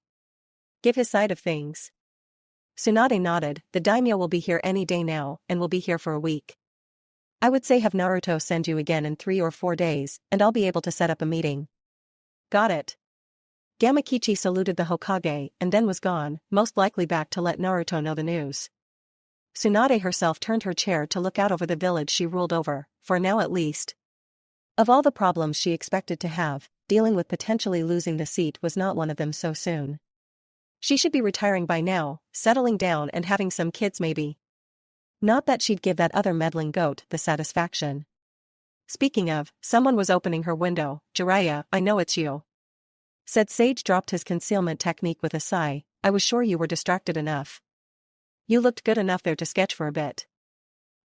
Give his side of things. Tsunade nodded. The daimyo will be here any day now, and will be here for a week. I would say have Naruto send you again in 3 or 4 days, and I'll be able to set up a meeting. Got it. Gamakichi saluted the Hokage and then was gone, most likely back to let Naruto know the news. Tsunade herself turned her chair to look out over the village she ruled over, for now at least. Of all the problems she expected to have, dealing with potentially losing the seat was not one of them so soon. She should be retiring by now, settling down and having some kids maybe. Not that she'd give that other meddling goat the satisfaction. Speaking of, someone was opening her window. Jiraiya, I know it's you. Said Sage dropped his concealment technique with a sigh. I was sure you were distracted enough. You looked good enough there to sketch for a bit.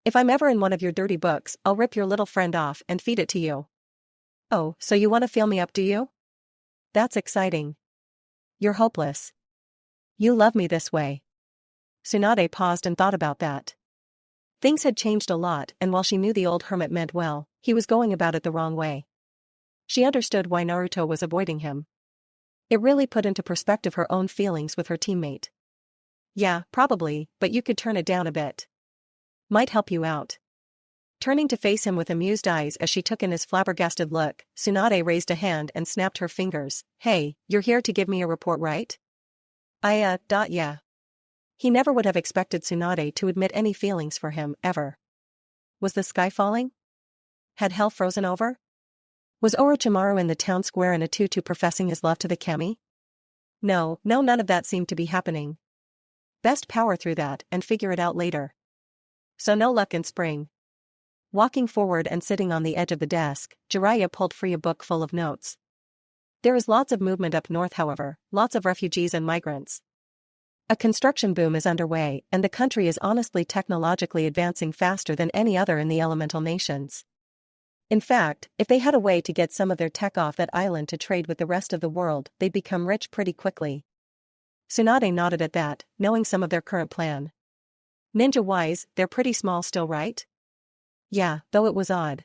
If I'm ever in one of your dirty books, I'll rip your little friend off and feed it to you. Oh, so you want to feel me up, do you? That's exciting. You're hopeless. You love me this way. Tsunade paused and thought about that. Things had changed a lot, and while she knew the old hermit meant well, he was going about it the wrong way. She understood why Naruto was avoiding him. It really put into perspective her own feelings with her teammate. Yeah, probably, but you could turn it down a bit. Might help you out. Turning to face him with amused eyes as she took in his flabbergasted look, Tsunade raised a hand and snapped her fingers. Hey, you're here to give me a report, right? Yeah. He never would have expected Tsunade to admit any feelings for him, ever. Was the sky falling? Had hell frozen over? Was Orochimaru in the town square in a tutu professing his love to the kami? No, none of that seemed to be happening. Best power through that and figure it out later. So no luck in spring. Walking forward and sitting on the edge of the desk, Jiraiya pulled free a book full of notes. There is lots of movement up north, however, lots of refugees and migrants. A construction boom is underway, and the country is honestly technologically advancing faster than any other in the elemental nations. In fact, if they had a way to get some of their tech off that island to trade with the rest of the world, they'd become rich pretty quickly. Tsunade nodded at that, knowing some of their current plan. Ninja-wise, they're pretty small still, right? Yeah, though it was odd.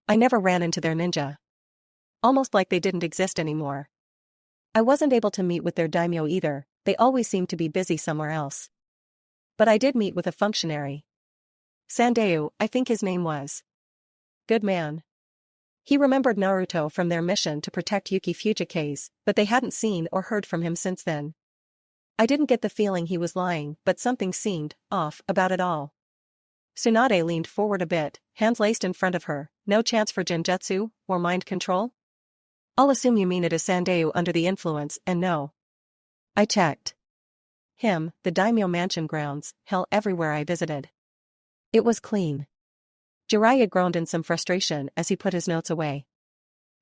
I never ran into their ninja. Almost like they didn't exist anymore. I wasn't able to meet with their daimyo either, they always seemed to be busy somewhere else. But I did meet with a functionary. Sandeu, I think his name was. Good man. He remembered Naruto from their mission to protect Yuki Fujikaze, but they hadn't seen or heard from him since then. I didn't get the feeling he was lying, but something seemed off about it all. Tsunade leaned forward a bit, hands laced in front of her. No chance for genjutsu, or mind control? I'll assume you mean it as Sandeu under the influence, and no. I checked. The daimyo mansion grounds, hell everywhere I visited. It was clean. Jiraiya groaned in some frustration as he put his notes away.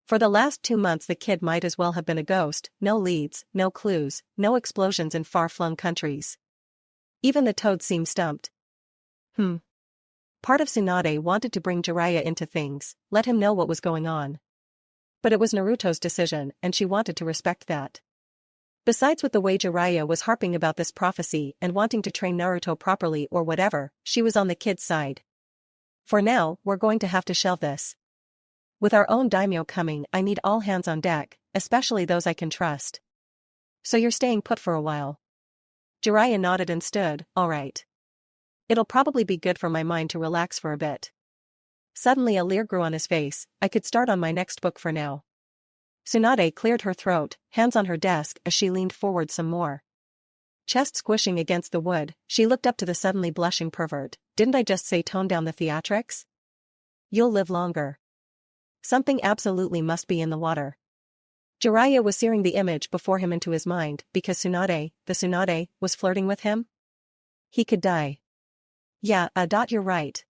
For the last 2 months the kid might as well have been a ghost, no leads, no clues, no explosions in far-flung countries. Even the toad seemed stumped. Part of Tsunade wanted to bring Jiraiya into things, let him know what was going on. But it was Naruto's decision, and she wanted to respect that. Besides, with the way Jiraiya was harping about this prophecy and wanting to train Naruto properly or whatever, she was on the kid's side. For now, we're going to have to shelve this. With our own daimyo coming, I need all hands on deck, especially those I can trust. So you're staying put for a while? Jiraiya nodded and stood, all right. It'll probably be good for my mind to relax for a bit. Suddenly a leer grew on his face. I could start on my next book for now. Tsunade cleared her throat, hands on her desk as she leaned forward some more. Chest squishing against the wood, she looked up to the suddenly blushing pervert. Didn't I just say tone down the theatrics? You'll live longer. Something absolutely must be in the water. Jiraiya was searing the image before him into his mind because the Tsunade, was flirting with him? He could die. Yeah, you're right.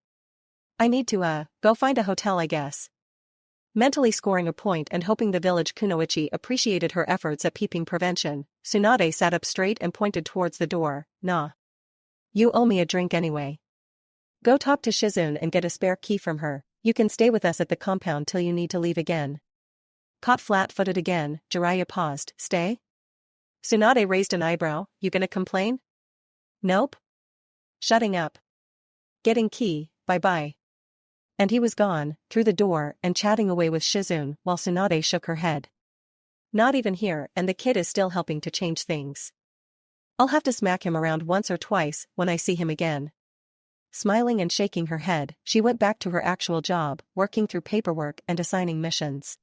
I need to, go find a hotel I guess. Mentally scoring a point and hoping the village kunoichi appreciated her efforts at peeping prevention, Tsunade sat up straight and pointed towards the door. Nah. You owe me a drink anyway. Go talk to Shizune and get a spare key from her. You can stay with us at the compound till you need to leave again. Caught flat-footed again, Jiraiya paused. Stay? Tsunade raised an eyebrow. You gonna complain? Nope. Shutting up. Getting key, bye-bye. And he was gone, through the door and chatting away with Shizune while Tsunade shook her head. Not even here, and the kid is still helping to change things. I'll have to smack him around once or twice when I see him again. Smiling and shaking her head, she went back to her actual job, working through paperwork and assigning missions.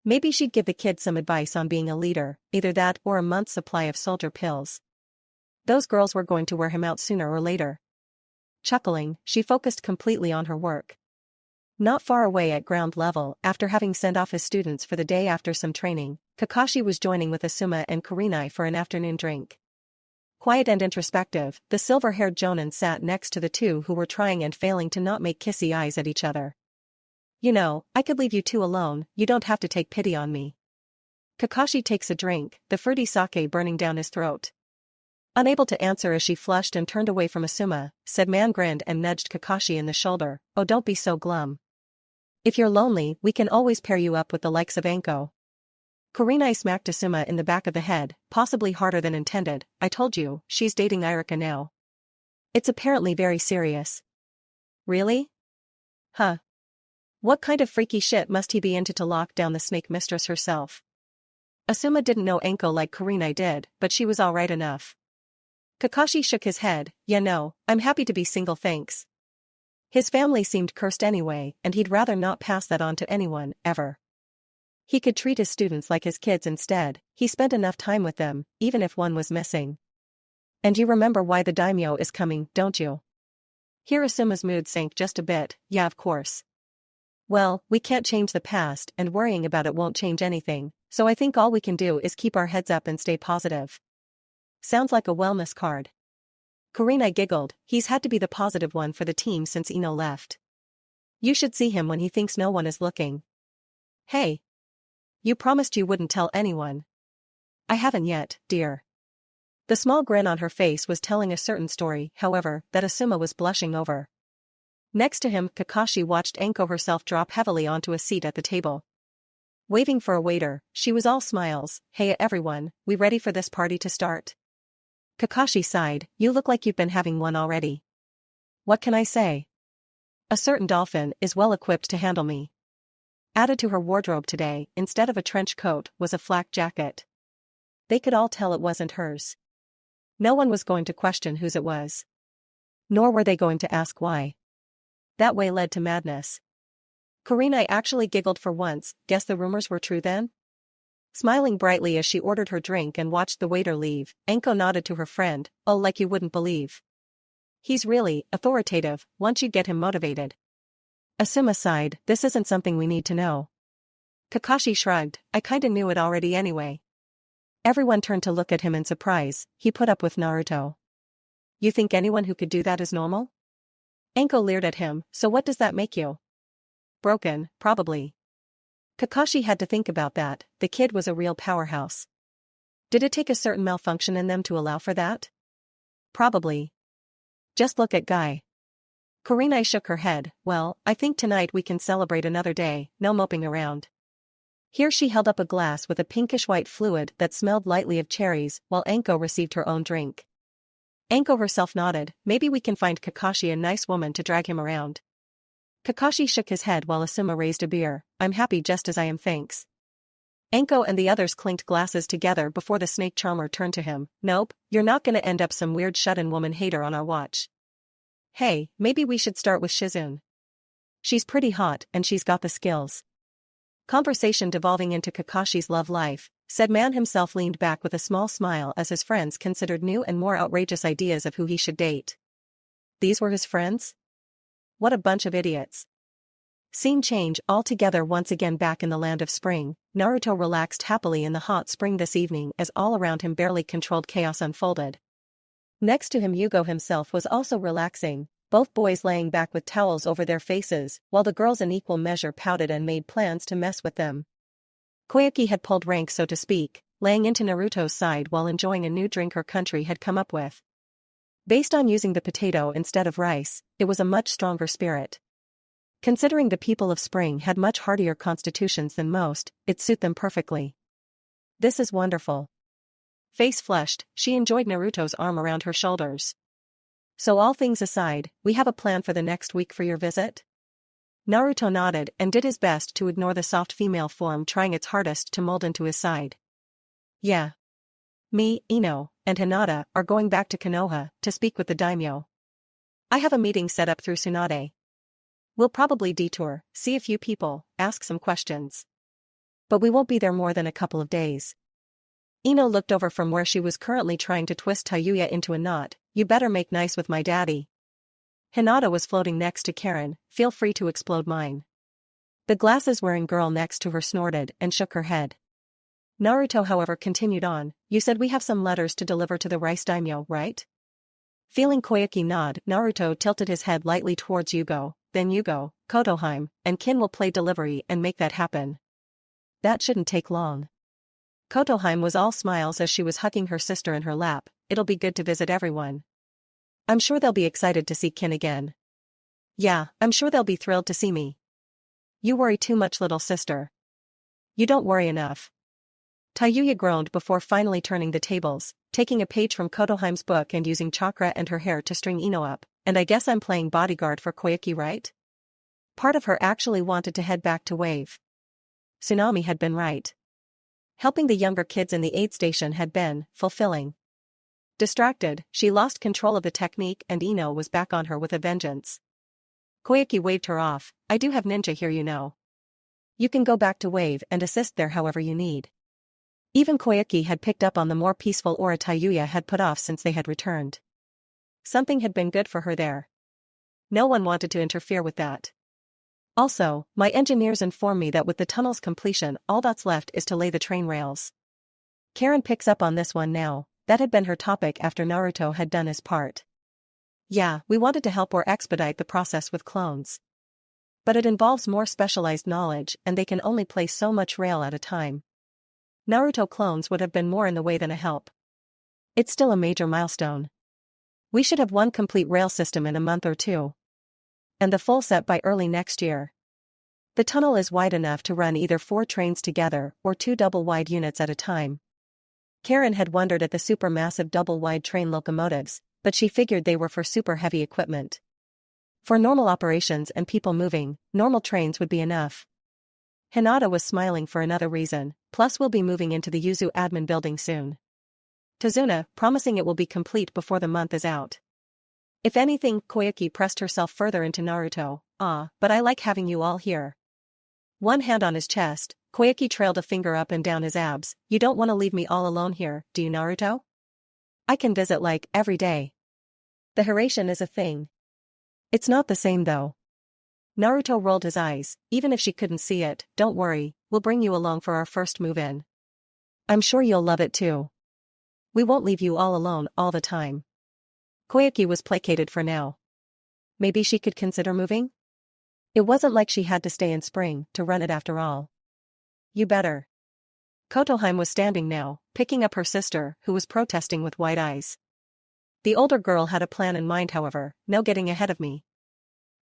Maybe she'd give the kid some advice on being a leader, either that or a month's supply of soldier pills. Those girls were going to wear him out sooner or later. Chuckling, she focused completely on her work. Not far away at ground level, after having sent off his students for the day after some training, Kakashi was joining with Asuma and Kurenai for an afternoon drink. Quiet and introspective, the silver-haired jonin sat next to the two who were trying and failing to not make kissy eyes at each other. You know, I could leave you two alone, you don't have to take pity on me. Kakashi takes a drink, the fruity sake burning down his throat. Unable to answer as she flushed and turned away from Asuma, said man grinned and nudged Kakashi in the shoulder. Oh, don't be so glum. If you're lonely, we can always pair you up with the likes of Anko. Kurenai smacked Asuma in the back of the head, possibly harder than intended. I told you, she's dating Iruka now. It's apparently very serious. Really? Huh. What kind of freaky shit must he be into to lock down the snake mistress herself? Asuma didn't know Anko like Kurenai did, but she was alright enough. Kakashi shook his head. Yeah, no, I'm happy to be single thanks. His family seemed cursed anyway, and he'd rather not pass that on to anyone, ever. He could treat his students like his kids instead. He spent enough time with them, even if one was missing. And you remember why the daimyo is coming, don't you? Here Asuma's mood sank just a bit. Yeah, of course. Well, we can't change the past and worrying about it won't change anything, so I think all we can do is keep our heads up and stay positive. Sounds like a wellness card. Kurenai giggled. He's had to be the positive one for the team since Ino left. You should see him when he thinks no one is looking. Hey. You promised you wouldn't tell anyone. I haven't yet, dear. The small grin on her face was telling a certain story, however, that Asuma was blushing over. Next to him, Kakashi watched Anko herself drop heavily onto a seat at the table. Waving for a waiter, she was all smiles. Hey everyone, we ready for this party to start? Kakashi sighed. You look like you've been having one already. What can I say? A certain dolphin is well equipped to handle me. Added to her wardrobe today, instead of a trench coat, was a flak jacket. They could all tell it wasn't hers. No one was going to question whose it was. Nor were they going to ask why. That way led to madness. Kurenai actually giggled for once. Guess the rumors were true then? Smiling brightly as she ordered her drink and watched the waiter leave, Anko nodded to her friend. Oh, like you wouldn't believe. He's really authoritative, once you get him motivated. Asuma sighed. This isn't something we need to know. Kakashi shrugged. I kinda knew it already anyway. Everyone turned to look at him in surprise. He put up with Naruto. You think anyone who could do that is normal? Anko leered at him. So what does that make you? Broken, probably. Kakashi had to think about that, the kid was a real powerhouse. Did it take a certain malfunction in them to allow for that? Probably. Just look at Guy. Kurenai shook her head. Well, I think tonight we can celebrate another day, no moping around. Here she held up a glass with a pinkish-white fluid that smelled lightly of cherries, while Anko received her own drink. Anko herself nodded. Maybe we can find Kakashi a nice woman to drag him around. Kakashi shook his head while Asuma raised a beer. I'm happy just as I am, thanks. Anko and the others clinked glasses together before the snake charmer turned to him. Nope, you're not gonna end up some weird shut-in woman hater on our watch. Hey, maybe we should start with Shizune. She's pretty hot and she's got the skills. Conversation devolving into Kakashi's love life, said man himself leaned back with a small smile as his friends considered new and more outrageous ideas of who he should date. These were his friends? What a bunch of idiots. Scene change altogether once again back in the land of spring. Naruto relaxed happily in the hot spring this evening as all around him barely controlled chaos unfolded. Next to him Yugo himself was also relaxing, both boys laying back with towels over their faces, while the girls in equal measure pouted and made plans to mess with them. Koyuki had pulled rank so to speak, laying into Naruto's side while enjoying a new drink her country had come up with. Based on using the potato instead of rice, it was a much stronger spirit. Considering the people of spring had much hardier constitutions than most, it suited them perfectly. This is wonderful. Face flushed, she enjoyed Naruto's arm around her shoulders. So all things aside, we have a plan for the next week for your visit? Naruto nodded and did his best to ignore the soft female form trying its hardest to mold into his side. Yeah. Me, Ino, and Hinata are going back to Konoha to speak with the Daimyo. I have a meeting set up through Tsunade. We'll probably detour, see a few people, ask some questions. But we won't be there more than a couple of days. Ino looked over from where she was currently trying to twist Tayuya into a knot. You better make nice with my daddy. Hinata was floating next to Karen, feel free to explode mine. The glasses-wearing girl next to her snorted and shook her head. Naruto however continued on, you said we have some letters to deliver to the Rice Daimyo, right? Feeling Koyuki nod, Naruto tilted his head lightly towards Yugo, then Yugo, Kotoheim, and Kin will play delivery and make that happen. That shouldn't take long. Kotoheim was all smiles as she was hugging her sister in her lap. It'll be good to visit everyone. I'm sure they'll be excited to see Kin again. Yeah, I'm sure they'll be thrilled to see me. You worry too much, little sister. You don't worry enough. Tayuya groaned before finally turning the tables, taking a page from Kotoheim's book and using chakra and her hair to string Ino up, and I guess I'm playing bodyguard for Koyuki, right? Part of her actually wanted to head back to Wave. Tsunami had been right. Helping the younger kids in the aid station had been fulfilling. Distracted, she lost control of the technique and Ino was back on her with a vengeance. Koyuki waved her off. I do have ninja here, you know. You can go back to Wave and assist there however you need. Even Koyuki had picked up on the more peaceful aura Tayuya had put off since they had returned. Something had been good for her there. No one wanted to interfere with that. Also, my engineers inform me that with the tunnel's completion all that's left is to lay the train rails. Karen picks up on this one now, that had been her topic after Naruto had done his part. Yeah, we wanted to help or expedite the process with clones. But it involves more specialized knowledge and they can only place so much rail at a time. Naruto clones would have been more in the way than a help. It's still a major milestone. We should have one complete rail system in a month or two. And the full set by early next year. The tunnel is wide enough to run either 4 trains together or 2 double-wide units at a time. Karen had wondered at the supermassive double-wide train locomotives, but she figured they were for super heavy equipment. For normal operations and people moving, normal trains would be enough. Hinata was smiling for another reason, plus we'll be moving into the Yuzu admin building soon. Tazuna, promising it will be complete before the month is out. If anything, Koyuki pressed herself further into Naruto. But I like having you all here. One hand on his chest, Koyuki trailed a finger up and down his abs. You don't want to leave me all alone here, do you, Naruto? I can visit like every day. The Hiraishin is a thing. It's not the same though. Naruto rolled his eyes. Even if she couldn't see it, don't worry, we'll bring you along for our first move-in. I'm sure you'll love it too. We won't leave you all alone all the time. Koyuki was placated for now. Maybe she could consider moving? It wasn't like she had to stay in spring to run it after all. You better. Kotoheim was standing now, picking up her sister, who was protesting with wide eyes. The older girl had a plan in mind, however, no getting ahead of me.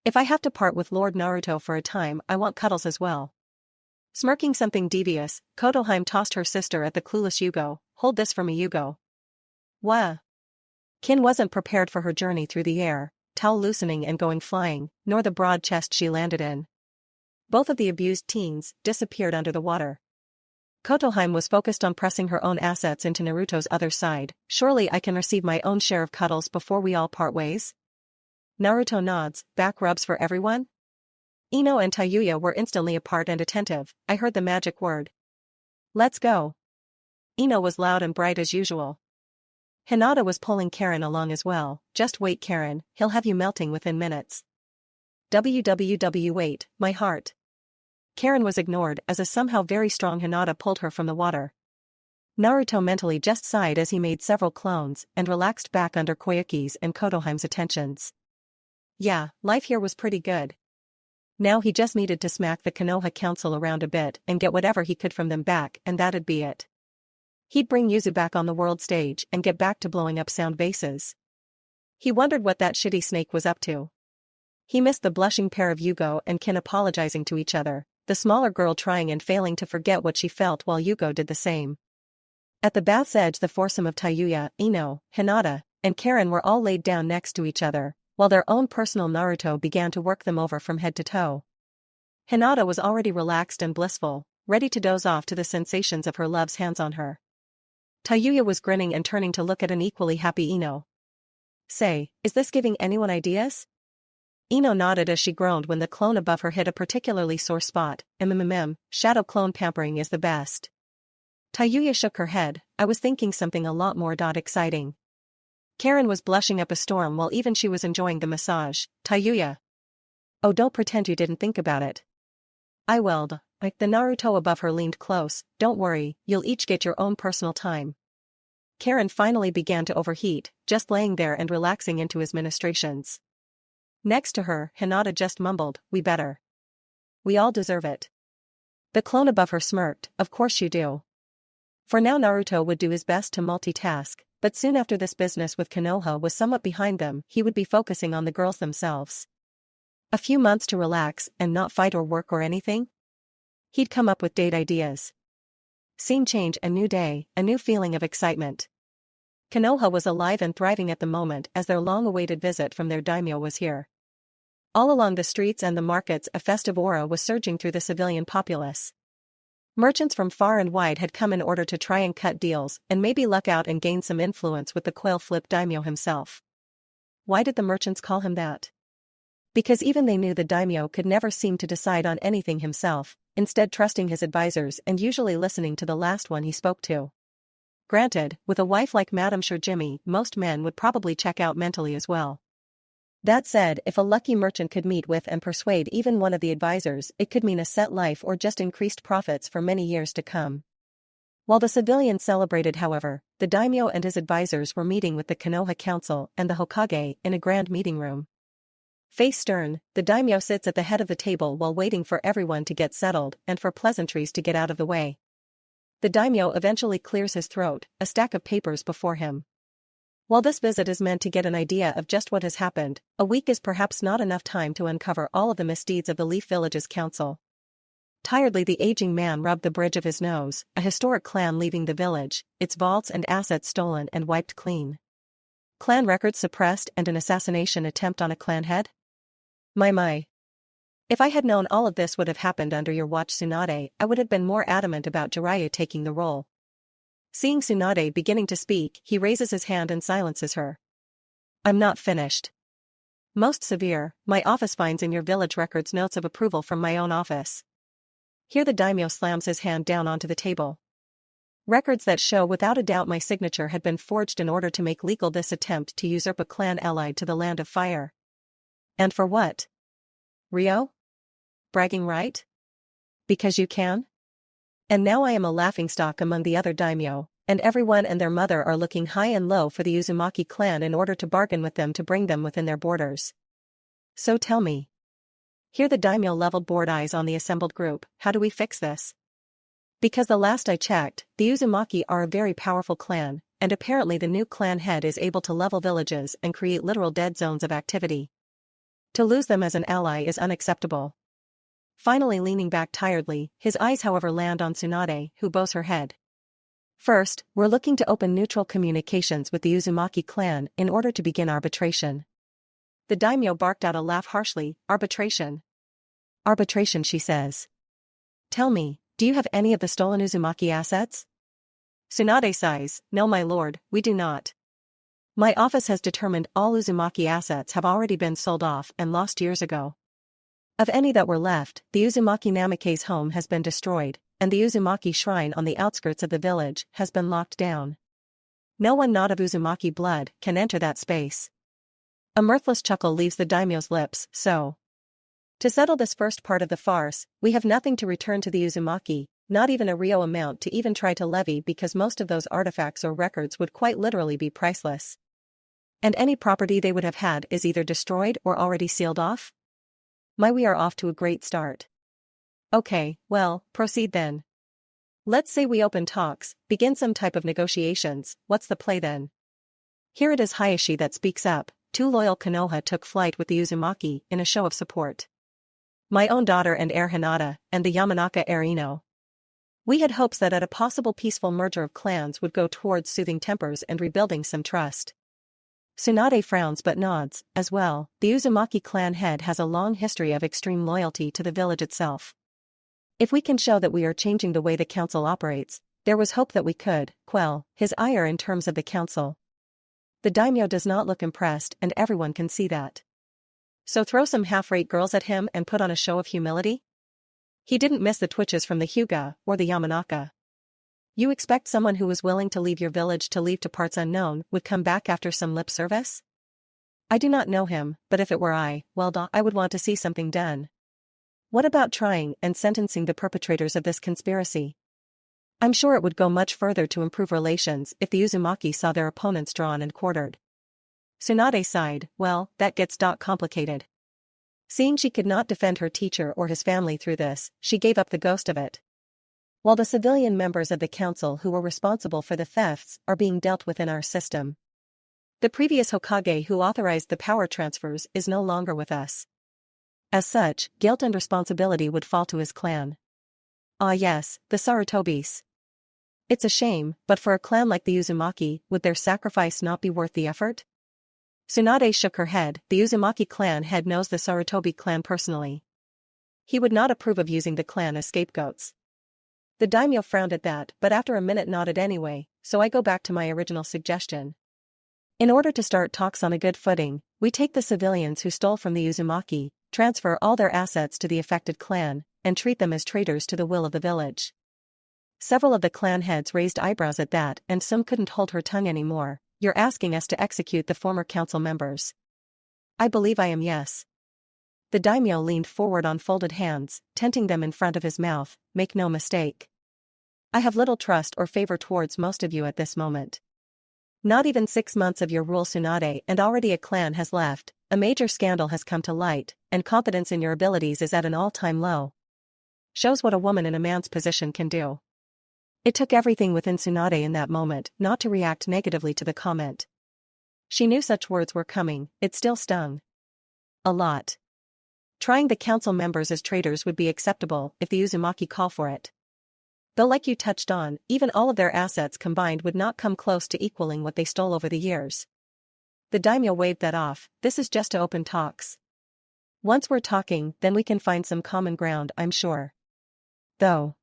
If I have to part with Lord Naruto for a time, I want cuddles as well. Smirking something devious, Kotoheim tossed her sister at the clueless Yugo. Hold this for me, Yugo. Wah. Kin wasn't prepared for her journey through the air, towel loosening and going flying, nor the broad chest she landed in. Both of the abused teens disappeared under the water. Kotoheim was focused on pressing her own assets into Naruto's other side. Surely I can receive my own share of cuddles before we all part ways? Naruto nods, back rubs for everyone? Ino and Tayuya were instantly apart and attentive. I heard the magic word. Let's go. Ino was loud and bright as usual. Hinata was pulling Karen along as well. Just wait, Karen, he'll have you melting within minutes. Wait, my heart. Karen was ignored as a somehow very strong Hinata pulled her from the water. Naruto mentally just sighed as he made several clones and relaxed back under Koyuki's and Kotoheim's attentions. Yeah, life here was pretty good. Now he just needed to smack the Konoha Council around a bit and get whatever he could from them back, and that'd be it. He'd bring Yuzu back on the world stage and get back to blowing up sound vases. He wondered what that shitty snake was up to. He missed the blushing pair of Yugo and Kin apologizing to each other, the smaller girl trying and failing to forget what she felt while Yugo did the same. At the bath's edge, the foursome of Tayuya, Ino, Hinata, and Karen were all laid down next to each other, while their own personal Naruto began to work them over from head to toe. Hinata was already relaxed and blissful, ready to doze off to the sensations of her love's hands on her. Tayuya was grinning and turning to look at an equally happy Ino. Say, is this giving anyone ideas? Ino nodded as she groaned when the clone above her hit a particularly sore spot. Shadow clone pampering is the best. Tayuya shook her head. I was thinking something a lot more exciting. Karen was blushing up a storm while even she was enjoying the massage. Tayuya. Oh, don't pretend you didn't think about it. I willed. The Naruto above her leaned close. Don't worry, you'll each get your own personal time. Karen finally began to overheat, just laying there and relaxing into his ministrations. Next to her, Hinata just mumbled, we better. We all deserve it. The clone above her smirked, of course you do. For now Naruto would do his best to multitask, but soon after this business with Konoha was somewhat behind them, he would be focusing on the girls themselves. A few months to relax and not fight or work or anything? He'd come up with date ideas. Scene change, a new day, a new feeling of excitement. Konoha was alive and thriving at the moment as their long-awaited visit from their daimyo was here. All along the streets and the markets a festive aura was surging through the civilian populace. Merchants from far and wide had come in order to try and cut deals and maybe luck out and gain some influence with the coil-flip daimyo himself. Why did the merchants call him that? Because even they knew the daimyo could never seem to decide on anything himself, instead trusting his advisors and usually listening to the last one he spoke to. Granted, with a wife like Madame Shirjimi, most men would probably check out mentally as well. That said, if a lucky merchant could meet with and persuade even one of the advisors, it could mean a set life or just increased profits for many years to come. While the civilians celebrated, however, the daimyo and his advisors were meeting with the Konoha Council and the Hokage in a grand meeting room. Face stern, the daimyo sits at the head of the table while waiting for everyone to get settled and for pleasantries to get out of the way. The daimyo eventually clears his throat, a stack of papers before him. While this visit is meant to get an idea of just what has happened, a week is perhaps not enough time to uncover all of the misdeeds of the Leaf Village's council. Tiredly the aging man rubbed the bridge of his nose, a historic clan leaving the village, its vaults and assets stolen and wiped clean. Clan records suppressed and an assassination attempt on a clan head? My. If I had known all of this would have happened under your watch, Tsunade, I would have been more adamant about Jiraiya taking the role. Seeing Tsunade beginning to speak, he raises his hand and silences her. I'm not finished. Most severe, my office finds in your village records notes of approval from my own office. Here the daimyo slams his hand down onto the table. Records that show without a doubt my signature had been forged in order to make legal this attempt to usurp a clan allied to the Land of Fire. And for what? Rio? Bragging right? Because you can? And now I am a laughingstock among the other daimyo, and everyone and their mother are looking high and low for the Uzumaki clan in order to bargain with them to bring them within their borders. So tell me. Here the daimyo leveled bored eyes on the assembled group, how do we fix this? Because the last I checked, the Uzumaki are a very powerful clan, and apparently the new clan head is able to level villages and create literal dead zones of activity. To lose them as an ally is unacceptable. Finally leaning back tiredly, his eyes however land on Tsunade, who bows her head. First, we're looking to open neutral communications with the Uzumaki clan in order to begin arbitration. The daimyo barked out a laugh harshly. Arbitration. Arbitration, she says. Tell me, do you have any of the stolen Uzumaki assets? Tsunade sighs. No my lord, we do not. My office has determined all Uzumaki assets have already been sold off and lost years ago. Of any that were left, the Uzumaki Namikaze's home has been destroyed, and the Uzumaki shrine on the outskirts of the village has been locked down. No one not of Uzumaki blood can enter that space. A mirthless chuckle leaves the daimyo's lips. So, to settle this first part of the farce, we have nothing to return to the Uzumaki, not even a Ryo amount to even try to levy, because most of those artifacts or records would quite literally be priceless. And any property they would have had is either destroyed or already sealed off? We are off to a great start. Okay, well, proceed then. Let's say we open talks, begin some type of negotiations. What's the play then? Here it is Hayashi that speaks up. Two loyal Konoha took flight with the Uzumaki in a show of support. My own daughter and heir Hinata, and the Yamanaka heir Ino. We had hopes that at a possible peaceful merger of clans would go towards soothing tempers and rebuilding some trust. Tsunade frowns but nods. As well, the Uzumaki clan head has a long history of extreme loyalty to the village itself. If we can show that we are changing the way the council operates, there was hope that we could quell his ire in terms of the council. The daimyo does not look impressed, and everyone can see that. So throw some half-rate girls at him and put on a show of humility? He didn't miss the twitches from the Hyuga or the Yamanaka. You expect someone who was willing to leave your village to leave to parts unknown would come back after some lip service? I do not know him, but if it were I would want to see something done. What about trying and sentencing the perpetrators of this conspiracy? I'm sure it would go much further to improve relations if the Uzumaki saw their opponents drawn and quartered. Tsunade sighed. Well, that gets complicated. Seeing she could not defend her teacher or his family through this, she gave up the ghost of it. While the civilian members of the council who were responsible for the thefts are being dealt with in our system. The previous Hokage who authorized the power transfers is no longer with us. As such, guilt and responsibility would fall to his clan. Ah yes, the Sarutobis. It's a shame, but for a clan like the Uzumaki, would their sacrifice not be worth the effort? Tsunade shook her head. The Uzumaki clan head knows the Sarutobi clan personally. He would not approve of using the clan as scapegoats. The daimyo frowned at that, but after a minute nodded anyway, so I go back to my original suggestion. In order to start talks on a good footing, we take the civilians who stole from the Uzumaki, transfer all their assets to the affected clan, and treat them as traitors to the will of the village. Several of the clan heads raised eyebrows at that, and some couldn't hold her tongue anymore. You're asking us to execute the former council members. I believe I am, yes. The daimyo leaned forward on folded hands, tenting them in front of his mouth. Make no mistake. I have little trust or favor towards most of you at this moment. Not even 6 months of your rule, Tsunade, and already a clan has left, a major scandal has come to light, and confidence in your abilities is at an all-time low. Shows what a woman in a man's position can do. It took everything within Tsunade in that moment not to react negatively to the comment. She knew such words were coming, it still stung. A lot. Trying the council members as traitors would be acceptable if the Uzumaki call for it. Though like you touched on, even all of their assets combined would not come close to equaling what they stole over the years. The daimyo waved that off. This is just to open talks. Once we're talking, then we can find some common ground, I'm sure. Though.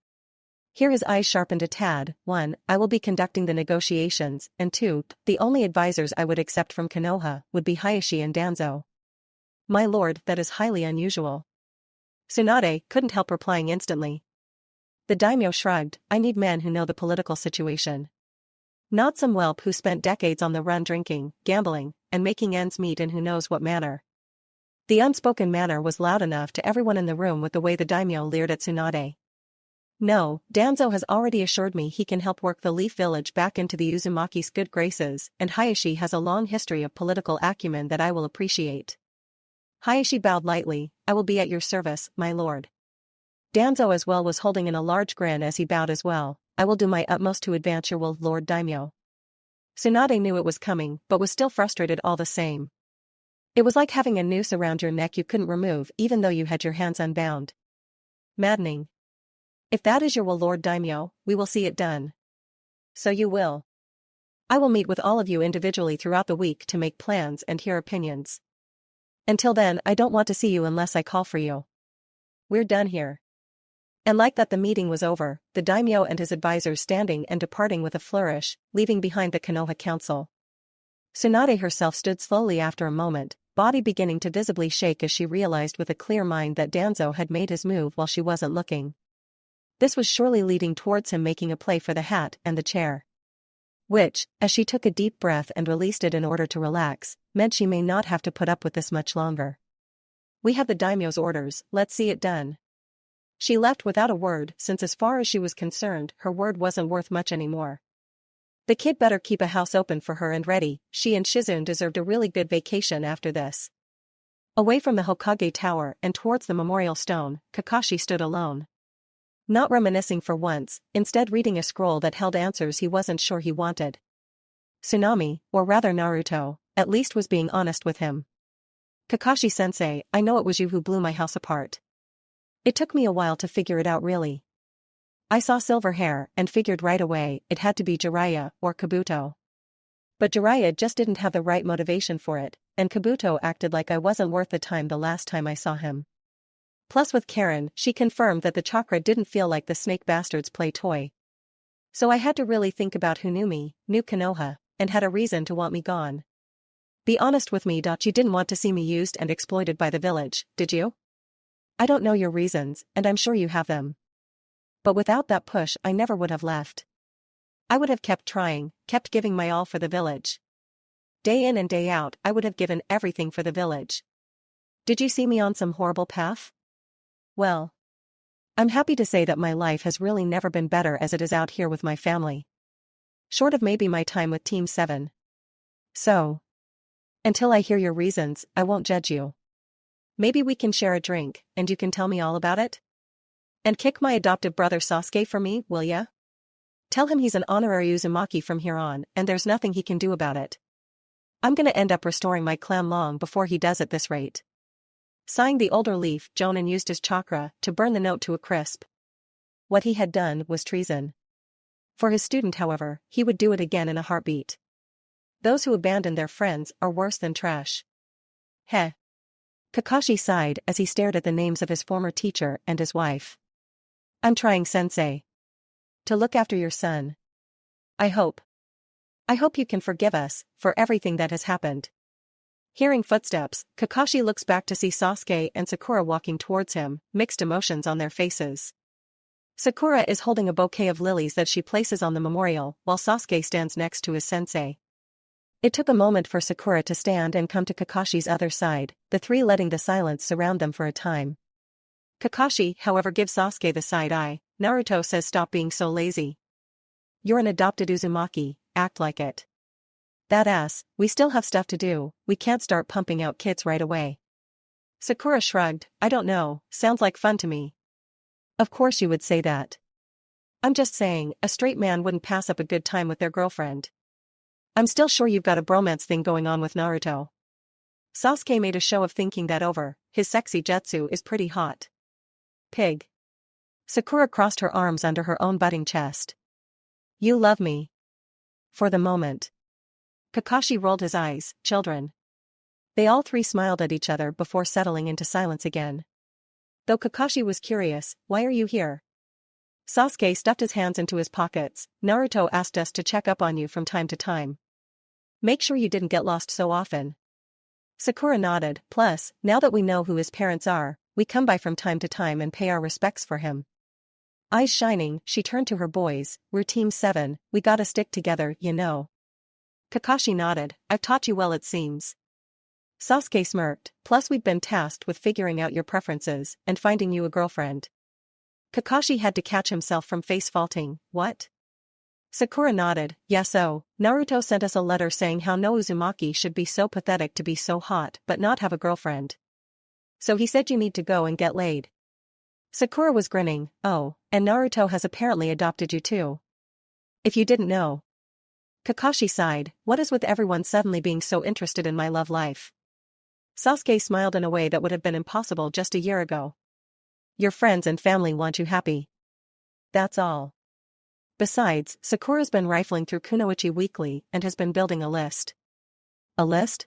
Here his eyes sharpened a tad. 1. I will be conducting the negotiations, and 2. The only advisors I would accept from Konoha would be Hayashi and Danzo. My lord, that is highly unusual. Tsunade couldn't help replying instantly. The daimyo shrugged. I need men who know the political situation. Not some whelp who spent decades on the run drinking, gambling, and making ends meet in who knows what manner. The unspoken manner was loud enough to everyone in the room with the way the daimyo leered at Tsunade. No, Danzo has already assured me he can help work the Leaf Village back into the Uzumaki's good graces, and Hayashi has a long history of political acumen that I will appreciate. Hayashi bowed lightly. I will be at your service, my lord. Danzo as well was holding in a large grin as he bowed as well. I will do my utmost to advance your will, Lord Daimyo. Tsunade knew it was coming but was still frustrated all the same. It was like having a noose around your neck you couldn't remove even though you had your hands unbound. Maddening. If that is your will, Lord Daimyo, we will see it done. So you will. I will meet with all of you individually throughout the week to make plans and hear opinions. Until then, I don't want to see you unless I call for you. We're done here. And like that, the meeting was over, the daimyo and his advisors standing and departing with a flourish, leaving behind the Konoha council. Tsunade herself stood slowly after a moment, body beginning to visibly shake as she realized with a clear mind that Danzo had made his move while she wasn't looking. This was surely leading towards him making a play for the hat and the chair. Which, as she took a deep breath and released it in order to relax, meant she may not have to put up with this much longer. We have the daimyo's orders, let's see it done. She left without a word since as far as she was concerned her word wasn't worth much anymore. The kid better keep a house open for her and ready, she and Shizune deserved a really good vacation after this. Away from the Hokage Tower and towards the memorial stone, Kakashi stood alone. Not reminiscing for once, instead reading a scroll that held answers he wasn't sure he wanted. Tsunami, or rather Naruto, at least was being honest with him. Kakashi-sensei, I know it was you who blew my house apart. It took me a while to figure it out really. I saw silver hair and figured right away it had to be Jiraiya or Kabuto. But Jiraiya just didn't have the right motivation for it, and Kabuto acted like I wasn't worth the time the last time I saw him. Plus with Karen, she confirmed that the chakra didn't feel like the snake bastard's play toy. So I had to really think about who knew me, knew Konoha, and had a reason to want me gone. Be honest with me. You didn't want to see me used and exploited by the village, did you? I don't know your reasons, and I'm sure you have them. But without that push I never would have left. I would have kept trying, kept giving my all for the village. Day in and day out I would have given everything for the village. Did you see me on some horrible path? Well, I'm happy to say that my life has really never been better as it is out here with my family. Short of maybe my time with Team 7. So, until I hear your reasons, I won't judge you. Maybe we can share a drink, and you can tell me all about it? And kick my adoptive brother Sasuke for me, will ya? Tell him he's an honorary Uzumaki from here on, and there's nothing he can do about it. I'm gonna end up restoring my clan long before he does at this rate. Sighing the older Leaf, Jonin used his chakra to burn the note to a crisp. What he had done was treason. For his student, however, he would do it again in a heartbeat. Those who abandon their friends are worse than trash. Heh. Kakashi sighed as he stared at the names of his former teacher and his wife. I'm trying, sensei. To look after your son. I hope you can forgive us for everything that has happened. Hearing footsteps, Kakashi looks back to see Sasuke and Sakura walking towards him, mixed emotions on their faces. Sakura is holding a bouquet of lilies that she places on the memorial, while Sasuke stands next to his sensei. It took a moment for Sakura to stand and come to Kakashi's other side, the three letting the silence surround them for a time. Kakashi, however, gives Sasuke the side eye. Naruto says stop being so lazy. You're an adopted Uzumaki, act like it. That ass, we still have stuff to do, we can't start pumping out kids right away. Sakura shrugged, I don't know, sounds like fun to me. Of course you would say that. I'm just saying, a straight man wouldn't pass up a good time with their girlfriend. I'm still sure you've got a bromance thing going on with Naruto. Sasuke made a show of thinking that over, his sexy jutsu is pretty hot. Pig. Sakura crossed her arms under her own budding chest. You love me. For the moment. Kakashi rolled his eyes, children. They all three smiled at each other before settling into silence again. Though Kakashi was curious, why are you here? Sasuke stuffed his hands into his pockets. Naruto asked us to check up on you from time to time. Make sure you didn't get lost so often. Sakura nodded, plus, now that we know who his parents are, we come by from time to time and pay our respects for him. Eyes shining, she turned to her boys, we're Team 7, we gotta stick together, you know. Kakashi nodded, I've taught you well it seems. Sasuke smirked, plus we've been tasked with figuring out your preferences and finding you a girlfriend. Kakashi had to catch himself from face-faulting, what? Sakura nodded, yeah so, Naruto sent us a letter saying how no Uzumaki should be so pathetic to be so hot but not have a girlfriend. So he said you need to go and get laid. Sakura was grinning. Oh, and Naruto has apparently adopted you too. If you didn't know. Kakashi sighed, what is with everyone suddenly being so interested in my love life? Sasuke smiled in a way that would have been impossible just a year ago. Your friends and family want you happy. That's all. Besides, Sakura's been rifling through Kunoichi weekly and has been building a list. A list?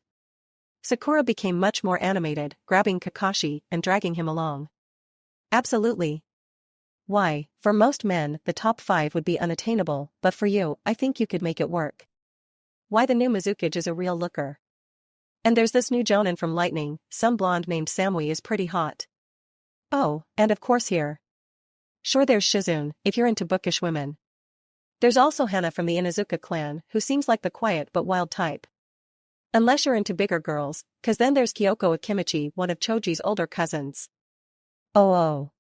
Sakura became much more animated, grabbing Kakashi and dragging him along. Absolutely. Why, for most men, the top 5 would be unattainable, but for you, I think you could make it work. Why, the new Mizukage is a real looker. And there's this new Jonin from Lightning, some blonde named Samui is pretty hot. Oh, and of course here. Sure, there's Shizune, if you're into bookish women. There's also Hana from the Inuzuka clan, who seems like the quiet but wild type. Unless you're into bigger girls, cause then there's Kyoko Akimichi, one of Choji's older cousins. Oh.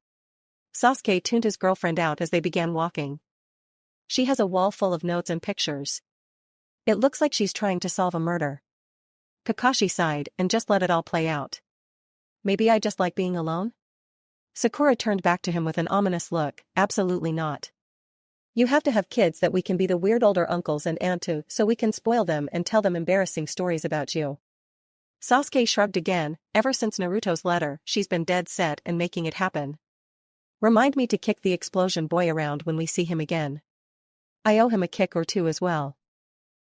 Sasuke tuned his girlfriend out as they began walking. She has a wall full of notes and pictures. It looks like she's trying to solve a murder. Kakashi sighed and just let it all play out. Maybe I just like being alone? Sakura turned back to him with an ominous look. Absolutely not. You have to have kids that we can be the weird older uncles and aunt to, so we can spoil them and tell them embarrassing stories about you. Sasuke shrugged again. Ever since Naruto's letter, she's been dead set and making it happen. Remind me to kick the explosion boy around when we see him again. I owe him a kick or two as well.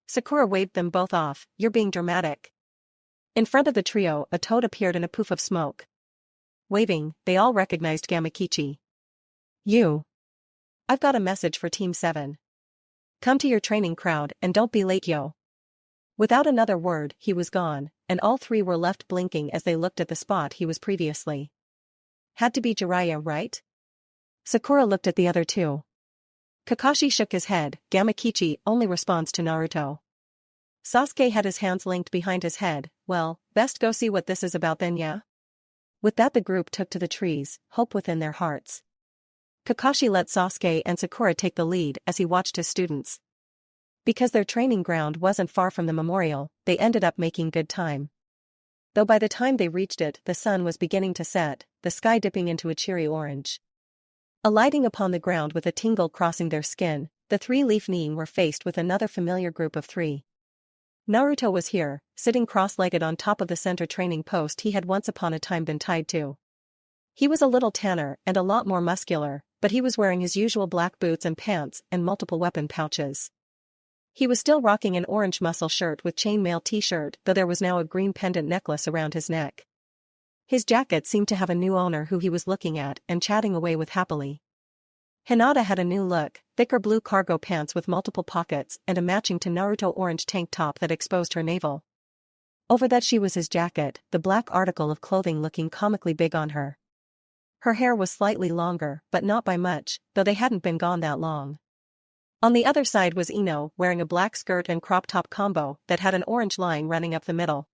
Sakura waved them both off. You're being dramatic. In front of the trio, a toad appeared in a poof of smoke. Waving, they all recognized Gamakichi. You. I've got a message for Team 7. Come to your training crowd and don't be late, yo. Without another word, he was gone, and all 3 were left blinking as they looked at the spot he was previously. Had to be Jiraiya, right? Sakura looked at the other 2. Kakashi shook his head. Gamakichi only responds to Naruto. Sasuke had his hands linked behind his head. Well, best go see what this is about then, yeah? With that the group took to the trees, hope within their hearts. Kakashi let Sasuke and Sakura take the lead as he watched his students. Because their training ground wasn't far from the memorial, they ended up making good time. Though by the time they reached it, the sun was beginning to set, the sky dipping into a cheery orange. Alighting upon the ground with a tingle crossing their skin, the 3 Leaf-Ning were faced with another familiar group of 3. Naruto was here, sitting cross-legged on top of the center training post he had once upon a time been tied to. He was a little tanner and a lot more muscular, but he was wearing his usual black boots and pants and multiple weapon pouches. He was still rocking an orange muscle shirt with chainmail t-shirt, though there was now a green pendant necklace around his neck. His jacket seemed to have a new owner who he was looking at and chatting away with happily. Hinata had a new look, thicker blue cargo pants with multiple pockets and a matching to Naruto orange tank top that exposed her navel. Over that she was his jacket, the black article of clothing looking comically big on her. Her hair was slightly longer, but not by much, though they hadn't been gone that long. On the other side was Ino, wearing a black skirt and crop top combo that had an orange line running up the middle.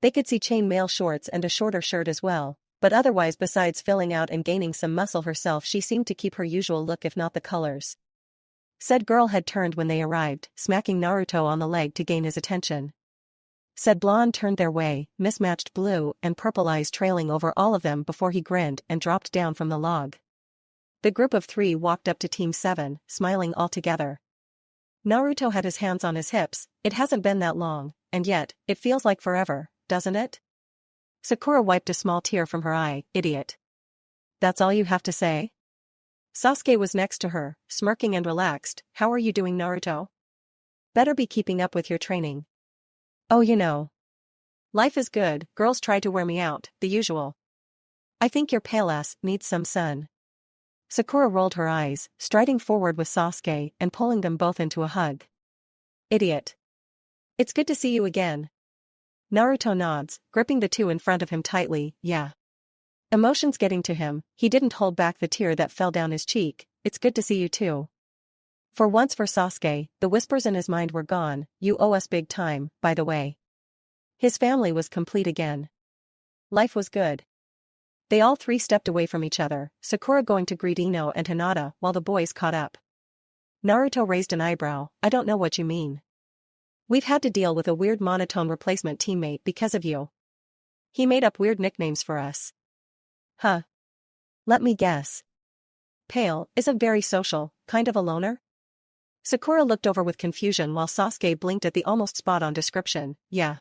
They could see chainmail shorts and a shorter shirt as well, but otherwise besides filling out and gaining some muscle herself she seemed to keep her usual look if not the colors. Said girl had turned when they arrived, smacking Naruto on the leg to gain his attention. Said blonde turned their way, mismatched blue and purple eyes trailing over all of them before he grinned and dropped down from the log. The group of 3 walked up to Team 7, smiling all together. Naruto had his hands on his hips. It hasn't been that long, and yet, it feels like forever, doesn't it? Sakura wiped a small tear from her eye. Idiot. That's all you have to say? Sasuke was next to her, smirking and relaxed. How are you doing, Naruto? Better be keeping up with your training. Oh, you know. Life is good, girls try to wear me out, the usual. I think your pale ass needs some sun. Sakura rolled her eyes, striding forward with Sasuke and pulling them both into a hug. Idiot. It's good to see you again. Naruto nods, gripping the 2 in front of him tightly. Yeah. Emotions getting to him, he didn't hold back the tear that fell down his cheek. It's good to see you too. For once for Sasuke, the whispers in his mind were gone. You owe us big time, by the way. His family was complete again. Life was good. They all 3 stepped away from each other, Sakura going to greet Ino and Hinata while the boys caught up. Naruto raised an eyebrow. I don't know what you mean. We've had to deal with a weird monotone replacement teammate because of you. He made up weird nicknames for us. Huh. Let me guess. Pale, isn't very social, kind of a loner? Sakura looked over with confusion while Sasuke blinked at the almost spot-on description. Yeah.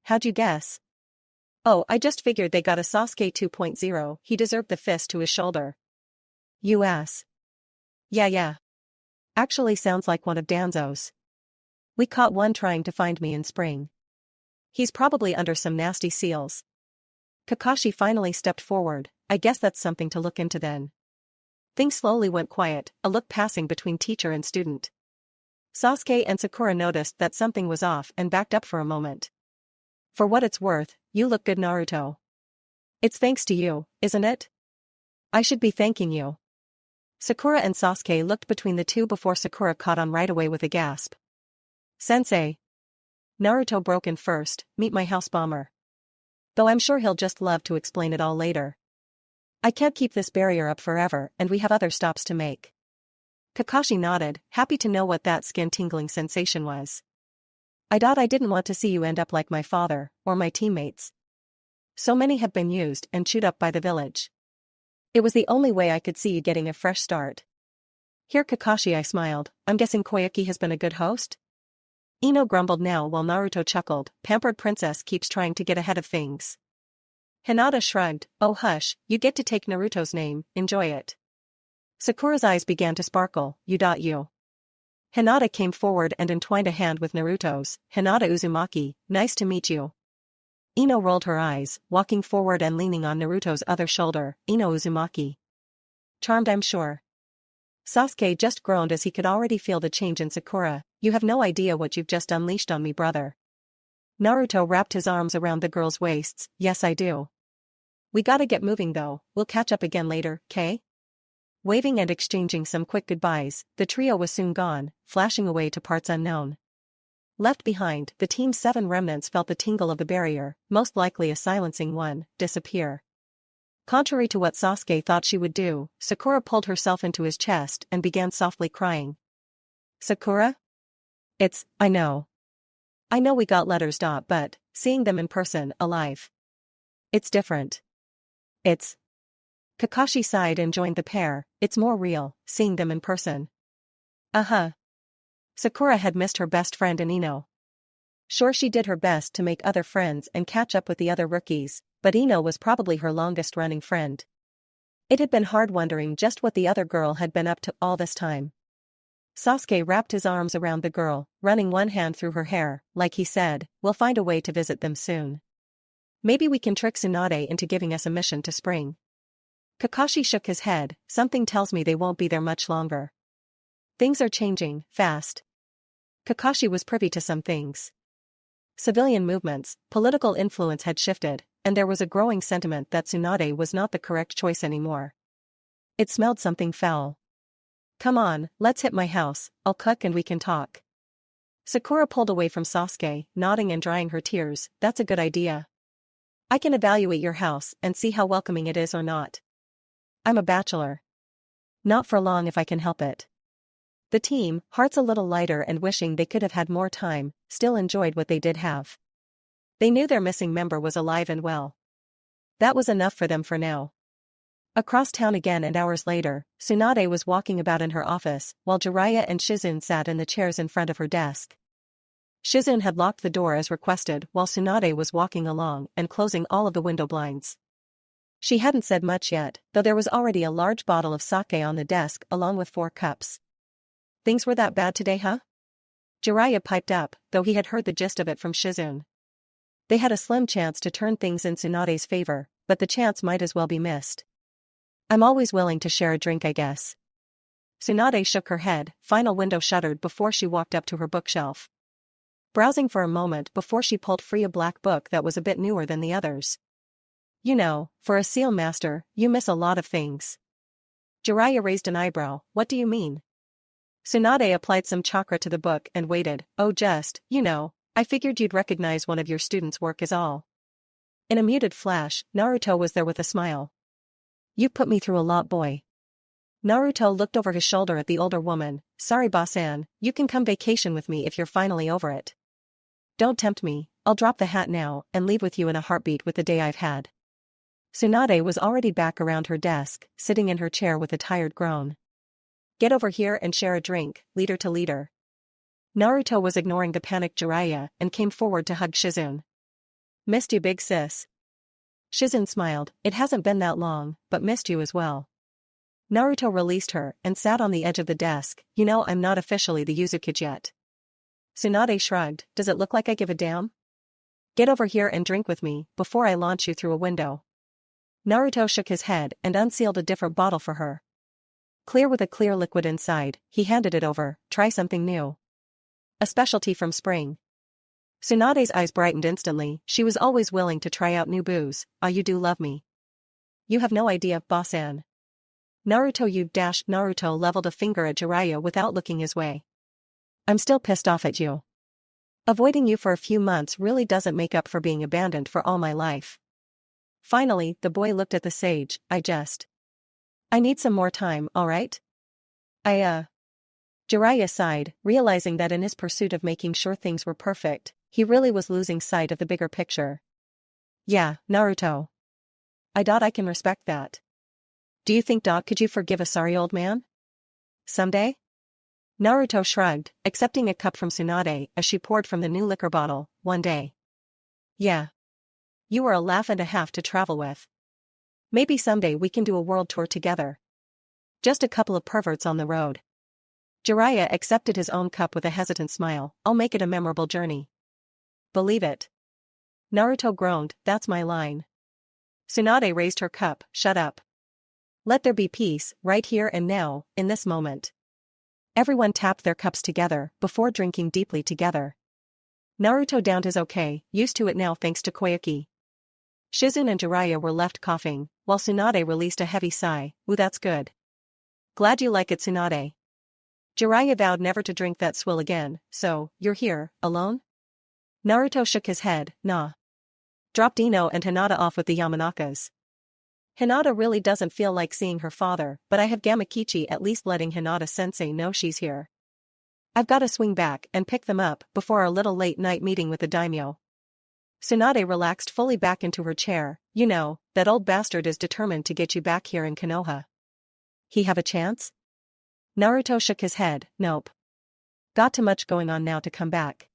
How'd you guess? Oh, I just figured they got a Sasuke 2.0, he deserved the fist to his shoulder. You ass. Yeah. Actually sounds like one of Danzo's. We caught one trying to find me in spring. He's probably under some nasty seals. Kakashi finally stepped forward. I guess that's something to look into then. Things slowly went quiet, a look passing between teacher and student. Sasuke and Sakura noticed that something was off and backed up for a moment. For what it's worth, you look good, Naruto. It's thanks to you, isn't it? I should be thanking you. Sakura and Sasuke looked between the two before Sakura caught on right away with a gasp. Sensei. Naruto broke in first, meet my house bomber. Though I'm sure he'll just love to explain it all later. I can't keep this barrier up forever and we have other stops to make. Kakashi nodded, happy to know what that skin-tingling sensation was. I didn't want to see you end up like my father, or my teammates. So many have been used and chewed up by the village. It was the only way I could see you getting a fresh start. Here Kakashi, I smiled, I'm guessing Koyuki has been a good host? Ino grumbled now while Naruto chuckled, pampered princess keeps trying to get ahead of things. Hinata shrugged, oh hush, you get to take Naruto's name, enjoy it. Sakura's eyes began to sparkle, you. Hinata came forward and entwined a hand with Naruto's. Hinata Uzumaki, nice to meet you. Ino rolled her eyes, walking forward and leaning on Naruto's other shoulder. Ino Uzumaki. Charmed, I'm sure. Sasuke just groaned as he could already feel the change in Sakura. You have no idea what you've just unleashed on me, brother. Naruto wrapped his arms around the girls' waists. Yes, I do. We gotta get moving though, we'll catch up again later, K? Waving and exchanging some quick goodbyes, the trio was soon gone, flashing away to parts unknown. Left behind, the team's 7 remnants felt the tingle of the barrier, most likely a silencing one, disappear. Contrary to what Sasuke thought she would do, Sakura pulled herself into his chest and began softly crying. Sakura? I know. I know we got letters, but seeing them in person, alive. It's different. Kakashi sighed and joined the pair, it's more real, seeing them in person. Sakura had missed her best friend in Ino. Sure, she did her best to make other friends and catch up with the other rookies, but Ino was probably her longest-running friend. It had been hard wondering just what the other girl had been up to all this time. Sasuke wrapped his arms around the girl, running one hand through her hair, like he said, we'll find a way to visit them soon. Maybe we can trick Tsunade into giving us a mission to spring. Kakashi shook his head, something tells me they won't be there much longer. Things are changing, fast. Kakashi was privy to some things. Civilian movements, political influence had shifted, and there was a growing sentiment that Tsunade was not the correct choice anymore. It smelled something foul. Come on, let's hit my house, I'll cook and we can talk. Sakura pulled away from Sasuke, nodding and drying her tears, that's a good idea. I can evaluate your house and see how welcoming it is or not. I'm a bachelor. Not for long if I can help it. The team, hearts a little lighter and wishing they could have had more time, still enjoyed what they did have. They knew their missing member was alive and well. That was enough for them for now. Across town again and hours later, Tsunade was walking about in her office, while Jiraiya and Shizune sat in the chairs in front of her desk. Shizune had locked the door as requested while Tsunade was walking along and closing all of the window blinds. She hadn't said much yet, though there was already a large bottle of sake on the desk along with 4 cups. Things were that bad today, huh? Jiraiya piped up, though he had heard the gist of it from Shizune. They had a slim chance to turn things in Tsunade's favor, but the chance might as well be missed. I'm always willing to share a drink, I guess. Tsunade shook her head, final window shuttered before she walked up to her bookshelf. Browsing for a moment before she pulled free a black book that was a bit newer than the others. You know, for a seal master, you miss a lot of things. Jiraiya raised an eyebrow, what do you mean? Tsunade applied some chakra to the book and waited, oh just, I figured you'd recognize one of your students' work is all. In a muted flash, Naruto was there with a smile. You put me through a lot, boy. Naruto looked over his shoulder at the older woman, sorry boss-an, you can come vacation with me if you're finally over it. Don't tempt me, I'll drop the hat now and leave with you in a heartbeat with the day I've had. Tsunade was already back around her desk, sitting in her chair with a tired groan. Get over here and share a drink, leader to leader. Naruto was ignoring the panicked Jiraiya and came forward to hug Shizune. Missed you big sis. Shizune smiled, it hasn't been that long, but missed you as well. Naruto released her and sat on the edge of the desk, you know I'm not officially the Uzukage yet. Tsunade shrugged, does it look like I give a damn? Get over here and drink with me, before I launch you through a window. Naruto shook his head and unsealed a different bottle for her. Clear with a clear liquid inside, he handed it over, try something new. A specialty from Spring. Tsunade's eyes brightened instantly, she was always willing to try out new booze, you do love me. You have no idea, boss-an. Naruto leveled a finger at Jiraiya without looking his way. I'm still pissed off at you. Avoiding you for a few months really doesn't make up for being abandoned for all my life. Finally, the boy looked at the sage, I need some more time, alright? Jiraiya sighed, realizing that in his pursuit of making sure things were perfect, he really was losing sight of the bigger picture. Yeah, Naruto. I can respect that. Do you think could you forgive a sorry old man? Someday? Naruto shrugged, accepting a cup from Tsunade as she poured from the new liquor bottle, one day. Yeah. You were a laugh and a half to travel with. Maybe someday we can do a world tour together. Just a couple of perverts on the road. Jiraiya accepted his own cup with a hesitant smile, I'll make it a memorable journey. Believe it. Naruto groaned, that's my line. Tsunade raised her cup, shut up. Let there be peace, right here and now, in this moment. Everyone tapped their cups together, before drinking deeply together. Naruto downed his used to it now thanks to Koyuki. Shizune and Jiraiya were left coughing, while Tsunade released a heavy sigh, ooh that's good. Glad you like it Tsunade. Jiraiya vowed never to drink that swill again, so, you're here, alone? Naruto shook his head, nah. Dropped Ino and Hinata off with the Yamanakas. Hinata really doesn't feel like seeing her father, but I have Gamakichi at least letting Hinata-sensei know she's here. I've gotta swing back and pick them up before our little late-night meeting with the Daimyo. Tsunade relaxed fully back into her chair, you know, that old bastard is determined to get you back here in Konoha. He have a chance? Naruto shook his head, nope. Got too much going on now to come back.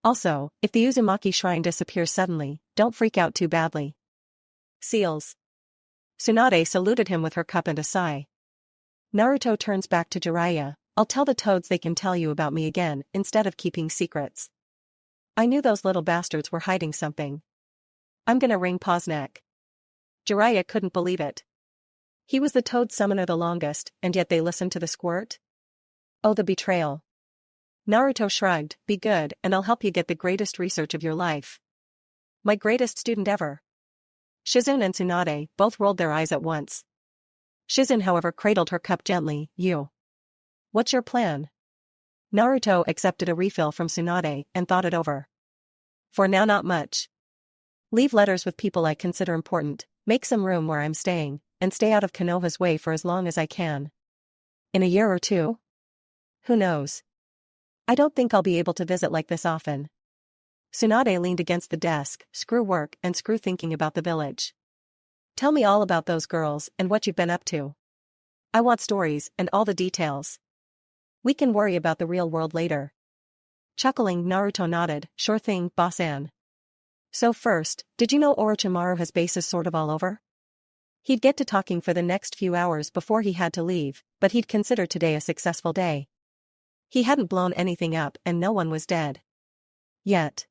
Also, if the Uzumaki shrine disappears suddenly, don't freak out too badly. Seals. Tsunade saluted him with her cup and a sigh. Naruto turns back to Jiraiya, I'll tell the toads they can tell you about me again, instead of keeping secrets. I knew those little bastards were hiding something. I'm gonna wring Paw's neck. Jiraiya couldn't believe it. He was the toad summoner the longest, and yet they listened to the squirt? Oh the betrayal. Naruto shrugged, be good and I'll help you get the greatest research of your life. My greatest student ever. Shizune and Tsunade both rolled their eyes at once. Shizune however cradled her cup gently, you. What's your plan? Naruto accepted a refill from Tsunade and thought it over. For now not much. Leave letters with people I consider important, make some room where I'm staying, and stay out of Konoha's way for as long as I can. In a year or two? Who knows? I don't think I'll be able to visit like this often. Tsunade leaned against the desk, screw work and screw thinking about the village. Tell me all about those girls and what you've been up to. I want stories and all the details. We can worry about the real world later. Chuckling, Naruto nodded, sure thing, boss-an. So first, did you know Orochimaru has bases sort of all over? He'd get to talking for the next few hours before he had to leave, but he'd consider today a successful day. He hadn't blown anything up and no one was dead. Yet.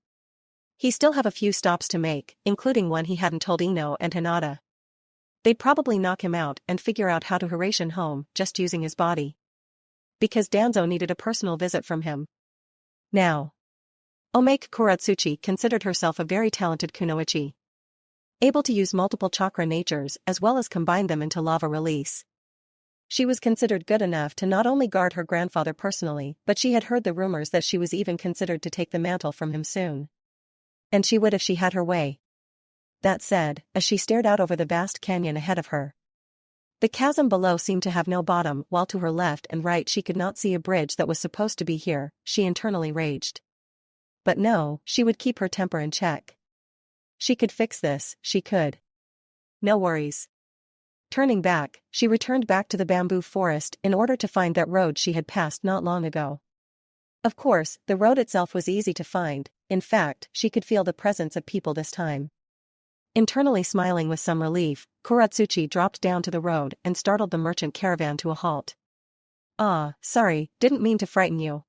He still have a few stops to make, including one he hadn't told Ino and Hinata. They'd probably knock him out and figure out how to Hiration home just using his body. Because Danzo needed a personal visit from him. Now. Omake Kuratsuchi considered herself a very talented kunoichi. Able to use multiple chakra natures as well as combine them into lava release. She was considered good enough to not only guard her grandfather personally, but she had heard the rumors that she was even considered to take the mantle from him soon. And she would if she had her way. That said, as she stared out over the vast canyon ahead of her. The chasm below seemed to have no bottom, while to her left and right she could not see a bridge that was supposed to be here, she internally raged. But no, she would keep her temper in check. She could fix this, she could. No worries. Turning back, she returned back to the bamboo forest in order to find that road she had passed not long ago. Of course, the road itself was easy to find, in fact, she could feel the presence of people this time. Internally smiling with some relief, Katsuchi dropped down to the road and startled the merchant caravan to a halt. "Ah, sorry, didn't mean to frighten you.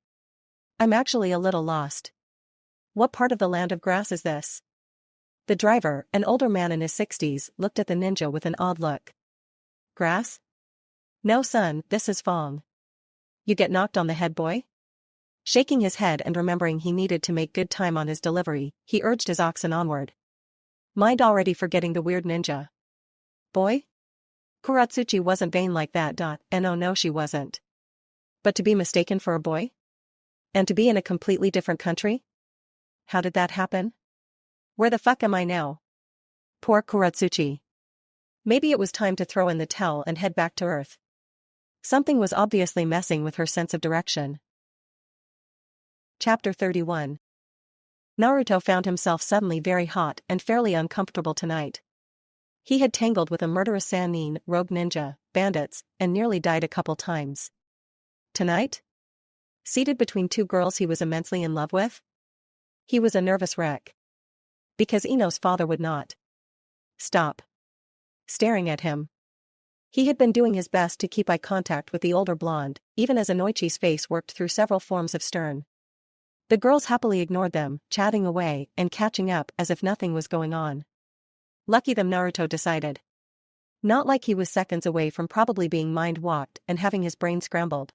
I'm actually a little lost. What part of the land of grass is this?" The driver, an older man in his 60s, looked at the ninja with an odd look. "Grass? No son, this is Fong. You get knocked on the head, boy?" Shaking his head and remembering he needed to make good time on his delivery, he urged his oxen onward. Mind already forgetting the weird ninja. Boy? Katsuchi wasn't vain like that. And oh no, she wasn't. But to be mistaken for a boy? And to be in a completely different country? How did that happen? Where the fuck am I now? Poor Katsuchi. Maybe it was time to throw in the towel and head back to Earth. Something was obviously messing with her sense of direction. Chapter 31. Naruto found himself suddenly very hot and fairly uncomfortable tonight. He had tangled with a murderous Sannin, rogue ninja, bandits, and nearly died a couple times. Tonight? Seated between two girls he was immensely in love with? He was a nervous wreck. Because Ino's father would not stop staring at him. He had been doing his best to keep eye contact with the older blonde, even as Inoichi's face worked through several forms of stern. The girls happily ignored them, chatting away and catching up as if nothing was going on. Lucky them, Naruto decided. Not like he was seconds away from probably being mind-walked and having his brain scrambled.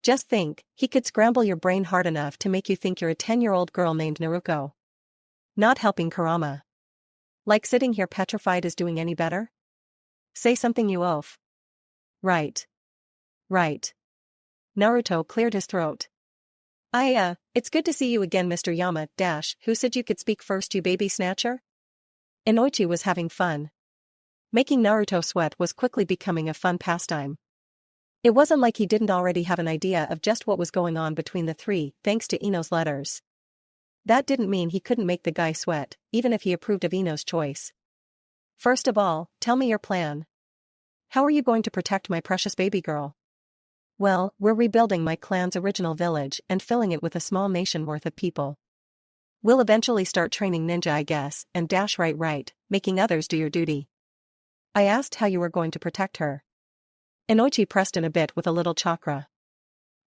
Just think, he could scramble your brain hard enough to make you think you're a 10-year-old girl named Naruto. Not helping Kurama. Like sitting here petrified is doing any better? Say something, you oaf. Right. Naruto cleared his throat. It's good to see you again, Mr. Yama, who said you could speak first, you baby snatcher? Inoichi was having fun. Making Naruto sweat was quickly becoming a fun pastime. It wasn't like he didn't already have an idea of just what was going on between the three, thanks to Ino's letters. That didn't mean he couldn't make the guy sweat, even if he approved of Ino's choice. First of all, tell me your plan. How are you going to protect my precious baby girl? Well, we're rebuilding my clan's original village and filling it with a small nation worth of people. We'll eventually start training ninja, I guess, and right, making others do your duty. I asked how you were going to protect her. Inoichi pressed in a bit with a little chakra.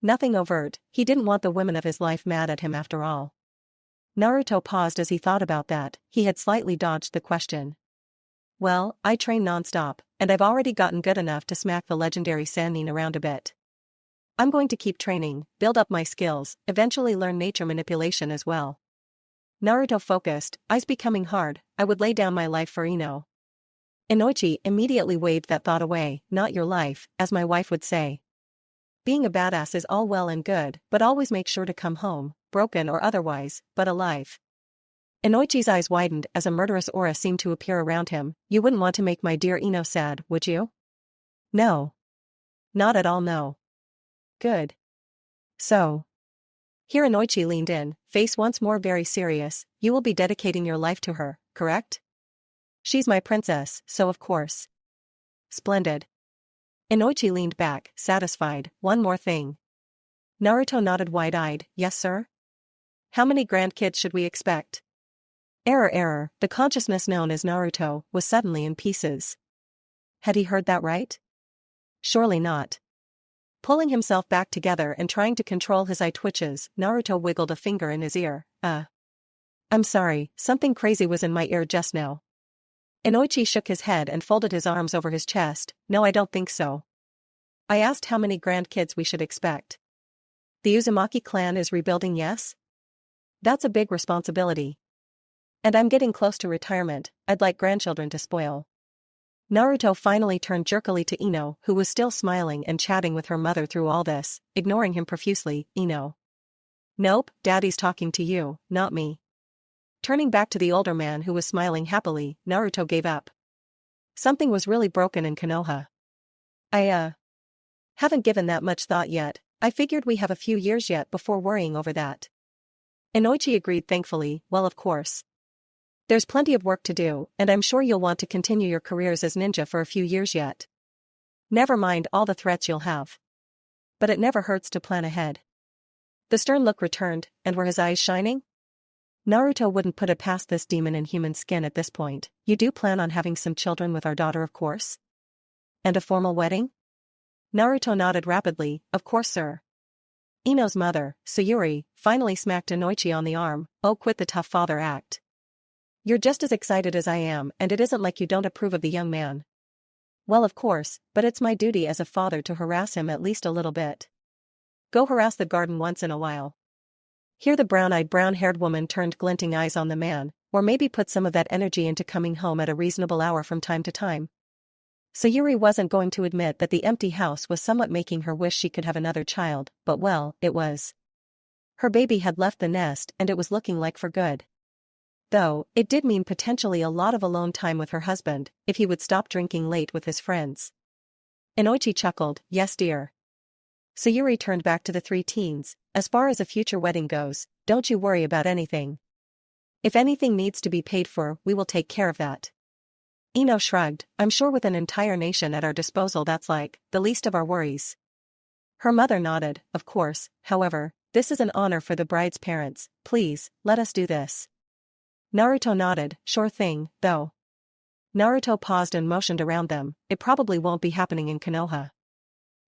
Nothing overt, he didn't want the women of his life mad at him after all. Naruto paused as he thought about that. He had slightly dodged the question. Well, I train non-stop, and I've already gotten good enough to smack the legendary Sannin around a bit. I'm going to keep training, build up my skills, eventually learn nature manipulation as well. Naruto focused, eyes becoming hard. I would lay down my life for Ino. Inoichi immediately waved that thought away. Not your life, as my wife would say. Being a badass is all well and good, but always make sure to come home, broken or otherwise, but alive. Inoichi's eyes widened as a murderous aura seemed to appear around him. You wouldn't want to make my dear Ino sad, would you? No. Not at all, no. Good. So. Here Inoichi leaned in, face once more very serious. You will be dedicating your life to her, correct? She's my princess, so of course. Splendid. Inoichi leaned back, satisfied. One more thing. Naruto nodded wide-eyed. Yes, sir? How many grandkids should we expect? Error. The consciousness known as Naruto was suddenly in pieces. Had he heard that right? Surely not. Pulling himself back together and trying to control his eye twitches, Naruto wiggled a finger in his ear. I'm sorry, something crazy was in my ear just now. Inoichi shook his head and folded his arms over his chest. No, I don't think so. I asked how many grandkids we should expect. The Uzumaki clan is rebuilding, yes? That's a big responsibility. And I'm getting close to retirement. I'd like grandchildren to spoil. Naruto finally turned jerkily to Ino, who was still smiling and chatting with her mother through all this, ignoring him profusely. Ino. Nope, Daddy's talking to you, not me. Turning back to the older man who was smiling happily, Naruto gave up. Something was really broken in Konoha. I haven't given that much thought yet. I figured we have a few years yet before worrying over that. Inoichi agreed thankfully. Well, of course. There's plenty of work to do, and I'm sure you'll want to continue your careers as ninja for a few years yet. Never mind all the threats you'll have. But it never hurts to plan ahead. The stern look returned, and were his eyes shining? Naruto wouldn't put it past this demon in human skin at this point. You do plan on having some children with our daughter, of course? And a formal wedding? Naruto nodded rapidly, of course, sir. Ino's mother, Sayuri, finally smacked Inoichi on the arm. Oh, quit the tough father act. You're just as excited as I am, and it isn't like you don't approve of the young man. Well, of course, but it's my duty as a father to harass him at least a little bit. Go harass the garden once in a while. Here the brown-eyed brown-haired woman turned glinting eyes on the man, or maybe put some of that energy into coming home at a reasonable hour from time to time. Sayuri wasn't going to admit that the empty house was somewhat making her wish she could have another child, but well, it was. Her baby had left the nest and it was looking like for good. Though, it did mean potentially a lot of alone time with her husband, if he would stop drinking late with his friends. Inoichi chuckled, yes dear. Sayuri turned back to the three teens, as far as a future wedding goes, don't you worry about anything. If anything needs to be paid for, we will take care of that. Ino shrugged, I'm sure with an entire nation at our disposal that's like, the least of our worries. Her mother nodded, of course, however, this is an honor for the bride's parents, please, let us do this. Naruto nodded, sure thing, though. Naruto paused and motioned around them, it probably won't be happening in Konoha.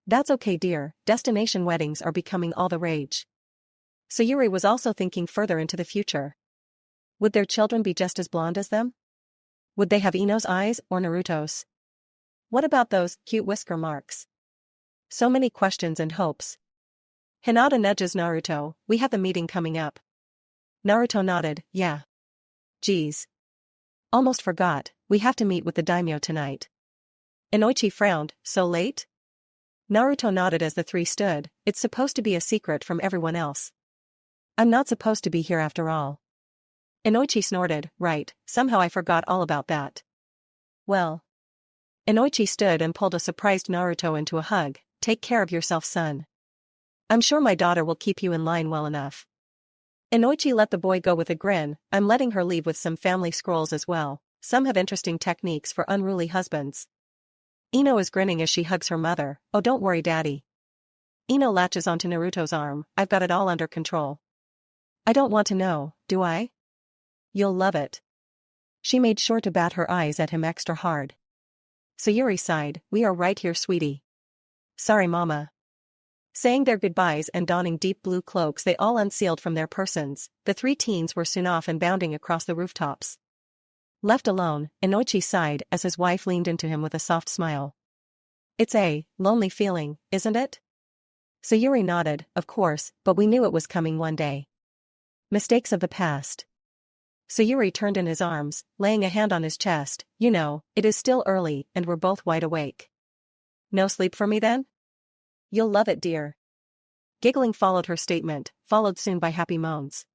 That's okay dear, destination weddings are becoming all the rage. Sayuri was also thinking further into the future. Would their children be just as blonde as them? Would they have Ino's eyes or Naruto's? What about those cute whisker marks? So many questions and hopes. Hinata nudges Naruto, we have the meeting coming up. Naruto nodded, yeah. Geez. Almost forgot, we have to meet with the Daimyo tonight. Inoichi frowned, so late? Naruto nodded as the three stood, it's supposed to be a secret from everyone else. I'm not supposed to be here after all. Inoichi snorted, right, somehow I forgot all about that. Well. Inoichi stood and pulled a surprised Naruto into a hug, take care of yourself son. I'm sure my daughter will keep you in line well enough. Inoichi let the boy go with a grin, I'm letting her leave with some family scrolls as well, some have interesting techniques for unruly husbands. Ino is grinning as she hugs her mother, oh don't worry daddy. Ino latches onto Naruto's arm, I've got it all under control. I don't want to know, do I? You'll love it. She made sure to bat her eyes at him extra hard. Sayuri sighed, we are right here sweetie. Sorry mama. Saying their goodbyes and donning deep blue cloaks they all unsealed from their persons, the three teens were soon off and bounding across the rooftops. Left alone, Inoichi sighed as his wife leaned into him with a soft smile. It's a lonely feeling, isn't it? Sayuri nodded, of course, but we knew it was coming one day. Mistakes of the past. Sayuri turned in his arms, laying a hand on his chest, you know, it is still early and we're both wide awake. No sleep for me then? You'll love it dear. Giggling followed her statement, followed soon by happy moans.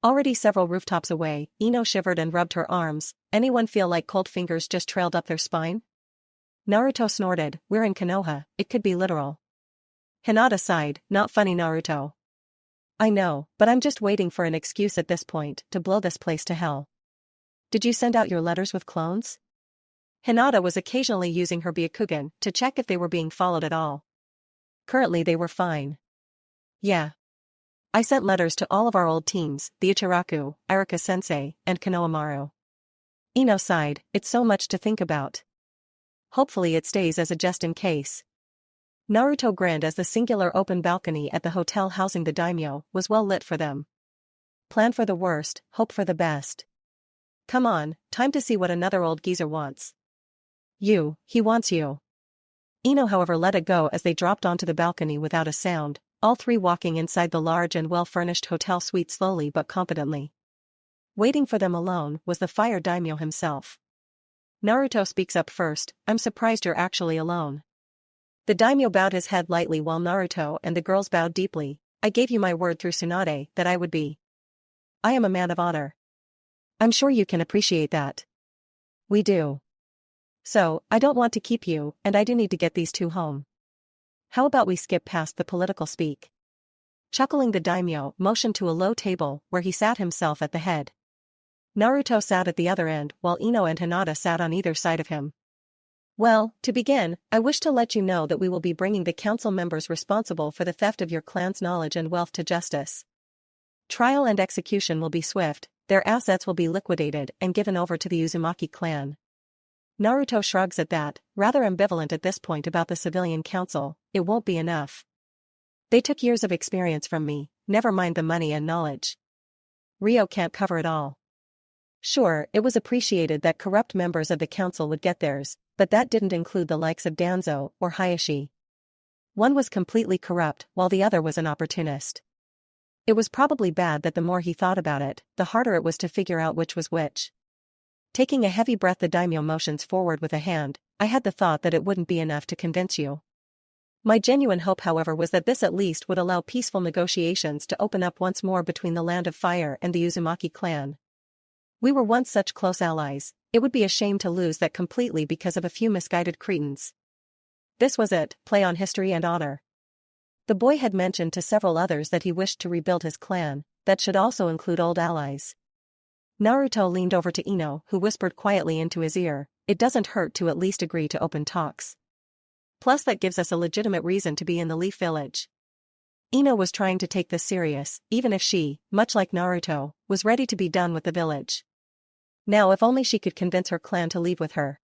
Already several rooftops away, Ino shivered and rubbed her arms, anyone feel like cold fingers just trailed up their spine? Naruto snorted, we're in Konoha, it could be literal. Hinata sighed, not funny Naruto. I know, but I'm just waiting for an excuse at this point to blow this place to hell. Did you send out your letters with clones? Hinata was occasionally using her Byakugan to check if they were being followed at all. Currently they were fine. Yeah. I sent letters to all of our old teams, the Ichiraku, Iruka-sensei, and Konohamaru. Ino sighed, it's so much to think about. Hopefully it stays as a just in case. Naruto grinned as the singular open balcony at the hotel housing the Daimyo was well lit for them. Plan for the worst, hope for the best. Come on, time to see what another old geezer wants. He wants you. Ino however let it go as they dropped onto the balcony without a sound, all three walking inside the large and well-furnished hotel suite slowly but confidently. Waiting for them alone was the fire daimyo himself. Naruto speaks up first, I'm surprised you're actually alone. The daimyo bowed his head lightly while Naruto and the girls bowed deeply, I gave you my word through Tsunade that I would be. I am a man of honor. I'm sure you can appreciate that. We do. So, I don't want to keep you, and I do need to get these two home. How about we skip past the political speak? Chuckling the daimyo motioned to a low table where he sat himself at the head. Naruto sat at the other end while Ino and Hinata sat on either side of him. Well, to begin, I wish to let you know that we will be bringing the council members responsible for the theft of your clan's knowledge and wealth to justice. Trial and execution will be swift, their assets will be liquidated and given over to the Uzumaki clan. Naruto shrugs at that, rather ambivalent at this point about the civilian council. It won't be enough. They took years of experience from me, never mind the money and knowledge. Rio can't cover it all. Sure, it was appreciated that corrupt members of the council would get theirs, but that didn't include the likes of Danzo or Hayashi. One was completely corrupt while the other was an opportunist. It was probably bad that the more he thought about it, the harder it was to figure out which was which. Taking a heavy breath, the Daimyo motions forward with a hand. I had the thought that it wouldn't be enough to convince you. My genuine hope, however, was that this at least would allow peaceful negotiations to open up once more between the Land of Fire and the Uzumaki clan. We were once such close allies, it would be a shame to lose that completely because of a few misguided cretins. This was it, play on history and honor. The boy had mentioned to several others that he wished to rebuild his clan, that should also include old allies. Naruto leaned over to Ino, who whispered quietly into his ear, "It doesn't hurt to at least agree to open talks. Plus that gives us a legitimate reason to be in the Leaf Village." Ino was trying to take this serious, even if she, much like Naruto, was ready to be done with the village. Now if only she could convince her clan to leave with her.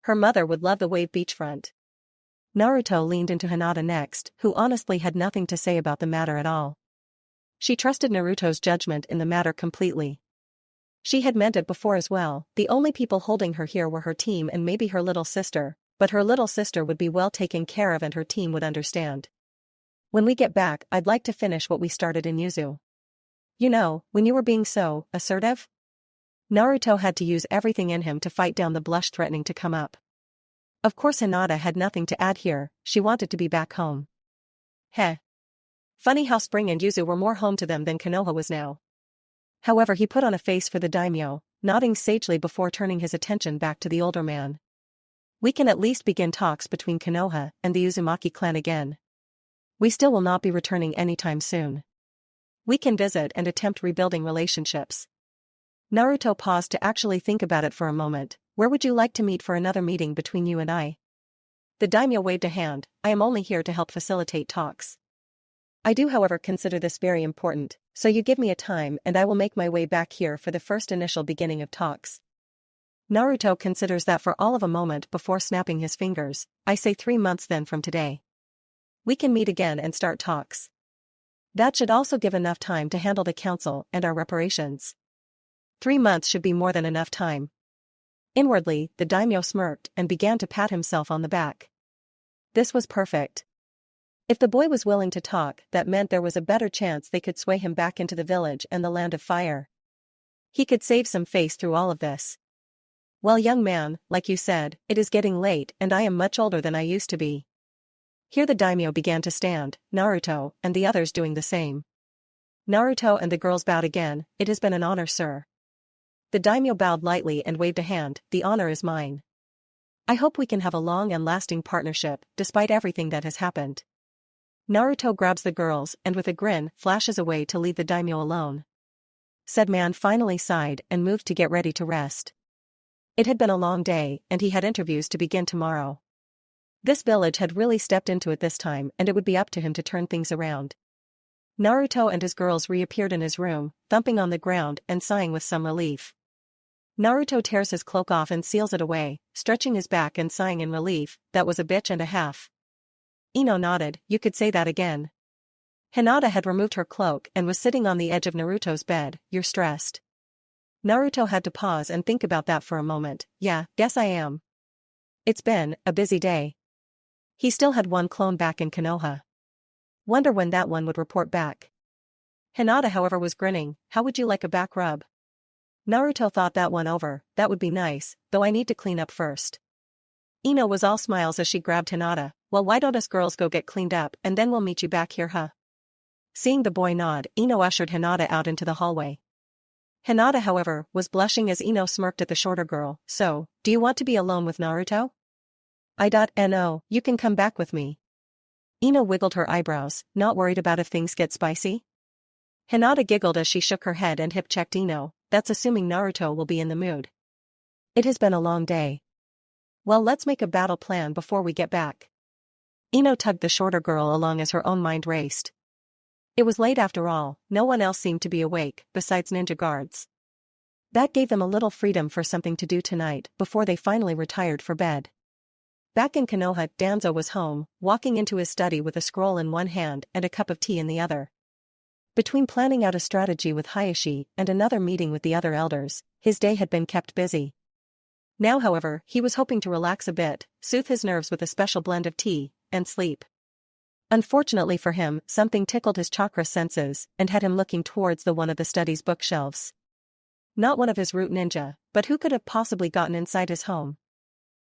Her mother would love the wave beachfront. Naruto leaned into Hinata next, who honestly had nothing to say about the matter at all. She trusted Naruto's judgment in the matter completely. She had meant it before as well, the only people holding her here were her team and maybe her little sister, but her little sister would be well taken care of and her team would understand. When we get back, I'd like to finish what we started in Yuzu. You know, when you were being so assertive? Naruto had to use everything in him to fight down the blush threatening to come up. Of course Hinata had nothing to add here, she wanted to be back home. Heh. Funny how Spring and Yuzu were more home to them than Konoha was now. However, he put on a face for the daimyo, nodding sagely before turning his attention back to the older man. We can at least begin talks between Konoha and the Uzumaki clan again. We still will not be returning anytime soon. We can visit and attempt rebuilding relationships. Naruto paused to actually think about it for a moment. Where would you like to meet for another meeting between you and I? The daimyo waved a hand. I am only here to help facilitate talks. I do, however, consider this very important, so you give me a time and I will make my way back here for the first initial beginning of talks. Naruto considers that for all of a moment before snapping his fingers. I say 3 months then from today. We can meet again and start talks. That should also give enough time to handle the council and our reparations. 3 months should be more than enough time. Inwardly, the daimyo smirked and began to pat himself on the back. This was perfect. If the boy was willing to talk, that meant there was a better chance they could sway him back into the village and the Land of Fire. He could save some face through all of this. Well, young man, like you said, it is getting late and I am much older than I used to be. Here the daimyo began to stand, Naruto and the others doing the same. Naruto and the girls bowed again. It has been an honor, sir. The daimyo bowed lightly and waved a hand. The honor is mine. I hope we can have a long and lasting partnership, despite everything that has happened. Naruto grabs the girls and with a grin flashes away to leave the daimyo alone. Said man finally sighed and moved to get ready to rest. It had been a long day and he had interviews to begin tomorrow. This village had really stepped into it this time and it would be up to him to turn things around. Naruto and his girls reappeared in his room, thumping on the ground and sighing with some relief. Naruto tears his cloak off and seals it away, stretching his back and sighing in relief. That was a bitch and a half. Ino nodded. You could say that again. Hinata had removed her cloak and was sitting on the edge of Naruto's bed. You're stressed. Naruto had to pause and think about that for a moment. Yeah, guess I am. It's been a busy day. He still had one clone back in Konoha. Wonder when that one would report back. Hinata, however, was grinning. How would you like a back rub? Naruto thought that one over. That would be nice, though I need to clean up first. Ino was all smiles as she grabbed Hinata. Well, why don't us girls go get cleaned up and then we'll meet you back here, huh? Seeing the boy nod, Ino ushered Hinata out into the hallway. Hinata, however, was blushing as Ino smirked at the shorter girl. So, do you want to be alone with Naruto? No, you can come back with me. Ino wiggled her eyebrows, not worried about if things get spicy. Hinata giggled as she shook her head and hip-checked Ino. that's assuming Naruto will be in the mood. It has been a long day. Well, let's make a battle plan before we get back. Ino tugged the shorter girl along as her own mind raced. It was late after all, no one else seemed to be awake, besides ninja guards. That gave them a little freedom for something to do tonight before they finally retired for bed. Back in Konoha, Danzo was home, walking into his study with a scroll in one hand and a cup of tea in the other. Between planning out a strategy with Hayashi and another meeting with the other elders, his day had been kept busy. Now, however, he was hoping to relax a bit, soothe his nerves with a special blend of tea, and sleep. Unfortunately for him, something tickled his chakra senses and had him looking towards one of the study's bookshelves. Not one of his root ninja, but who could have possibly gotten inside his home?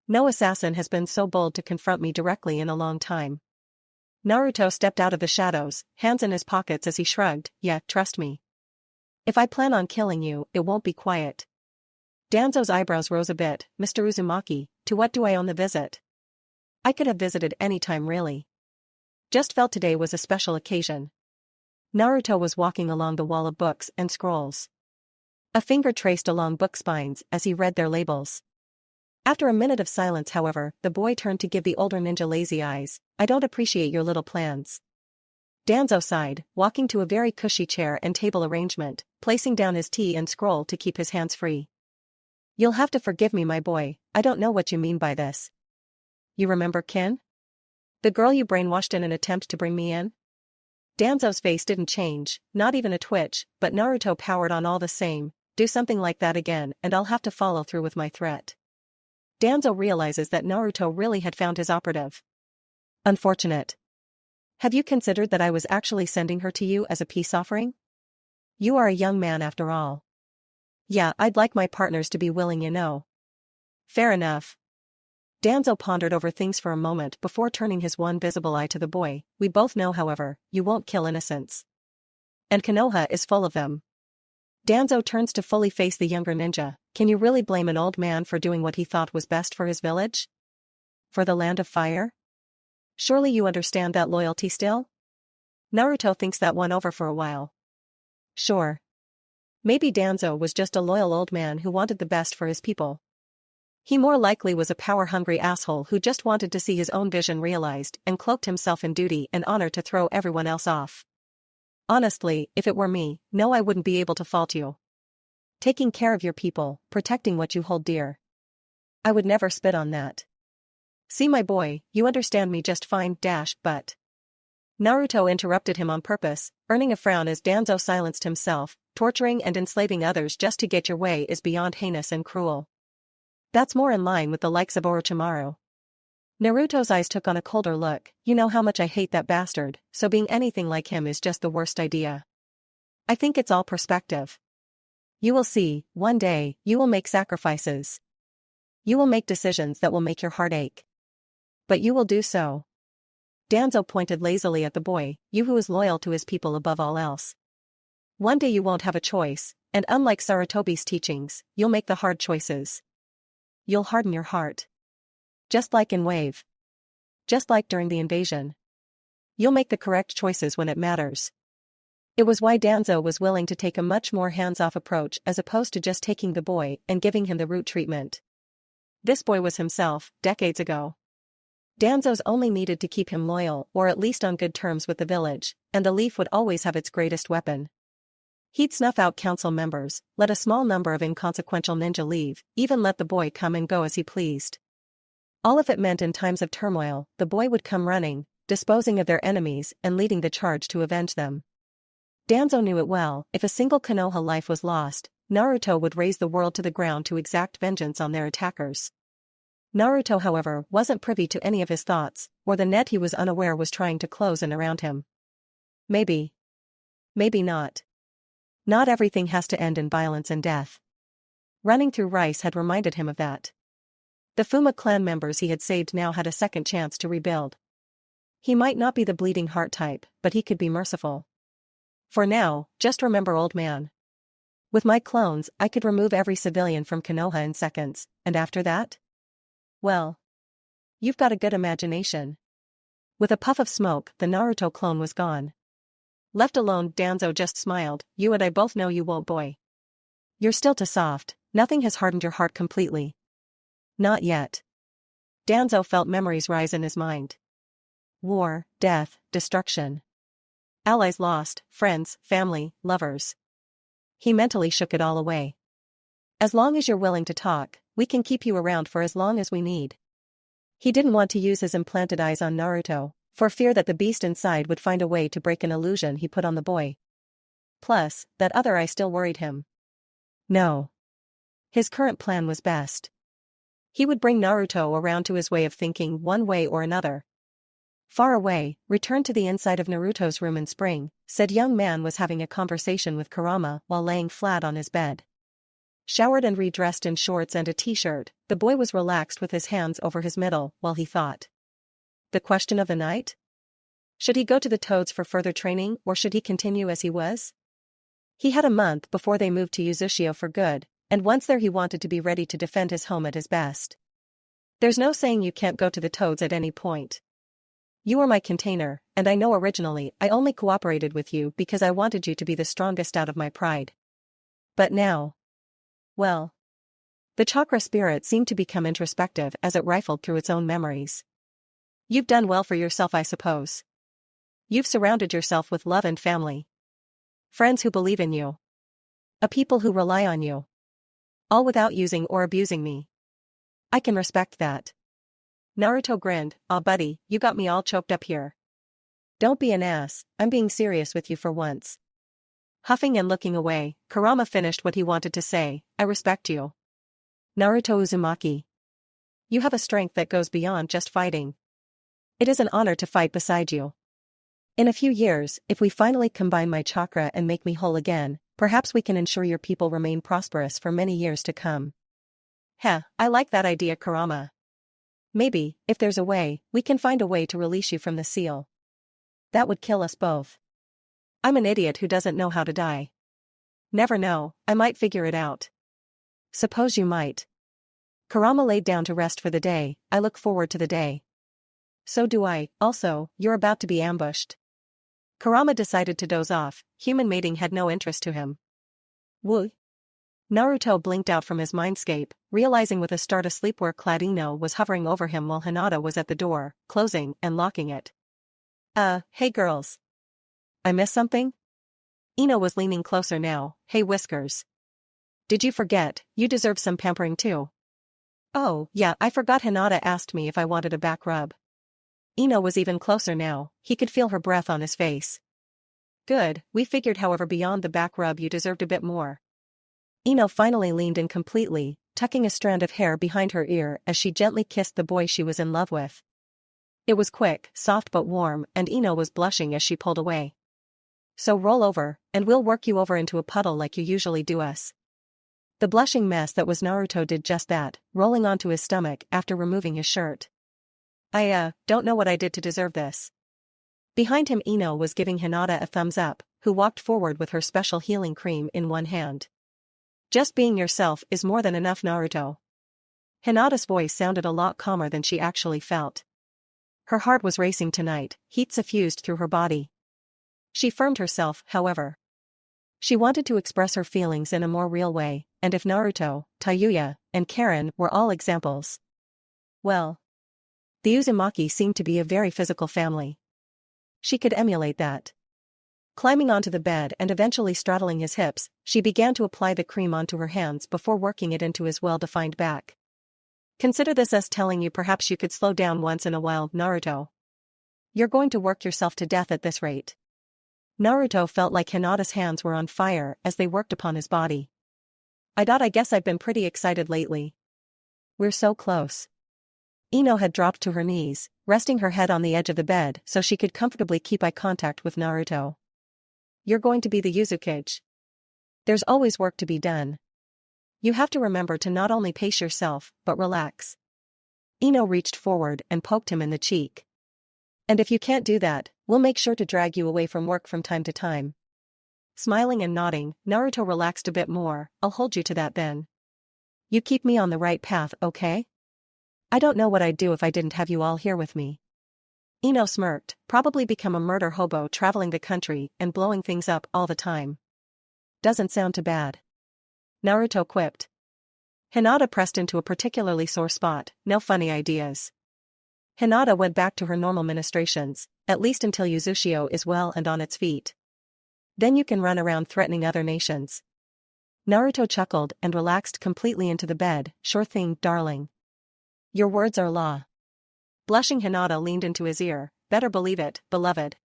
No assassin has been so bold to confront me directly in a long time. Naruto stepped out of the shadows, hands in his pockets as he shrugged, yeah, trust me. If I plan on killing you, it won't be quiet. Danzo's eyebrows rose a bit. Mr. Uzumaki, to what do I owe the visit? I could have visited any time really. Just felt today was a special occasion. Naruto was walking along the wall of books and scrolls. A finger traced along book spines as he read their labels. After a minute of silence, however, the boy turned to give the older ninja lazy eyes. I don't appreciate your little plans. Danzo sighed, walking to a very cushy chair and table arrangement, placing down his tea and scroll to keep his hands free. You'll have to forgive me, my boy, I don't know what you mean by this. You remember Kin? The girl you brainwashed in an attempt to bring me in? Danzo's face didn't change, not even a twitch, but Naruto powered on all the same. Do something like that again and I'll have to follow through with my threat. Danzo realizes that Naruto really had found his operative. Unfortunate. Have you considered that I was actually sending her to you as a peace offering? You are a young man after all. Yeah, I'd like my partners to be willing, you know. Fair enough. Danzo pondered over things for a moment before turning his one visible eye to the boy. We both know, however, you won't kill innocents. And Konoha is full of them. Danzo turns to fully face the younger ninja. Can you really blame an old man for doing what he thought was best for his village? For the land of fire? Surely you understand that loyalty still? Naruto thinks that one over for a while. Sure. Maybe Danzo was just a loyal old man who wanted the best for his people. He more likely was a power-hungry asshole who just wanted to see his own vision realized and cloaked himself in duty and honor to throw everyone else off. Honestly, if it were me, no, I wouldn't be able to fault you. Taking care of your people, protecting what you hold dear. I would never spit on that. See, my boy, you understand me just fine, but. Naruto interrupted him on purpose, earning a frown as Danzo silenced himself. Torturing and enslaving others just to get your way is beyond heinous and cruel. That's more in line with the likes of Orochimaru. Naruto's eyes took on a colder look. You know how much I hate that bastard, so being anything like him is just the worst idea. I think it's all perspective. You will see, one day, you will make sacrifices. You will make decisions that will make your heart ache. But you will do so. Danzo pointed lazily at the boy, you who is loyal to his people above all else. One day you won't have a choice, and unlike Sarutobi's teachings, you'll make the hard choices. You'll harden your heart. Just like in Wave. Just like during the invasion. You'll make the correct choices when it matters. It was why Danzo was willing to take a much more hands-off approach as opposed to just taking the boy and giving him the root treatment. This boy was himself, decades ago. Danzo's only needed to keep him loyal or at least on good terms with the village, and the leaf would always have its greatest weapon. He'd snuff out council members, let a small number of inconsequential ninja leave, even let the boy come and go as he pleased. All if it meant in times of turmoil, the boy would come running, disposing of their enemies and leading the charge to avenge them. Danzo knew it well. If a single Konoha life was lost, Naruto would raise the world to the ground to exact vengeance on their attackers. Naruto, however, wasn't privy to any of his thoughts, or the net he was unaware was trying to close in around him. Maybe. Maybe not. Not everything has to end in violence and death. Running through rice had reminded him of that. The Fuma clan members he had saved now had a second chance to rebuild. He might not be the bleeding heart type, but he could be merciful. For now, just remember, old man. With my clones, I could remove every civilian from Konoha in seconds, and after that? Well. You've got a good imagination. With a puff of smoke, the Naruto clone was gone. Left alone, Danzo just smiled. You and I both know you won't, boy. You're still too soft, nothing has hardened your heart completely. Not yet. Danzo felt memories rise in his mind. War, death, destruction. Allies lost, friends, family, lovers. He mentally shook it all away. As long as you're willing to talk, we can keep you around for as long as we need. He didn't want to use his implanted eyes on Naruto, for fear that the beast inside would find a way to break an illusion he put on the boy. Plus, that other eye still worried him. No. His current plan was best. He would bring Naruto around to his way of thinking one way or another. Far away, returned to the inside of Naruto's room in spring, said young man was having a conversation with Kurama while laying flat on his bed. Showered and redressed in shorts and a t-shirt, the boy was relaxed with his hands over his middle while he thought. The question of the night? Should he go to the Toads for further training or should he continue as he was? He had a month before they moved to Uzushio for good, and once there he wanted to be ready to defend his home at his best. There's no saying you can't go to the Toads at any point. You are my container, and I know originally I only cooperated with you because I wanted you to be the strongest out of my pride. But now. Well. The chakra spirit seemed to become introspective as it rifled through its own memories. You've done well for yourself, I suppose. You've surrounded yourself with love and family. Friends who believe in you. A people who rely on you. All without using or abusing me. I can respect that. Naruto grinned. Aw buddy, you got me all choked up here. Don't be an ass, I'm being serious with you for once. Huffing and looking away, Kurama finished what he wanted to say. I respect you. Naruto Uzumaki. You have a strength that goes beyond just fighting. It is an honor to fight beside you. In a few years, if we finally combine my chakra and make me whole again, perhaps we can ensure your people remain prosperous for many years to come. Heh, I like that idea, Kurama. Maybe, if there's a way, we can find a way to release you from the seal. That would kill us both. I'm an idiot who doesn't know how to die. Never know, I might figure it out. Suppose you might. Kurama laid down to rest for the day. I look forward to the day. So do I. Also, you're about to be ambushed. Kurama decided to doze off. Human mating had no interest to him. Woo. Naruto blinked out from his mindscape, realizing with a start a sleepwear-clad Ino was hovering over him while Hinata was at the door, closing and locking it. Hey girls. I missed something? Ino was leaning closer now. Hey Whiskers. Did you forget, you deserve some pampering too? Oh, yeah, I forgot Hinata asked me if I wanted a back rub. Ino was even closer now, he could feel her breath on his face. Good, we figured however beyond the back rub you deserved a bit more. Ino finally leaned in completely, tucking a strand of hair behind her ear as she gently kissed the boy she was in love with. It was quick, soft but warm, and Ino was blushing as she pulled away. So roll over, and we'll work you over into a puddle like you usually do us. The blushing mess that was Naruto did just that, rolling onto his stomach after removing his shirt. I don't know what I did to deserve this. Behind him Ino was giving Hinata a thumbs up, who walked forward with her special healing cream in one hand. Just being yourself is more than enough, Naruto. Hinata's voice sounded a lot calmer than she actually felt. Her heart was racing tonight, heat suffused through her body. She firmed herself, however. She wanted to express her feelings in a more real way, and if Naruto, Tayuya, and Karen were all examples. Well. The Uzumaki seemed to be a very physical family. She could emulate that. Climbing onto the bed and eventually straddling his hips, she began to apply the cream onto her hands before working it into his well-defined back. Consider this as telling you perhaps you could slow down once in a while, Naruto. You're going to work yourself to death at this rate. Naruto felt like Hinata's hands were on fire as they worked upon his body. I guess I've been pretty excited lately. We're so close. Ino had dropped to her knees, resting her head on the edge of the bed so she could comfortably keep eye contact with Naruto. You're going to be the Uzukage. There's always work to be done. You have to remember to not only pace yourself, but relax. Ino reached forward and poked him in the cheek. And if you can't do that, we'll make sure to drag you away from work from time to time. Smiling and nodding, Naruto relaxed a bit more. I'll hold you to that then. You keep me on the right path, okay? I don't know what I'd do if I didn't have you all here with me. Ino smirked, probably become a murder hobo traveling the country and blowing things up all the time. Doesn't sound too bad. Naruto quipped. Hinata pressed into a particularly sore spot. No funny ideas. Hinata went back to her normal ministrations, at least until Uzushio is well and on its feet. Then you can run around threatening other nations. Naruto chuckled and relaxed completely into the bed. Sure thing, darling. Your words are law. Blushing, Hinata leaned into his ear. Better believe it, beloved.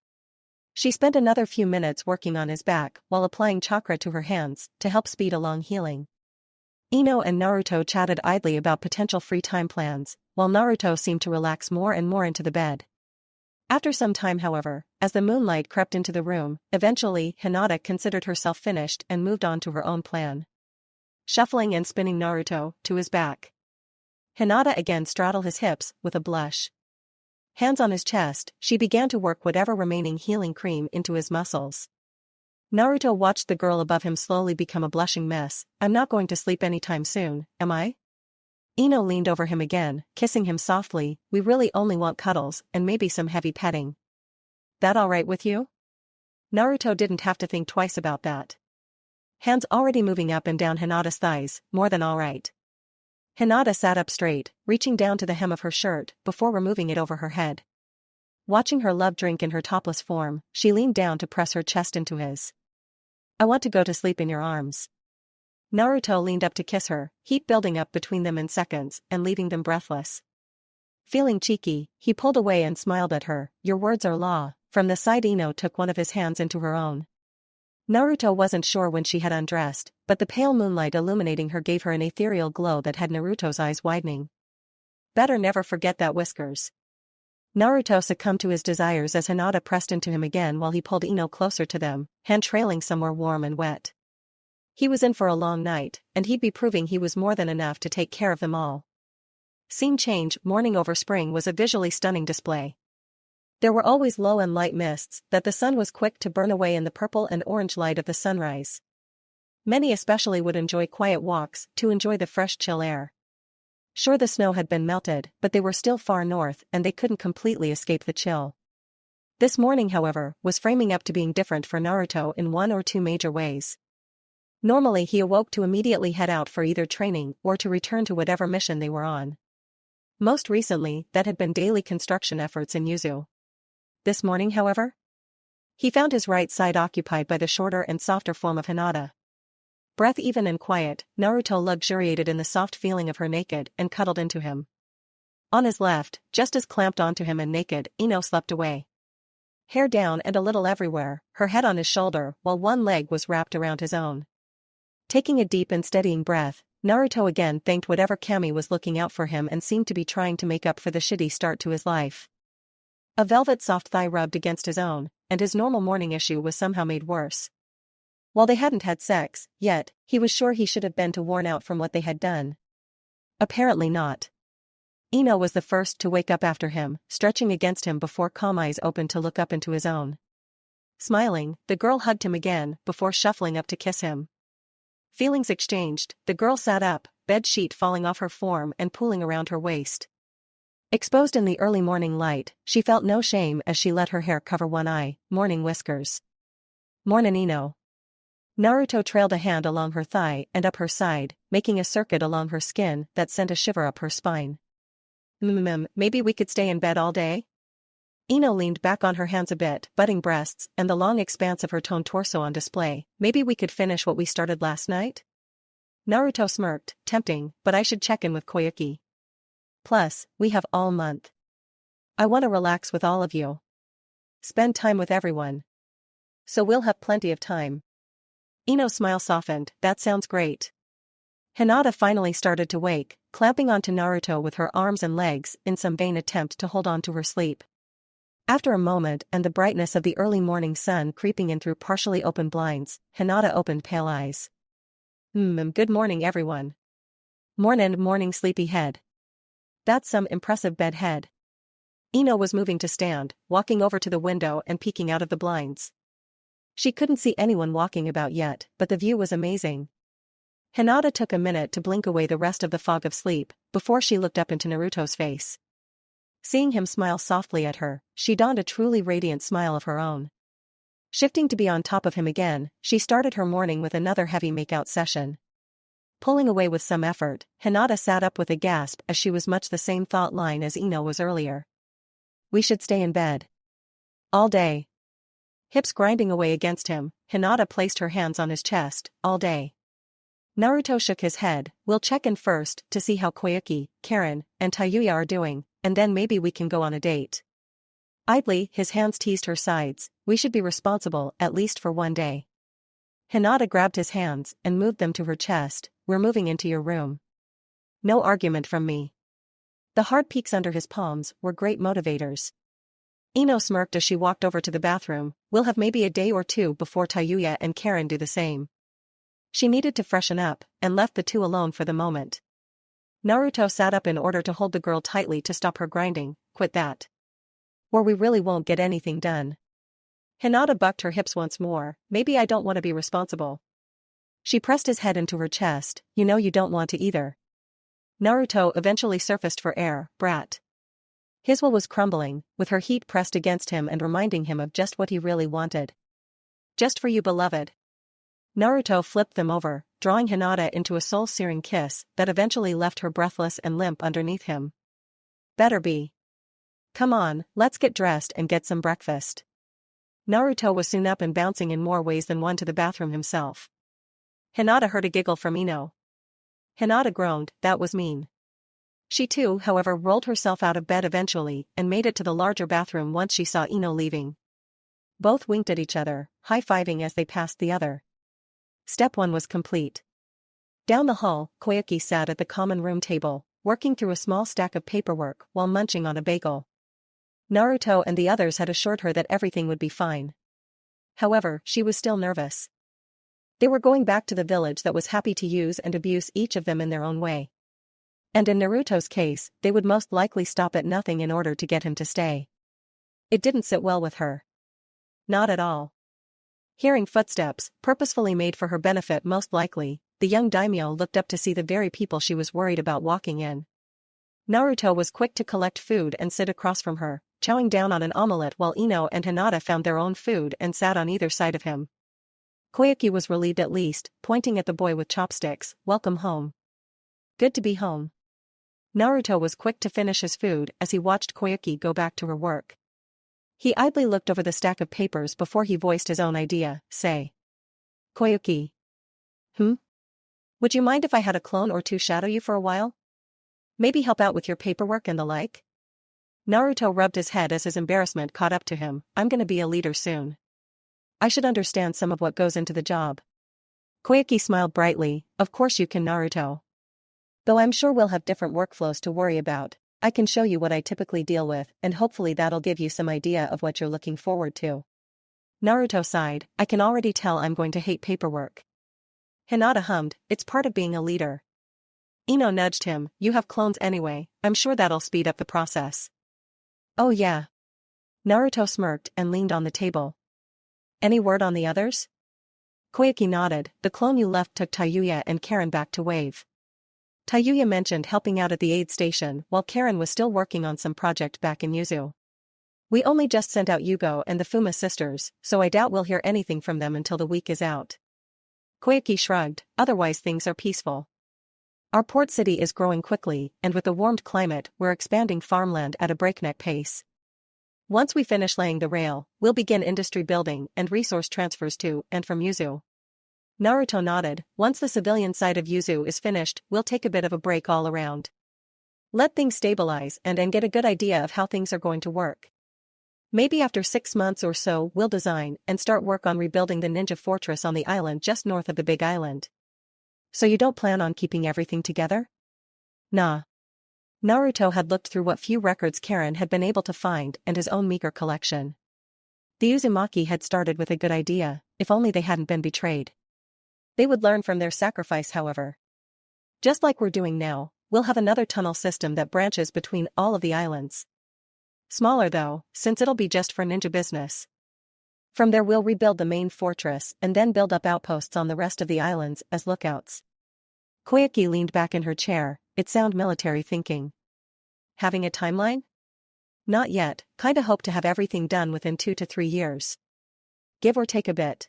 She spent another few minutes working on his back while applying chakra to her hands to help speed along healing. Ino and Naruto chatted idly about potential free time plans, while Naruto seemed to relax more and more into the bed. After some time, however, as the moonlight crept into the room, eventually Hinata considered herself finished and moved on to her own plan. Shuffling and spinning Naruto to his back. Hinata again straddled his hips with a blush. Hands on his chest, she began to work whatever remaining healing cream into his muscles. Naruto watched the girl above him slowly become a blushing mess. I'm not going to sleep anytime soon, am I? Ino leaned over him again, kissing him softly. We really only want cuddles and maybe some heavy petting. That alright with you? Naruto didn't have to think twice about that. Hands already moving up and down Hinata's thighs, more than alright. Hinata sat up straight, reaching down to the hem of her shirt before removing it over her head. Watching her love drink in her topless form, she leaned down to press her chest into his. I want to go to sleep in your arms. Naruto leaned up to kiss her, heat building up between them in seconds and leaving them breathless. Feeling cheeky, he pulled away and smiled at her. Your words are law. From the side, Ino took one of his hands into her own. Naruto wasn't sure when she had undressed, but the pale moonlight illuminating her gave her an ethereal glow that had Naruto's eyes widening. Better never forget that, whiskers. Naruto succumbed to his desires as Hinata pressed into him again while he pulled Ino closer to them, hand trailing somewhere warm and wet. He was in for a long night, and he'd be proving he was more than enough to take care of them all. Scene change, morning over spring was a visually stunning display. There were always low and light mists that the sun was quick to burn away in the purple and orange light of the sunrise. Many especially would enjoy quiet walks to enjoy the fresh chill air. Sure, the snow had been melted, but they were still far north and they couldn't completely escape the chill. This morning, however, was framing up to being different for Naruto in one or two major ways. Normally he awoke to immediately head out for either training or to return to whatever mission they were on. Most recently, that had been daily construction efforts in Yuzu. This morning, however, he found his right side occupied by the shorter and softer form of Hinata. Breath even and quiet, Naruto luxuriated in the soft feeling of her naked and cuddled into him. On his left, just as clamped onto him and naked, Ino slept away. Hair down and a little everywhere, her head on his shoulder while one leg was wrapped around his own. Taking a deep and steadying breath, Naruto again thanked whatever kami was looking out for him and seemed to be trying to make up for the shitty start to his life. A velvet soft thigh rubbed against his own, and his normal morning issue was somehow made worse. While they hadn't had sex yet, he was sure he should have been too worn out from what they had done. Apparently not. Ino was the first to wake up after him, stretching against him before calm eyes opened to look up into his own. Smiling, the girl hugged him again before shuffling up to kiss him. Feelings exchanged, the girl sat up, bed sheet falling off her form and pooling around her waist. Exposed in the early morning light, she felt no shame as she let her hair cover one eye. Morning, whiskers. Mornin', Ino. Naruto trailed a hand along her thigh and up her side, making a circuit along her skin that sent a shiver up her spine. Maybe we could stay in bed all day? Ino leaned back on her hands a bit, budding breasts and the long expanse of her toned torso on display. Maybe we could finish what we started last night? Naruto smirked, tempting, but I should check in with Koyuki. Plus, we have all month. I want to relax with all of you. Spend time with everyone. So we'll have plenty of time. Ino's smile softened. That sounds great. Hinata finally started to wake, clamping onto Naruto with her arms and legs in some vain attempt to hold on to her sleep. After a moment and the brightness of the early morning sun creeping in through partially open blinds, Hinata opened pale eyes. Good morning, everyone. Morning, sleepyhead. That's some impressive bedhead. Ino was moving to stand, walking over to the window and peeking out of the blinds. She couldn't see anyone walking about yet, but the view was amazing. Hinata took a minute to blink away the rest of the fog of sleep, before she looked up into Naruto's face. Seeing him smile softly at her, she donned a truly radiant smile of her own. Shifting to be on top of him again, she started her morning with another heavy makeout session. Pulling away with some effort, Hinata sat up with a gasp as she was much the same thought line as Ino was earlier. We should stay in bed. All day. Hips grinding away against him, Hinata placed her hands on his chest. All day. Naruto shook his head. We'll check in first to see how Koyuki, Karen, and Tayuya are doing, and then maybe we can go on a date. Idly, his hands teased her sides. We should be responsible at least for one day. Hinata grabbed his hands and moved them to her chest. We're moving into your room. No argument from me. The hard peaks under his palms were great motivators. Ino smirked as she walked over to the bathroom. We'll have maybe a day or two before Tayuya and Karen do the same. She needed to freshen up and left the two alone for the moment. Naruto sat up in order to hold the girl tightly to stop her grinding. Quit that. Or we really won't get anything done. Hinata bucked her hips once more. Maybe I don't want to be responsible. She pressed his head into her chest. You know you don't want to either. Naruto eventually surfaced for air. Brat. His will was crumbling, with her heat pressed against him and reminding him of just what he really wanted. Just for you, beloved. Naruto flipped them over, drawing Hinata into a soul-searing kiss that eventually left her breathless and limp underneath him. Better be. Come on, let's get dressed and get some breakfast. Naruto was soon up and bouncing in more ways than one to the bathroom himself. Hinata heard a giggle from Ino. Hinata groaned. That was mean. She too, however, rolled herself out of bed eventually and made it to the larger bathroom once she saw Ino leaving. Both winked at each other, high-fiving as they passed the other. Step 1 was complete. Down the hall, Koyuki sat at the common room table, working through a small stack of paperwork while munching on a bagel. Naruto and the others had assured her that everything would be fine. However, she was still nervous. They were going back to the village that was happy to use and abuse each of them in their own way. And in Naruto's case, they would most likely stop at nothing in order to get him to stay. It didn't sit well with her. Not at all. Hearing footsteps, purposefully made for her benefit most likely, the young daimyo looked up to see the very people she was worried about walking in. Naruto was quick to collect food and sit across from her, chowing down on an omelette while Ino and Hinata found their own food and sat on either side of him. Koyuki was relieved at least, pointing at the boy with chopsticks. Welcome home. Good to be home. Naruto was quick to finish his food as he watched Koyuki go back to her work. He idly looked over the stack of papers before he voiced his own idea. Say. Koyuki. Would you mind if I had a clone or two shadow you for a while? Maybe help out with your paperwork and the like? Naruto rubbed his head as his embarrassment caught up to him. I'm gonna be a leader soon. I should understand some of what goes into the job. Koyuki smiled brightly. Of course you can, Naruto. Though I'm sure we'll have different workflows to worry about, I can show you what I typically deal with and hopefully that'll give you some idea of what you're looking forward to. Naruto sighed. I can already tell I'm going to hate paperwork. Hinata hummed. It's part of being a leader. Ino nudged him. You have clones anyway, I'm sure that'll speed up the process. Oh yeah. Naruto smirked and leaned on the table. Any word on the others? Koyuki nodded. The clone you left took Tayuya and Karen back to Wave. Tayuya mentioned helping out at the aid station while Karen was still working on some project back in Yuzu. We only just sent out Yugo and the Fuma sisters, so I doubt we'll hear anything from them until the week is out. Koyuki shrugged. Otherwise things are peaceful. Our port city is growing quickly, and with the warmed climate, we're expanding farmland at a breakneck pace. Once we finish laying the rail, we'll begin industry building and resource transfers to and from Yuzu. Naruto nodded. Once the civilian side of Yuzu is finished, we'll take a bit of a break all around. Let things stabilize and get a good idea of how things are going to work. Maybe after 6 months or so, we'll design and start work on rebuilding the ninja fortress on the island just north of the Big Island. So you don't plan on keeping everything together? Nah. Naruto had looked through what few records Karen had been able to find and his own meager collection. The Uzumaki had started with a good idea, if only they hadn't been betrayed. They would learn from their sacrifice, however. Just like we're doing now, we'll have another tunnel system that branches between all of the islands. Smaller though, since it'll be just for ninja business. From there we'll rebuild the main fortress and then build up outposts on the rest of the islands as lookouts. Koyuki leaned back in her chair. It sounded military thinking. Having a timeline? Not yet, kinda hope to have everything done within 2 to 3 years. Give or take a bit.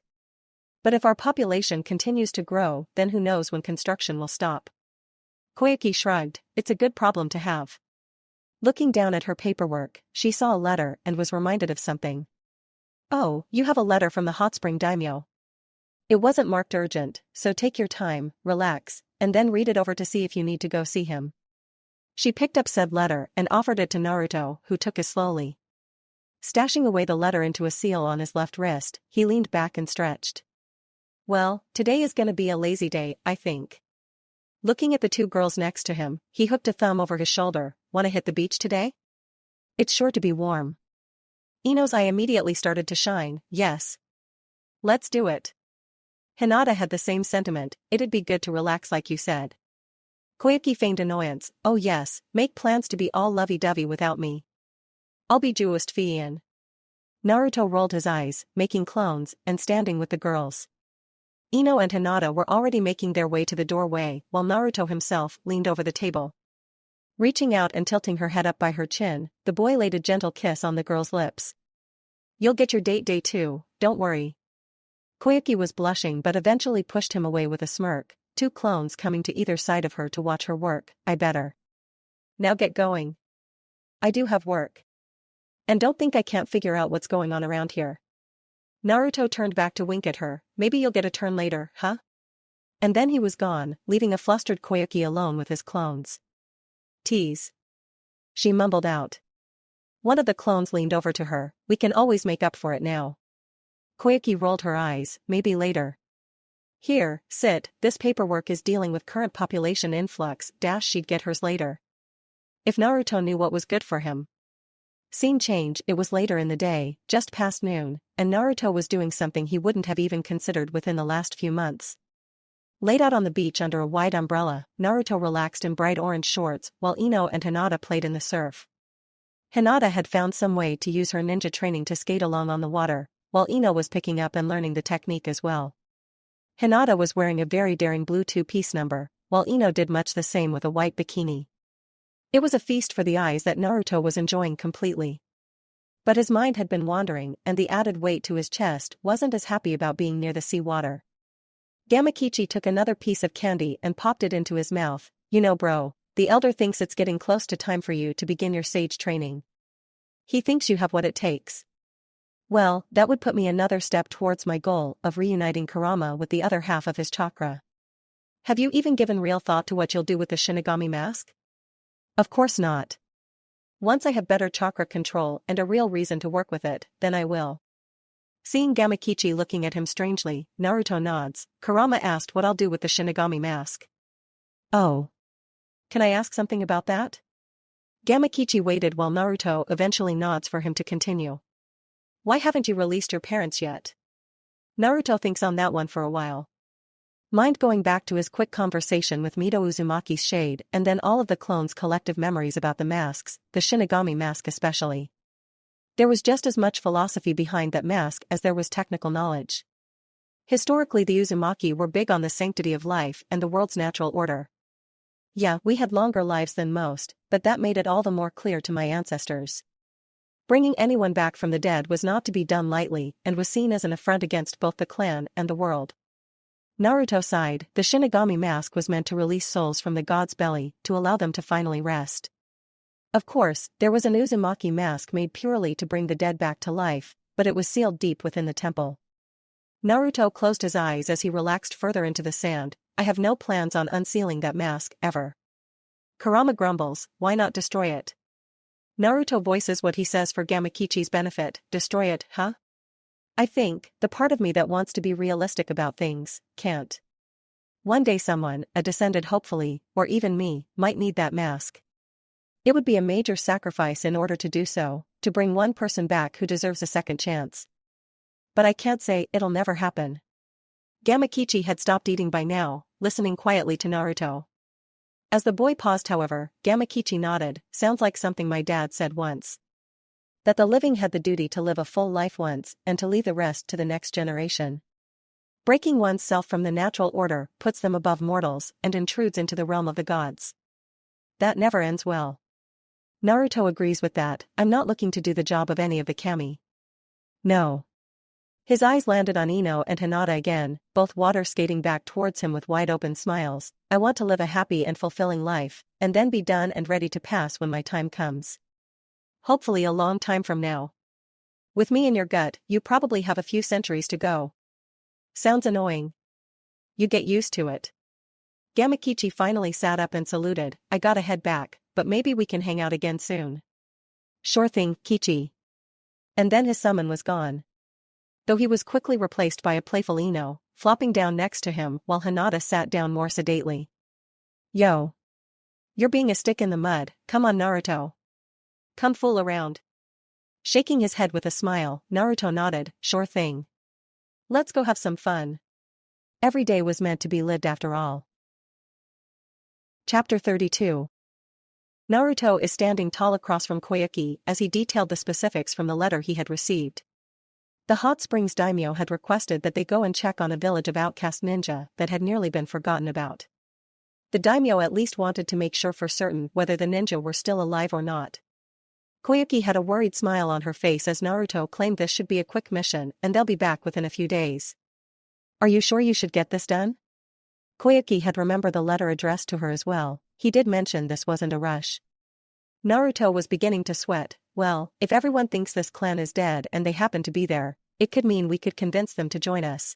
But if our population continues to grow, then who knows when construction will stop. Koyuki shrugged, it's a good problem to have. Looking down at her paperwork, she saw a letter and was reminded of something. Oh, you have a letter from the hot spring daimyo. It wasn't marked urgent, so take your time, relax, and then read it over to see if you need to go see him. She picked up said letter and offered it to Naruto, who took it slowly. Stashing away the letter into a seal on his left wrist, he leaned back and stretched. Well, today is gonna be a lazy day, I think. Looking at the two girls next to him, he hooked a thumb over his shoulder. Wanna hit the beach today? It's sure to be warm. Ino's eye immediately started to shine. Yes. Let's do it. Hinata had the same sentiment, it'd be good to relax like you said. Koyuki feigned annoyance. Oh yes, make plans to be all lovey-dovey without me. I'll be Jewist Fian. Naruto rolled his eyes, making clones, and standing with the girls. Ino and Hinata were already making their way to the doorway, while Naruto himself leaned over the table. Reaching out and tilting her head up by her chin, the boy laid a gentle kiss on the girl's lips. You'll get your date day too, don't worry. Koyuki was blushing but eventually pushed him away with a smirk, two clones coming to either side of her to watch her work. I better. Now get going. I do have work. And don't think I can't figure out what's going on around here. Naruto turned back to wink at her. Maybe you'll get a turn later, huh? And then he was gone, leaving a flustered Koyuki alone with his clones. Tease. She mumbled out. One of the clones leaned over to her. We can always make up for it now. Koyuki rolled her eyes. Maybe later. Here, sit, this paperwork is dealing with current population influx. She'd get hers later. If Naruto knew what was good for him. Scene change. It was later in the day, just past noon, and Naruto was doing something he wouldn't have even considered within the last few months. Laid out on the beach under a wide umbrella, Naruto relaxed in bright orange shorts while Ino and Hinata played in the surf. Hinata had found some way to use her ninja training to skate along on the water, while Ino was picking up and learning the technique as well. Hinata was wearing a very daring blue two-piece number, while Ino did much the same with a white bikini. It was a feast for the eyes that Naruto was enjoying completely. But his mind had been wandering, and the added weight to his chest wasn't as happy about being near the sea water. Gamakichi took another piece of candy and popped it into his mouth. You know bro, the elder thinks it's getting close to time for you to begin your sage training. He thinks you have what it takes. Well, that would put me another step towards my goal of reuniting Kurama with the other half of his chakra. Have you even given real thought to what you'll do with the Shinigami mask? Of course not. Once I have better chakra control and a real reason to work with it, then I will. Seeing Gamakichi looking at him strangely, Naruto nods. Kurama asked what I'll do with the Shinigami mask. Oh. Can I ask something about that? Gamakichi waited while Naruto eventually nods for him to continue. Why haven't you released your parents yet? Naruto thinks on that one for a while. Mind going back to his quick conversation with Mito Uzumaki's shade and then all of the clones' collective memories about the masks, the Shinigami mask especially. There was just as much philosophy behind that mask as there was technical knowledge. Historically the Uzumaki were big on the sanctity of life and the world's natural order. Yeah, we had longer lives than most, but that made it all the more clear to my ancestors. Bringing anyone back from the dead was not to be done lightly and was seen as an affront against both the clan and the world. Naruto sighed. The Shinigami mask was meant to release souls from the god's belly to allow them to finally rest. Of course, there was an Uzumaki mask made purely to bring the dead back to life, but it was sealed deep within the temple. Naruto closed his eyes as he relaxed further into the sand. I have no plans on unsealing that mask, ever. Kurama grumbles, why not destroy it? Naruto voices what he says for Gamakichi's benefit, destroy it, huh? I think, the part of me that wants to be realistic about things, can't. One day someone, a descendant hopefully, or even me, might need that mask. It would be a major sacrifice in order to do so, to bring one person back who deserves a second chance. But I can't say it'll never happen. Gamakichi had stopped eating by now, listening quietly to Naruto. As the boy paused however, Gamakichi nodded, sounds like something my dad said once. That the living had the duty to live a full life once and to leave the rest to the next generation. Breaking one's self from the natural order puts them above mortals and intrudes into the realm of the gods. That never ends well. Naruto agrees with that. I'm not looking to do the job of any of the kami. No. His eyes landed on Ino and Hinata again, both water skating back towards him with wide-open smiles. I want to live a happy and fulfilling life, and then be done and ready to pass when my time comes. Hopefully a long time from now. With me in your gut, you probably have a few centuries to go. Sounds annoying. You get used to it. Gamakichi finally sat up and saluted. I gotta head back, but maybe we can hang out again soon. Sure thing, Kichi. And then his summon was gone. Though he was quickly replaced by a playful Ino, flopping down next to him while Hinata sat down more sedately. Yo. You're being a stick in the mud, come on Naruto. Come fool around. Shaking his head with a smile, Naruto nodded, sure thing. Let's go have some fun. Every day was meant to be lived after all. Chapter 32. Naruto is standing tall across from Koyuki as he detailed the specifics from the letter he had received. The Hot Springs Daimyo had requested that they go and check on a village of outcast ninja that had nearly been forgotten about. The Daimyo at least wanted to make sure for certain whether the ninja were still alive or not. Koyuki had a worried smile on her face as Naruto claimed this should be a quick mission and they'll be back within a few days. Are you sure you should get this done? Koyuki had remembered the letter addressed to her as well. He did mention this wasn't a rush. Naruto was beginning to sweat. Well, if everyone thinks this clan is dead and they happen to be there, it could mean we could convince them to join us.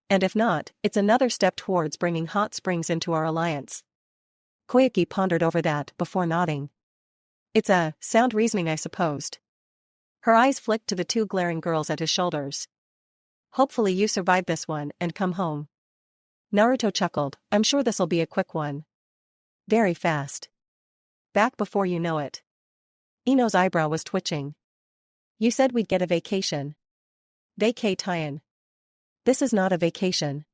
And if not, it's another step towards bringing Hot Springs into our alliance. Koyuki pondered over that before nodding. It's a sound reasoning, I supposed. Her eyes flicked to the two glaring girls at his shoulders. Hopefully you survive this one and come home. Naruto chuckled, I'm sure this'll be a quick one. Very fast. Back before you know it. Ino's eyebrow was twitching. You said we'd get a vacation. Vacay-tie-in. This is not a vacation.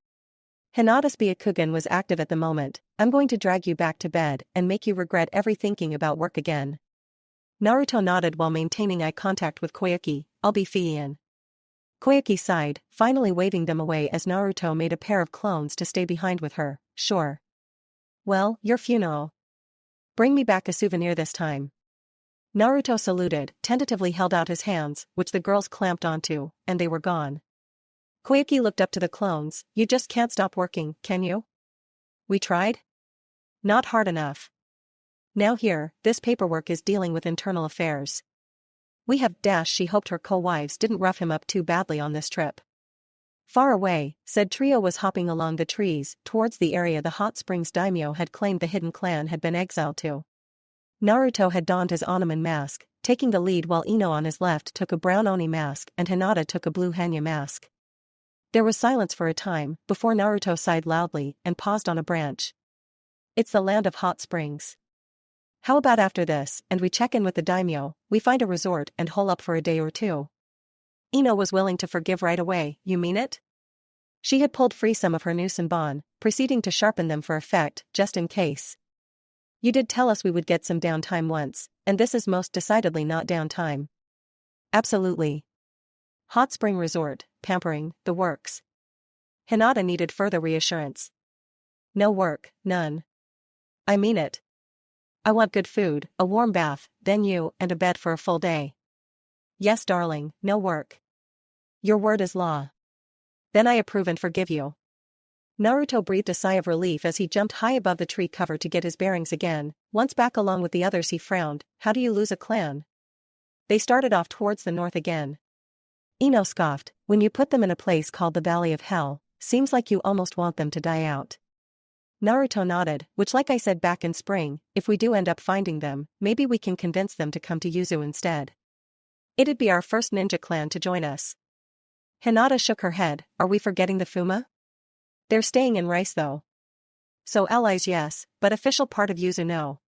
Hinata's Byakugan was active at the moment. I'm going to drag you back to bed and make you regret every thinking about work again. Naruto nodded while maintaining eye contact with Koyuki. I'll be Fiian. Koyuki sighed, finally waving them away as Naruto made a pair of clones to stay behind with her. Sure. Well, your funeral. Bring me back a souvenir this time. Naruto saluted, tentatively held out his hands, which the girls clamped onto, and they were gone. Koyuki looked up to the clones. You just can't stop working, can you? We tried? Not hard enough. Now here, this paperwork is dealing with internal affairs. We have she hoped her co-wives didn't rough him up too badly on this trip. Far away, said trio was hopping along the trees towards the area the Hot Springs Daimyo had claimed the hidden clan had been exiled to. Naruto had donned his Onaman mask, taking the lead while Ino on his left took a brown Oni mask and Hinata took a blue Hanya mask. There was silence for a time before Naruto sighed loudly and paused on a branch. It's the land of hot springs. How about after this, and we check in with the daimyo, we find a resort and hole up for a day or two? Ino was willing to forgive right away, you mean it? She had pulled free some of her new senbon, proceeding to sharpen them for effect, just in case. You did tell us we would get some downtime once, and this is most decidedly not downtime. Absolutely. Hot spring resort, pampering, the works. Hinata needed further reassurance. No work, none. I mean it. I want good food, a warm bath, then you, and a bed for a full day. Yes, darling, no work. Your word is law. Then I approve and forgive you. Naruto breathed a sigh of relief as he jumped high above the tree cover to get his bearings again. Once back along with the others he frowned. How do you lose a clan? They started off towards the north again. Ino scoffed. When you put them in a place called the Valley of Hell, seems like you almost want them to die out. Naruto nodded, which like I said back in spring, if we do end up finding them, maybe we can convince them to come to Yuzu instead. It'd be our first ninja clan to join us. Hinata shook her head. Are we forgetting the Fuma? They're staying in Rice though. So allies yes, but official part of Yuzu no.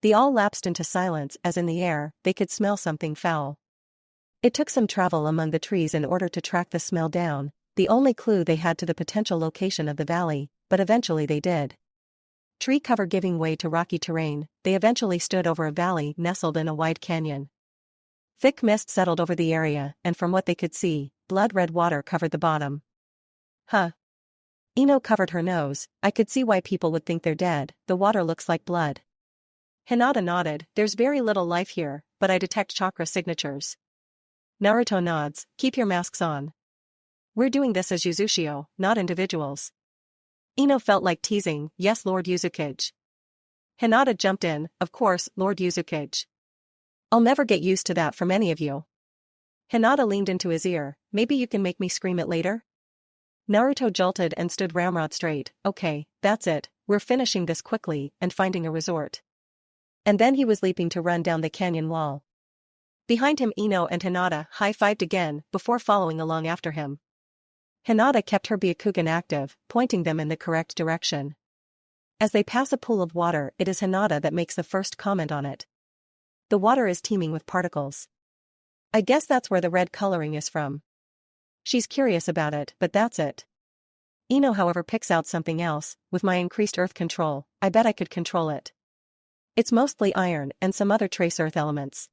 They all lapsed into silence as in the air, they could smell something foul. It took some travel among the trees in order to track the smell down, the only clue they had to the potential location of the valley, but eventually they did. Tree cover giving way to rocky terrain, they eventually stood over a valley nestled in a wide canyon. Thick mist settled over the area, and from what they could see, blood-red water covered the bottom. Huh. Ino covered her nose. I could see why people would think they're dead, the water looks like blood. Hinata nodded. There's very little life here, but I detect chakra signatures. Naruto nods. Keep your masks on. We're doing this as Yuzushio, not individuals. Ino felt like teasing, yes Lord Yuzukage. Hinata jumped in, of course, Lord Yuzukage. I'll never get used to that from any of you. Hinata leaned into his ear, maybe you can make me scream it later? Naruto jolted and stood ramrod straight, okay, that's it, we're finishing this quickly and finding a resort. And then he was leaping to run down the canyon wall. Behind him Ino and Hinata high-fived again before following along after him. Hinata kept her Byakugan active, pointing them in the correct direction. As they pass a pool of water, it is Hinata that makes the first comment on it. The water is teeming with particles. I guess that's where the red coloring is from. She's curious about it, but that's it. Ino however picks out something else, with my increased earth control, I bet I could control it. It's mostly iron and some other trace earth elements.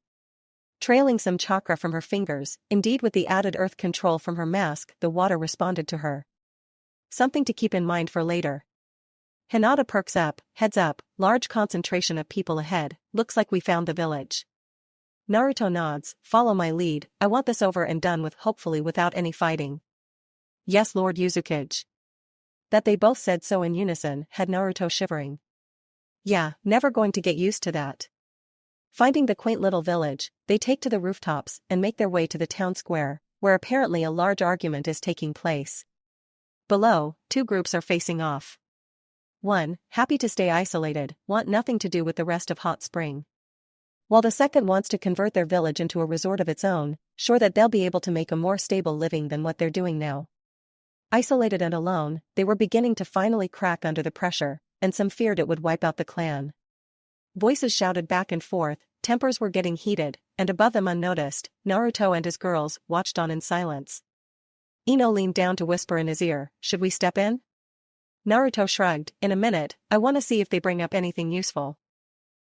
Trailing some chakra from her fingers, indeed with the added earth control from her mask, the water responded to her. Something to keep in mind for later. Hinata perks up, heads up, large concentration of people ahead, looks like we found the village. Naruto nods, follow my lead, I want this over and done with hopefully without any fighting. Yes Lord Yuzukage. That they both said so in unison had Naruto shivering. Yeah, never going to get used to that. Finding the quaint little village, they take to the rooftops and make their way to the town square, where apparently a large argument is taking place. Below, two groups are facing off. One, happy to stay isolated, want nothing to do with the rest of Hot Spring. While the second wants to convert their village into a resort of its own, sure that they'll be able to make a more stable living than what they're doing now. Isolated and alone, they were beginning to finally crack under the pressure, and some feared it would wipe out the clan. Voices shouted back and forth, tempers were getting heated, and above them unnoticed, Naruto and his girls watched on in silence. Ino leaned down to whisper in his ear, should we step in? Naruto shrugged, in a minute, I want to see if they bring up anything useful.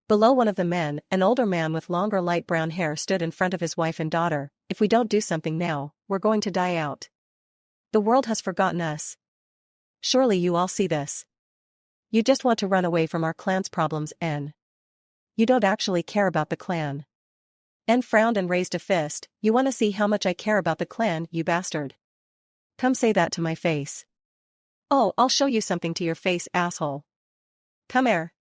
Below one of the men, an older man with longer light brown hair stood in front of his wife and daughter, if we don't do something now, we're going to die out. The world has forgotten us. Surely you all see this. You just want to run away from our clan's problems, N. You don't actually care about the clan. N frowned and raised a fist, you want to see how much I care about the clan, you bastard. Come say that to my face. Oh, I'll show you something to your face, asshole. Come here.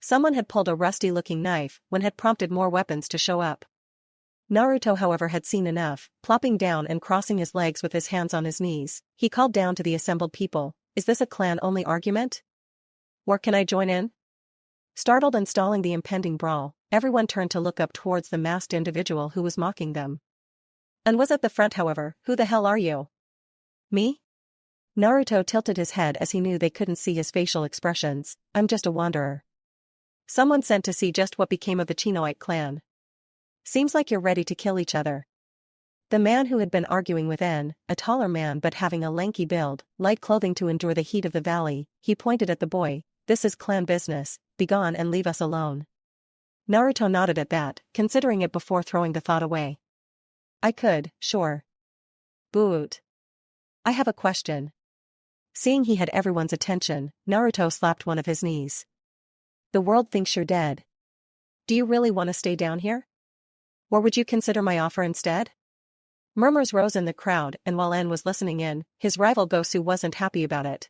Someone had pulled a rusty-looking knife when had prompted more weapons to show up. Naruto however had seen enough, plopping down and crossing his legs with his hands on his knees, he called down to the assembled people, is this a clan-only argument? Or can I join in? Startled and stalling the impending brawl, everyone turned to look up towards the masked individual who was mocking them. And was at the front however, who the hell are you? Me? Naruto tilted his head as he knew they couldn't see his facial expressions, I'm just a wanderer. Someone sent to see just what became of the Chinoite clan. Seems like you're ready to kill each other. The man who had been arguing with N, a taller man but having a lanky build, light clothing to endure the heat of the valley, he pointed at the boy, this is clan business, begone and leave us alone. Naruto nodded at that, considering it before throwing the thought away. I could, sure. Boot. I have a question. Seeing he had everyone's attention, Naruto slapped one of his knees. The world thinks you're dead. Do you really want to stay down here? Or would you consider my offer instead? Murmurs rose in the crowd and while N was listening in, his rival Gosu wasn't happy about it.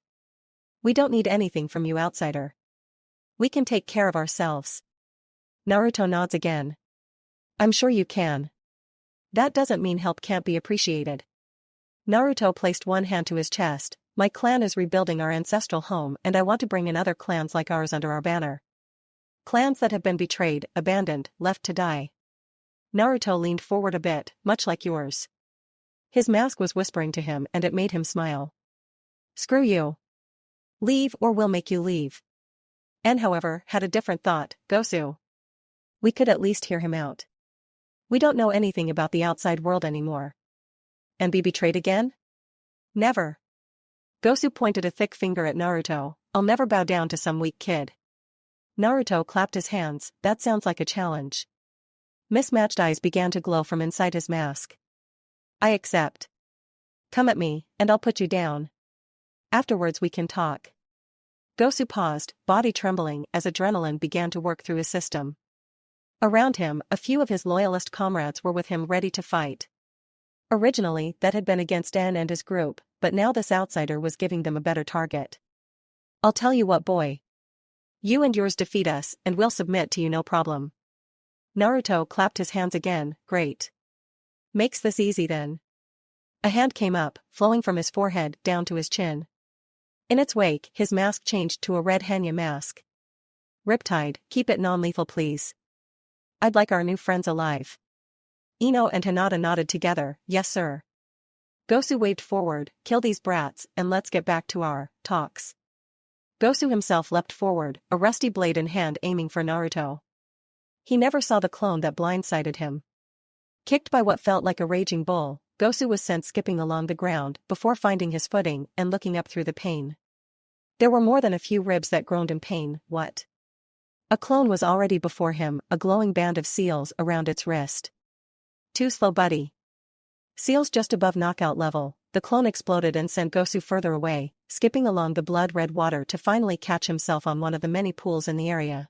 We don't need anything from you outsider. We can take care of ourselves. Naruto nods again. I'm sure you can. That doesn't mean help can't be appreciated. Naruto placed one hand to his chest, my clan is rebuilding our ancestral home and I want to bring in other clans like ours under our banner. Clans that have been betrayed, abandoned, left to die. Naruto leaned forward a bit, much like yours. His mask was whispering to him and it made him smile. Screw you. Leave or we'll make you leave. N however, had a different thought, Gosu. We could at least hear him out. We don't know anything about the outside world anymore. And be betrayed again? Never. Gosu pointed a thick finger at Naruto, I'll never bow down to some weak kid. Naruto clapped his hands, that sounds like a challenge. Mismatched eyes began to glow from inside his mask. I accept. Come at me, and I'll put you down. Afterwards we can talk. Gosu paused, body trembling as adrenaline began to work through his system. Around him, a few of his loyalist comrades were with him ready to fight. Originally, that had been against N and his group, but now this outsider was giving them a better target. I'll tell you what, boy. You and yours defeat us, and we'll submit to you no problem. Naruto clapped his hands again. Great. Makes this easy then. A hand came up, flowing from his forehead down to his chin. In its wake, his mask changed to a red Hanya mask. Riptide, keep it non-lethal please. I'd like our new friends alive. Ino and Hinata nodded together, yes sir. Gosu waved forward, kill these brats, and let's get back to our talks. Gosu himself leapt forward, a rusty blade in hand aiming for Naruto. He never saw the clone that blindsided him. Kicked by what felt like a raging bull, Gosu was sent skipping along the ground before finding his footing and looking up through the pain. There were more than a few ribs that groaned in pain. What? A clone was already before him, a glowing band of seals around its wrist. Too slow, buddy. Seals just above knockout level, the clone exploded and sent Gosu further away, skipping along the blood-red water to finally catch himself on one of the many pools in the area.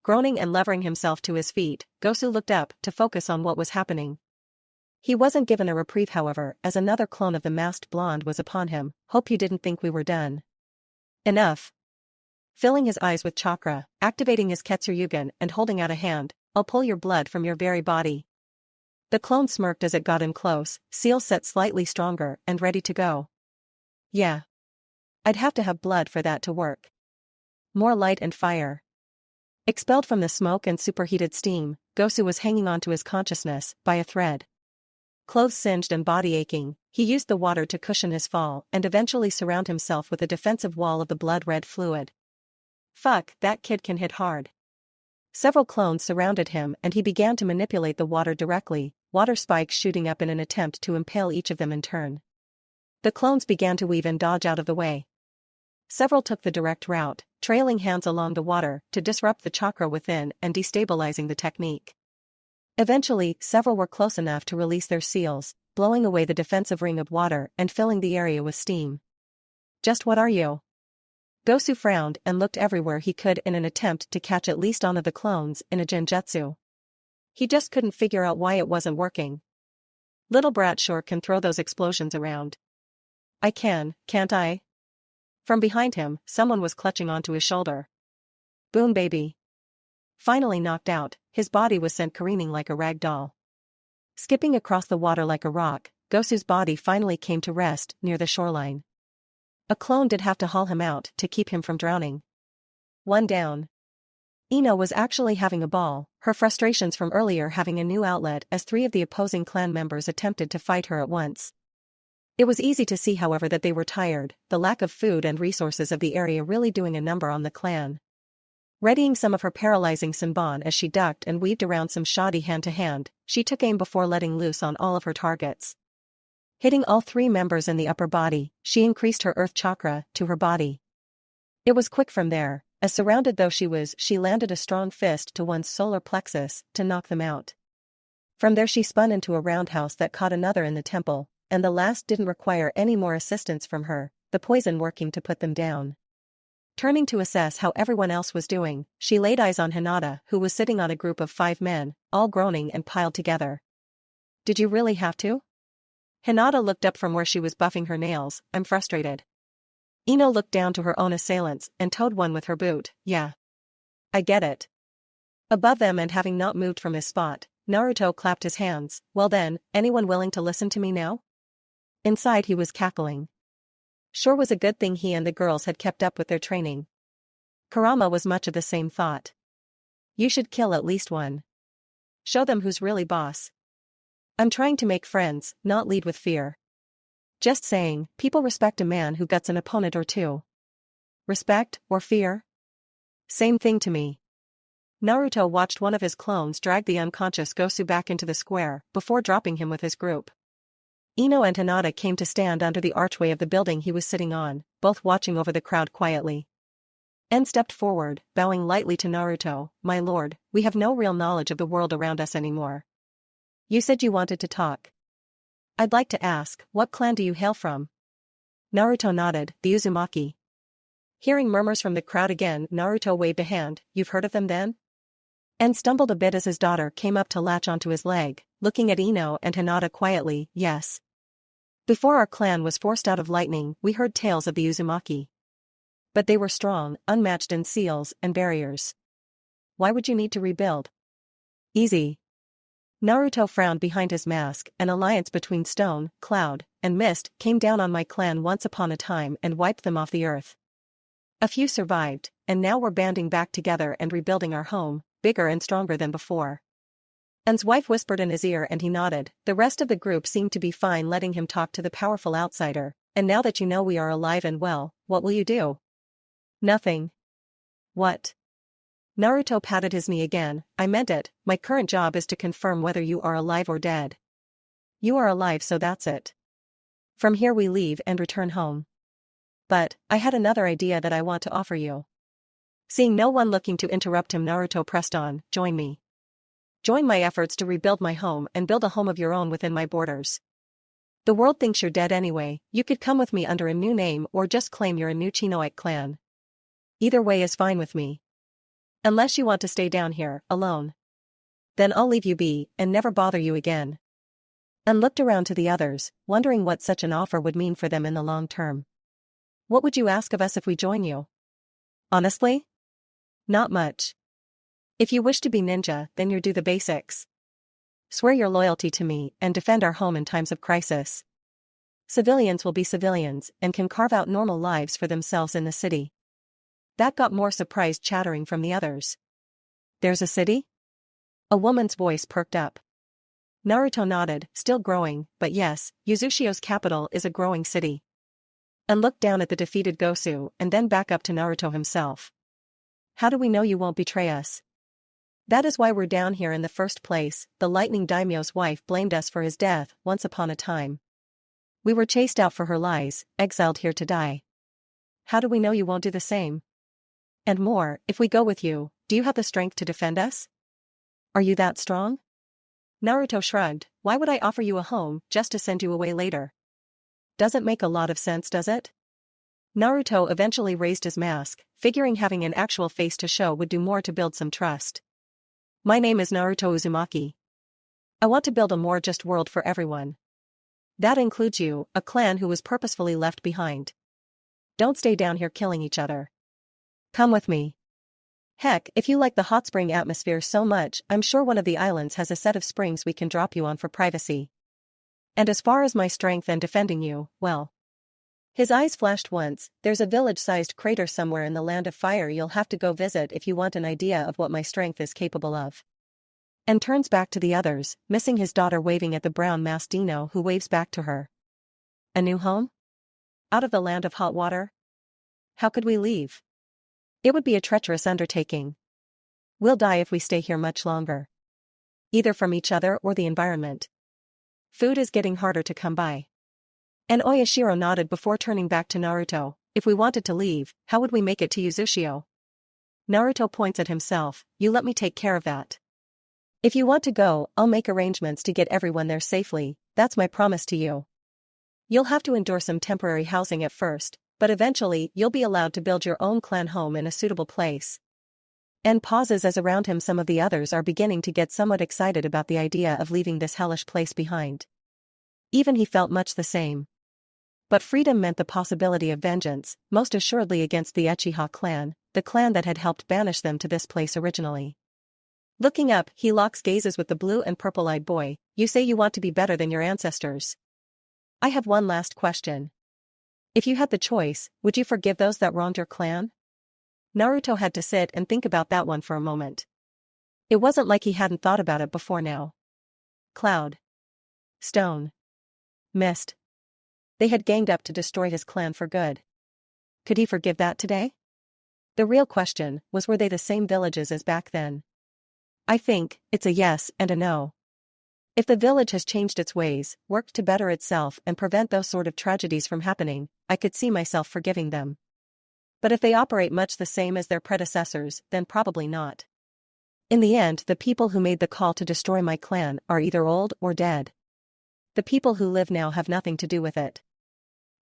Groaning and levering himself to his feet, Gosu looked up to focus on what was happening. He wasn't given a reprieve however, as another clone of the masked blonde was upon him. Hope you didn't think we were done. Enough. Filling his eyes with chakra, activating his Ketsuryugen and holding out a hand, I'll pull your blood from your very body. The clone smirked as it got in close, seal set slightly stronger and ready to go. Yeah. I'd have to have blood for that to work. More light and fire. Expelled from the smoke and superheated steam, Gosu was hanging on to his consciousness by a thread. Clothes singed and body aching, he used the water to cushion his fall and eventually surround himself with a defensive wall of the blood-red fluid. Fuck, that kid can hit hard. Several clones surrounded him and he began to manipulate the water directly, water spikes shooting up in an attempt to impale each of them in turn. The clones began to weave and dodge out of the way. Several took the direct route, trailing hands along the water to disrupt the chakra within and destabilizing the technique. Eventually, several were close enough to release their seals, blowing away the defensive ring of water and filling the area with steam. Just what are you? Gosu frowned and looked everywhere he could in an attempt to catch at least one of the clones in a genjutsu. He just couldn't figure out why it wasn't working. Little brat sure can throw those explosions around. I can, can't I? From behind him, someone was clutching onto his shoulder. Boom baby. Finally knocked out, his body was sent careening like a rag doll. Skipping across the water like a rock, Gosu's body finally came to rest near the shoreline. A clone did have to haul him out to keep him from drowning. One down. Ino was actually having a ball, her frustrations from earlier having a new outlet as three of the opposing clan members attempted to fight her at once. It was easy to see however that they were tired, the lack of food and resources of the area really doing a number on the clan. Readying some of her paralyzing Senbon as she ducked and weaved around some shoddy hand-to-hand, she took aim before letting loose on all of her targets. Hitting all three members in the upper body, she increased her earth chakra to her body. It was quick from there, as surrounded though she was, she landed a strong fist to one's solar plexus to knock them out. From there she spun into a roundhouse that caught another in the temple, and the last didn't require any more assistance from her, the poison working to put them down. Turning to assess how everyone else was doing, she laid eyes on Hinata who was sitting on a group of 5 men, all groaning and piled together. Did you really have to? Hinata looked up from where she was buffing her nails, I'm frustrated. Ino looked down to her own assailants and toed one with her boot, yeah. I get it. Above them and having not moved from his spot, Naruto clapped his hands, well then, anyone willing to listen to me now? Inside he was cackling. Sure was a good thing he and the girls had kept up with their training. Kurama was much of the same thought. You should kill at least one. Show them who's really boss. I'm trying to make friends, not lead with fear. Just saying, people respect a man who guts an opponent or two. Respect, or fear? Same thing to me. Naruto watched one of his clones drag the unconscious Gosu back into the square before dropping him with his group. Ino and Hinata came to stand under the archway of the building he was sitting on, both watching over the crowd quietly. En stepped forward, bowing lightly to Naruto, my lord, we have no real knowledge of the world around us anymore. You said you wanted to talk. I'd like to ask, what clan do you hail from? Naruto nodded, the Uzumaki. Hearing murmurs from the crowd again, Naruto waved a hand, you've heard of them then? and stumbled a bit as his daughter came up to latch onto his leg, looking at Ino and Hinata quietly. Yes. Before our clan was forced out of lightning, we heard tales of the Uzumaki. But they were strong, unmatched in seals and barriers. Why would you need to rebuild? Easy. Naruto frowned behind his mask. An alliance between stone, cloud, and mist came down on my clan once upon a time and wiped them off the earth. A few survived, and now we're banding back together and rebuilding our home, bigger and stronger than before. An's wife whispered in his ear and he nodded. The rest of the group seemed to be fine letting him talk to the powerful outsider. And now that you know we are alive and well, what will you do? Nothing. What? Naruto patted his knee again. I meant it, my current job is to confirm whether you are alive or dead. You are alive, so that's it. From here we leave and return home. But, I had another idea that I want to offer you. Seeing no one looking to interrupt him, Naruto pressed on. Join me. Join my efforts to rebuild my home and build a home of your own within my borders. The world thinks you're dead anyway. You could come with me under a new name or just claim you're a new Chinoite clan. Either way is fine with me. Unless you want to stay down here, alone. Then I'll leave you be, and never bother you again. And looked around to the others, wondering what such an offer would mean for them in the long term. What would you ask of us if we join you? Honestly? Not much. If you wish to be ninja, then you do the basics. Swear your loyalty to me and defend our home in times of crisis. Civilians will be civilians and can carve out normal lives for themselves in the city. That got more surprised chattering from the others. There's a city? A woman's voice perked up. Naruto nodded, still growing, but yes, Uzushio's capital is a growing city. And looked down at the defeated Gosu and then back up to Naruto himself. How do we know you won't betray us? That is why we're down here in the first place. The lightning daimyo's wife blamed us for his death once upon a time. We were chased out for her lies, exiled here to die. How do we know you won't do the same? And more, if we go with you, do you have the strength to defend us? Are you that strong? Naruto shrugged. Why would I offer you a home just to send you away later? Doesn't make a lot of sense, does it? Naruto eventually raised his mask, figuring having an actual face to show would do more to build some trust. My name is Naruto Uzumaki. I want to build a more just world for everyone. That includes you, a clan who was purposefully left behind. Don't stay down here killing each other. Come with me. Heck, if you like the hot spring atmosphere so much, I'm sure one of the islands has a set of springs we can drop you on for privacy. And as far as my strength and defending you, well. His eyes flashed once. There's a village-sized crater somewhere in the land of fire you'll have to go visit if you want an idea of what my strength is capable of. And turns back to the others, missing his daughter waving at the brown-masked Dino who waves back to her. A new home? Out of the land of hot water? How could we leave? It would be a treacherous undertaking. We'll die if we stay here much longer. Either from each other or the environment. Food is getting harder to come by. And Oyashiro nodded before turning back to Naruto. If we wanted to leave, how would we make it to Uzushio? Naruto points at himself. You let me take care of that. If you want to go, I'll make arrangements to get everyone there safely. That's my promise to you. You'll have to endure some temporary housing at first, but eventually you'll be allowed to build your own clan home in a suitable place. And pauses as around him some of the others are beginning to get somewhat excited about the idea of leaving this hellish place behind. Even he felt much the same. But freedom meant the possibility of vengeance, most assuredly against the Uchiha clan, the clan that had helped banish them to this place originally. Looking up, he locks gazes with the blue and purple-eyed boy. You say you want to be better than your ancestors. I have one last question. If you had the choice, would you forgive those that wronged your clan? Naruto had to sit and think about that one for a moment. It wasn't like he hadn't thought about it before now. Cloud. Stone. Mist. They had ganged up to destroy his clan for good. Could he forgive that today? The real question was, were they the same villages as back then? I think it's a yes and a no. If the village has changed its ways, worked to better itself and prevent those sort of tragedies from happening, I could see myself forgiving them. But if they operate much the same as their predecessors, then probably not. In the end, the people who made the call to destroy my clan are either old or dead. The people who live now have nothing to do with it.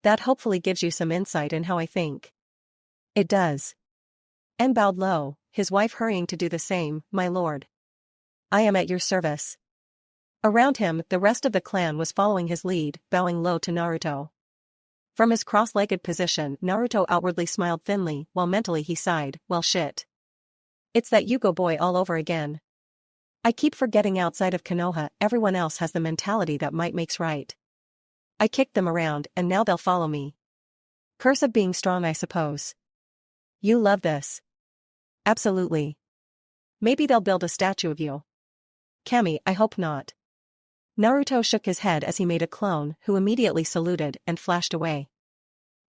That hopefully gives you some insight in how I think. It does. En bowed low, his wife hurrying to do the same, "My lord. I am at your service." Around him, the rest of the clan was following his lead, bowing low to Naruto. From his cross-legged position, Naruto outwardly smiled thinly, while mentally he sighed, "Well shit. It's that Yugo boy all over again. I keep forgetting outside of Konoha everyone else has the mentality that might makes right. I kicked them around and now they'll follow me. Curse of being strong, I suppose. You love this." "Absolutely. Maybe they'll build a statue of you." "Kami, I hope not." Naruto shook his head as he made a clone, who immediately saluted and flashed away.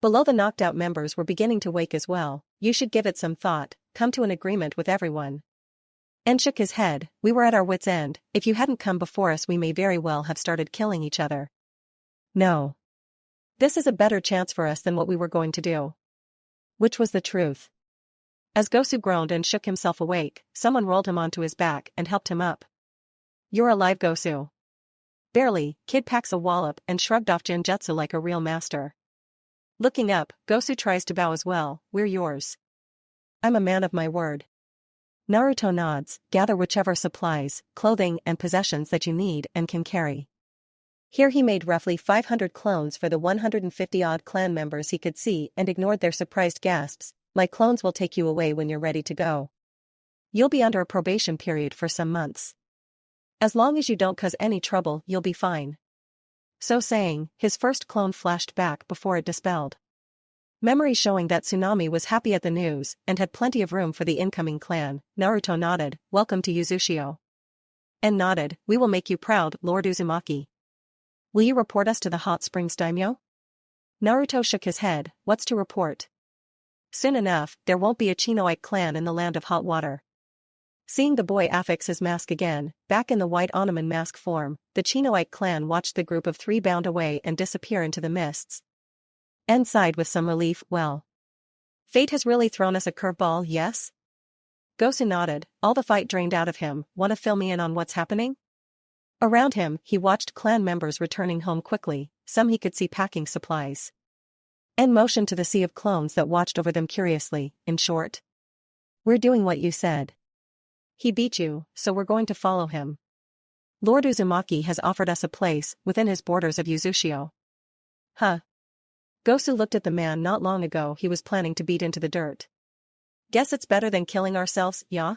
Below, the knocked-out members were beginning to wake as well. "You should give it some thought, come to an agreement with everyone." And shook his head. "We were at our wits' end. If you hadn't come before us, we may very well have started killing each other." "No. This is a better chance for us than what we were going to do." Which was the truth. As Gosu groaned and shook himself awake, someone rolled him onto his back and helped him up. "You're alive, Gosu." "Barely," Kid packs a wallop and shrugged off Genjutsu like a real master. Looking up, Gosu tries to bow as well. "We're yours." "I'm a man of my word." Naruto nods. "Gather whichever supplies, clothing and possessions that you need and can carry." Here he made roughly 500 clones for the 150-odd clan members he could see and ignored their surprised gasps. "My clones will take you away when you're ready to go. You'll be under a probation period for some months. As long as you don't cause any trouble, you'll be fine." So saying, his first clone flashed back before it dispelled. Memory showing that Tsunade was happy at the news and had plenty of room for the incoming clan. Naruto nodded, "Welcome to Uzushio." And nodded, "We will make you proud, Lord Uzumaki. Will you report us to the Hot Springs Daimyo?" Naruto shook his head. "What's to report? Soon enough, there won't be a Chinoite clan in the land of hot water." Seeing the boy affix his mask again, back in the white Onaman mask form, the Chinoite clan watched the group of three bound away and disappear into the mists. And sighed with some relief. "Well. Fate has really thrown us a curveball, yes?" Gosu nodded, all the fight drained out of him. "Wanna fill me in on what's happening?" Around him, he watched clan members returning home quickly, some he could see packing supplies. And motioned to the sea of clones that watched over them curiously. "In short, we're doing what you said. He beat you, so we're going to follow him. Lord Uzumaki has offered us a place within his borders of Uzushio." "Huh." Gosu looked at the man not long ago he was planning to beat into the dirt. "Guess it's better than killing ourselves, yeah?"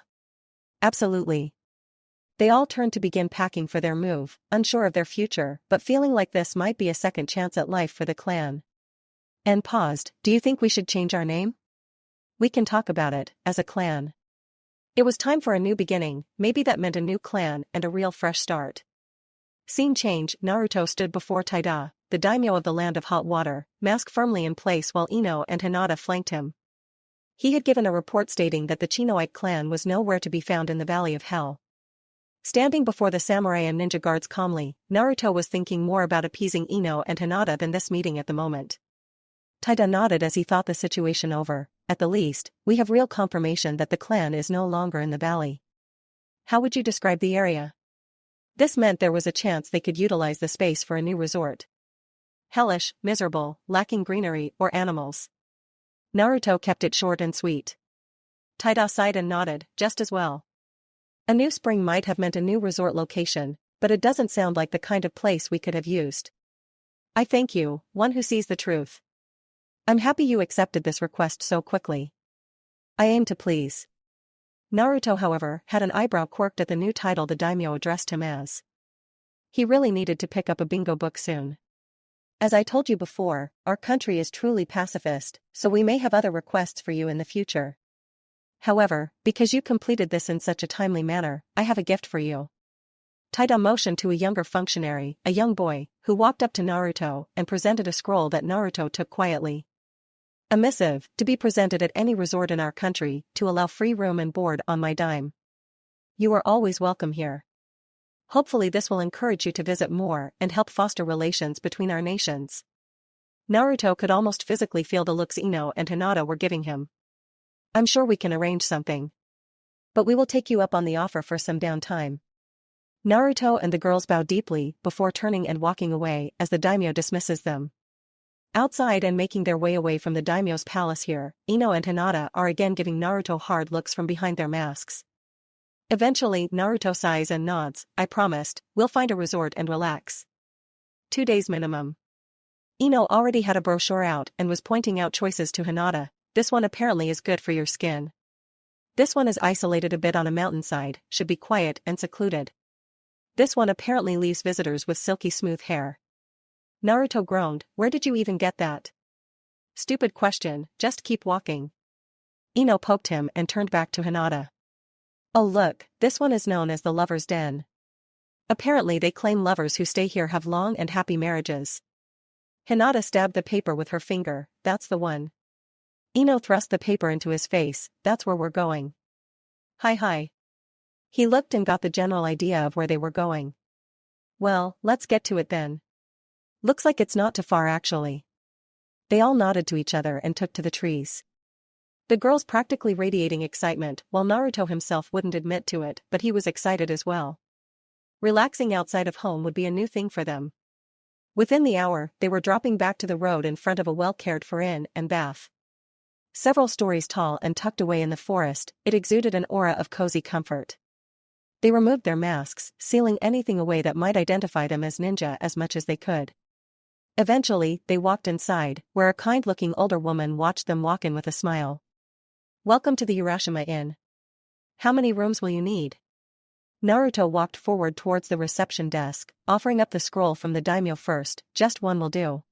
"Absolutely." They all turned to begin packing for their move, unsure of their future but feeling like this might be a second chance at life for the clan. And paused. "Do you think we should change our name? We can talk about it, as a clan." It was time for a new beginning, maybe that meant a new clan and a real fresh start. Scene change. Naruto stood before Taida, the daimyo of the land of hot water, mask firmly in place while Ino and Hinata flanked him. He had given a report stating that the Chinoite clan was nowhere to be found in the Valley of Hell. Standing before the samurai and ninja guards calmly, Naruto was thinking more about appeasing Ino and Hinata than this meeting at the moment. Taida nodded as he thought the situation over. "At the least, we have real confirmation that the clan is no longer in the valley." "How would you describe the area?" This meant there was a chance they could utilize the space for a new resort. "Hellish, miserable, lacking greenery or animals." Naruto kept it short and sweet. Taida sighed and nodded, "Just as well. A new spring might have meant a new resort location, but it doesn't sound like the kind of place we could have used." "I thank you, one who sees the truth. I'm happy you accepted this request so quickly. I aim to please." Naruto, however, had an eyebrow quirked at the new title the daimyo addressed him as. He really needed to pick up a bingo book soon. "As I told you before, our country is truly pacifist, so we may have other requests for you in the future. However, because you completed this in such a timely manner, I have a gift for you." Taida motioned to a younger functionary, a young boy, who walked up to Naruto and presented a scroll that Naruto took quietly. "A missive, to be presented at any resort in our country, to allow free room and board on my dime. You are always welcome here. Hopefully this will encourage you to visit more and help foster relations between our nations." Naruto could almost physically feel the looks Ino and Hinata were giving him. "I'm sure we can arrange something. But we will take you up on the offer for some downtime." Naruto and the girls bow deeply before turning and walking away as the daimyo dismisses them. Outside and making their way away from the Daimyo's palace here, Ino and Hinata are again giving Naruto hard looks from behind their masks. Eventually, Naruto sighs and nods. I promised, we'll find a resort and relax. 2 days minimum. Ino already had a brochure out and was pointing out choices to Hinata. This one apparently is good for your skin. This one is isolated a bit on a mountainside, should be quiet and secluded. This one apparently leaves visitors with silky smooth hair. Naruto groaned, where did you even get that? Stupid question, just keep walking. Ino poked him and turned back to Hinata. Oh look, this one is known as the Lover's Den. Apparently they claim lovers who stay here have long and happy marriages. Hinata stabbed the paper with her finger, that's the one. Ino thrust the paper into his face, that's where we're going. Hi. He looked and got the general idea of where they were going. Well, let's get to it then. Looks like it's not too far actually. They all nodded to each other and took to the trees. The girls practically radiating excitement while Naruto himself wouldn't admit to it, but he was excited as well. Relaxing outside of home would be a new thing for them. Within the hour, they were dropping back to the road in front of a well-cared-for inn and bath. Several stories tall and tucked away in the forest, it exuded an aura of cozy comfort. They removed their masks, sealing anything away that might identify them as ninja as much as they could. Eventually, they walked inside, where a kind-looking older woman watched them walk in with a smile. Welcome to the Urashima Inn. How many rooms will you need? Naruto walked forward towards the reception desk, offering up the scroll from the daimyo first, just one will do.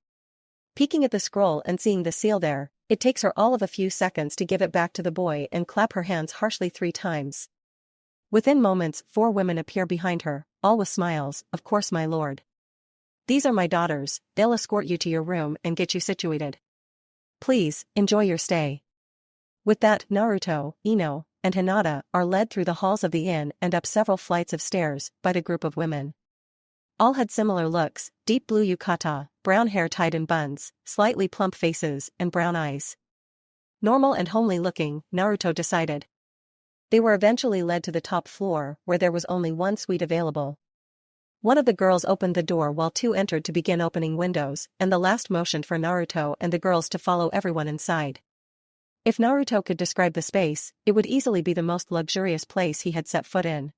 Peeking at the scroll and seeing the seal there, it takes her all of a few seconds to give it back to the boy and clap her hands harshly 3 times. Within moments, 4 women appear behind her, all with smiles, of course my lord. These are my daughters, they'll escort you to your room and get you situated. Please, enjoy your stay. With that, Naruto, Ino, and Hinata are led through the halls of the inn and up several flights of stairs by the group of women. All had similar looks, deep blue yukata, brown hair tied in buns, slightly plump faces, and brown eyes. Normal and homely looking, Naruto decided. They were eventually led to the top floor, where there was only one suite available. One of the girls opened the door while 2 entered to begin opening windows, and the last motioned for Naruto and the girls to follow everyone inside. If Naruto could describe the space, it would easily be the most luxurious place he had set foot in.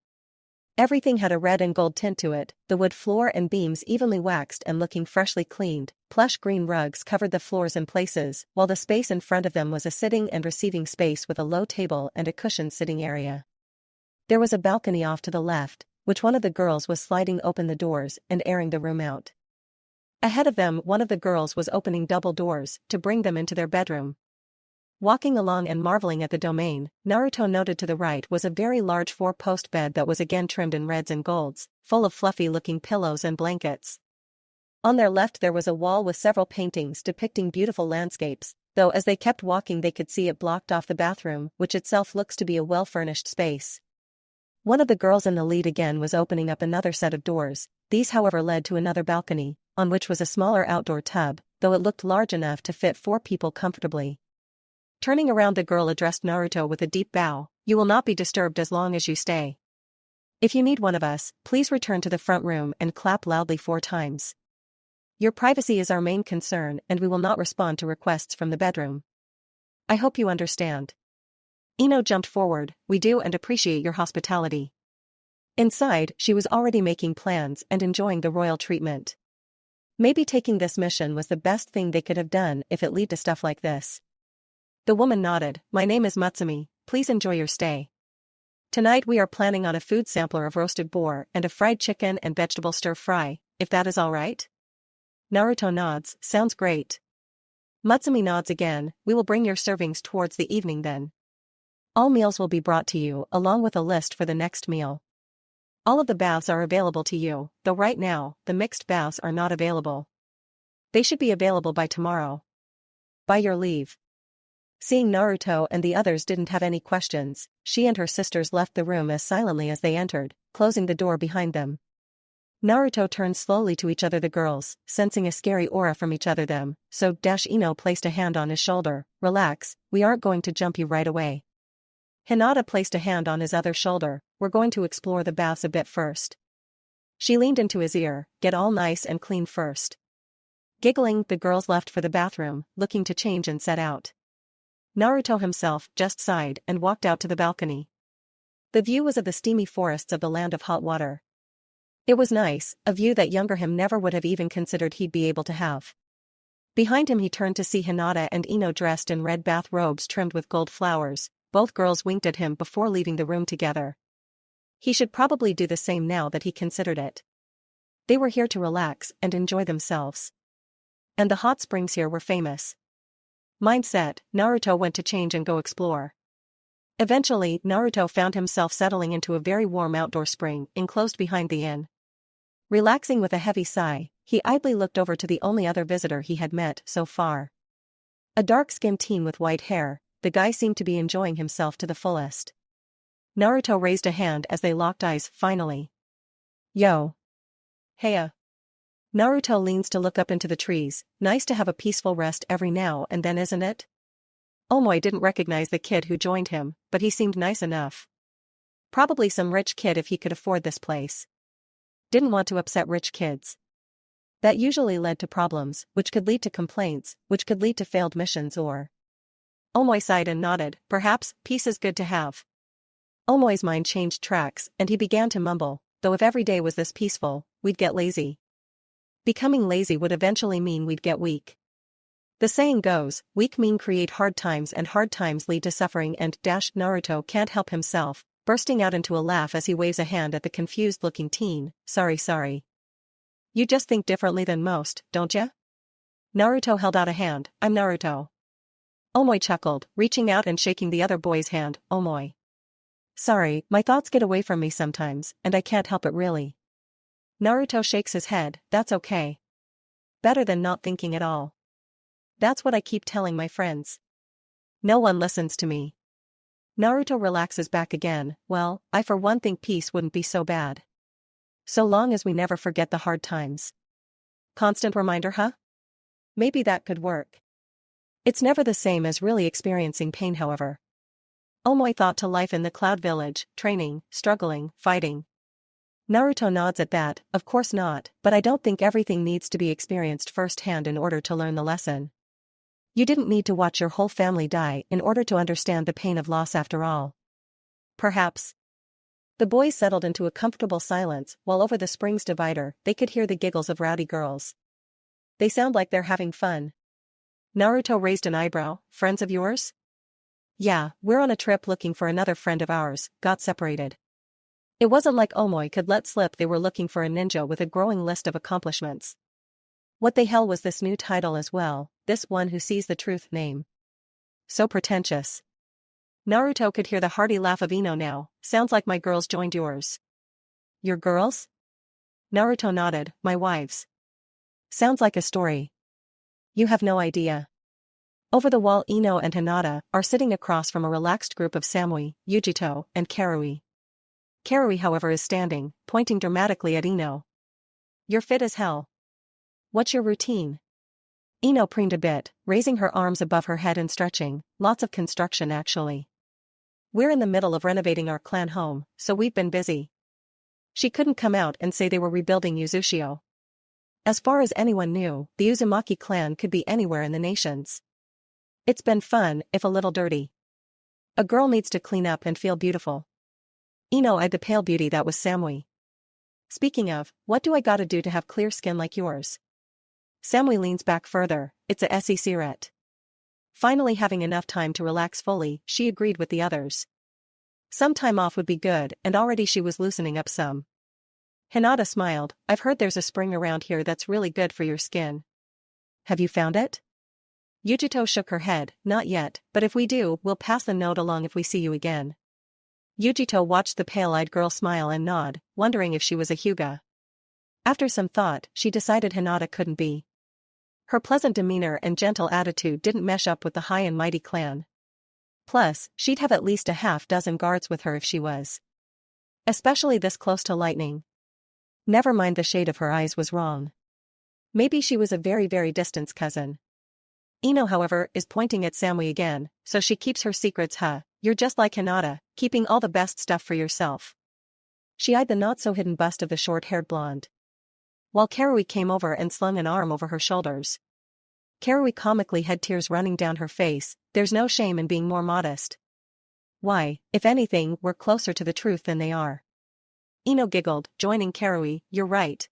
Everything had a red and gold tint to it, the wood floor and beams evenly waxed and looking freshly cleaned, plush green rugs covered the floors in places, while the space in front of them was a sitting and receiving space with a low table and a cushioned sitting area. There was a balcony off to the left, which one of the girls was sliding open the doors and airing the room out. Ahead of them, one of the girls was opening double doors to bring them into their bedroom. Walking along and marveling at the domain, Naruto noted to the right was a very large 4-post bed that was again trimmed in reds and golds, full of fluffy-looking pillows and blankets. On their left there was a wall with several paintings depicting beautiful landscapes, though as they kept walking they could see it blocked off the bathroom, which itself looks to be a well-furnished space. One of the girls in the lead again was opening up another set of doors, these however led to another balcony, on which was a smaller outdoor tub, though it looked large enough to fit 4 people comfortably. Turning around the girl addressed Naruto with a deep bow, you will not be disturbed as long as you stay. If you need one of us, please return to the front room and clap loudly 4 times. Your privacy is our main concern and we will not respond to requests from the bedroom. I hope you understand. Ino jumped forward, we do and appreciate your hospitality. Inside, she was already making plans and enjoying the royal treatment. Maybe taking this mission was the best thing they could have done if it led to stuff like this. The woman nodded, my name is Mutsumi, please enjoy your stay. Tonight we are planning on a food sampler of roasted boar and a fried chicken and vegetable stir-fry, if that is all right? Naruto nods, sounds great. Mutsumi nods again, we will bring your servings towards the evening then. All meals will be brought to you along with a list for the next meal. All of the baths are available to you, though right now, the mixed baths are not available. They should be available by tomorrow. By your leave. Seeing Naruto and the others didn't have any questions, she and her sisters left the room as silently as they entered, closing the door behind them. Naruto turned slowly to each other the girls, sensing a scary aura from each other them, so Ino placed a hand on his shoulder, relax, we aren't going to jump you right away. Hinata placed a hand on his other shoulder, we're going to explore the baths a bit first. She leaned into his ear, get all nice and clean first. Giggling, the girls left for the bathroom, looking to change and set out. Naruto himself just sighed and walked out to the balcony. The view was of the steamy forests of the land of hot water. It was nice, a view that younger him never would have even considered he'd be able to have. Behind him he turned to see Hinata and Ino dressed in red bath robes trimmed with gold flowers. Both girls winked at him before leaving the room together. He should probably do the same now that he considered it. They were here to relax and enjoy themselves. And the hot springs here were famous. Mindset, Naruto went to change and go explore. Eventually, Naruto found himself settling into a very warm outdoor spring enclosed behind the inn. Relaxing with a heavy sigh, he idly looked over to the only other visitor he had met so far. A dark-skinned teen with white hair, the guy seemed to be enjoying himself to the fullest. Naruto raised a hand as they locked eyes, finally. Yo. Heya. Naruto leans to look up into the trees. Nice to have a peaceful rest every now and then, isn't it? Omoi didn't recognize the kid who joined him, but he seemed nice enough. Probably some rich kid if he could afford this place. Didn't want to upset rich kids. That usually led to problems, which could lead to complaints, which could lead to failed missions or... Omoi sighed and nodded. Perhaps, peace is good to have. Omoi's mind changed tracks, and he began to mumble, though if every day was this peaceful, we'd get lazy. Becoming lazy would eventually mean we'd get weak. The saying goes, weak men create hard times and hard times lead to suffering and Naruto can't help himself, bursting out into a laugh as he waves a hand at the confused-looking teen. Sorry. You just think differently than most, don't ya? Naruto held out a hand. I'm Naruto. Omoi chuckled, reaching out and shaking the other boy's hand. Omoi. Sorry, my thoughts get away from me sometimes, and I can't help it really. Naruto shakes his head. That's okay. Better than not thinking at all. That's what I keep telling my friends. No one listens to me. Naruto relaxes back again. Well, I for one think peace wouldn't be so bad. So long as we never forget the hard times. Constant reminder, huh? Maybe that could work. It's never the same as really experiencing pain, however. Omoi thought to life in the Cloud Village, training, struggling, fighting. Naruto nods at that. Of course not, but I don't think everything needs to be experienced firsthand in order to learn the lesson. You didn't need to watch your whole family die in order to understand the pain of loss after all. Perhaps. The boys settled into a comfortable silence while over the spring's divider they could hear the giggles of rowdy girls. They sound like they're having fun. Naruto raised an eyebrow. Friends of yours? Yeah, we're on a trip looking for another friend of ours, got separated. It wasn't like Omoi could let slip they were looking for a ninja with a growing list of accomplishments. What the hell was this new title as well, this one who sees the truth name? So pretentious. Naruto could hear the hearty laugh of Ino now. Sounds like my girls joined yours. Your girls? Naruto nodded. My wives. Sounds like a story. You have no idea. Over the wall Ino and Hinata are sitting across from a relaxed group of Samui, Yujito, and Karui. Karui however is standing, pointing dramatically at Ino. You're fit as hell. What's your routine? Ino preened a bit, raising her arms above her head and stretching. Lots of construction actually. We're in the middle of renovating our clan home, so we've been busy. She couldn't come out and say they were rebuilding Uzushio. As far as anyone knew, the Uzumaki clan could be anywhere in the nations. It's been fun, if a little dirty. A girl needs to clean up and feel beautiful. Ino eyed the pale beauty that was Samui. Speaking of, what do I gotta do to have clear skin like yours? Samui leans back further. It's a secret. Finally having enough time to relax fully, she agreed with the others. Some time off would be good, and already she was loosening up some. Hinata smiled. I've heard there's a spring around here that's really good for your skin. Have you found it? Yujito shook her head. Not yet, but if we do, we'll pass the note along if we see you again. Yujito watched the pale-eyed girl smile and nod, wondering if she was a Hyuga. After some thought, she decided Hinata couldn't be. Her pleasant demeanor and gentle attitude didn't mesh up with the high and mighty clan. Plus, she'd have at least a half-dozen guards with her if she was. Especially this close to lightning. Never mind the shade of her eyes was wrong. Maybe she was a very very distant cousin. Ino however is pointing at Samui again, so she keeps her secrets You're just like Hinata, keeping all the best stuff for yourself. She eyed the not-so-hidden bust of the short-haired blonde. while Karui came over and slung an arm over her shoulders. Karui comically had tears running down her face. There's no shame in being more modest. Why, if anything, we're closer to the truth than they are. Ino giggled, joining Karui. You're right.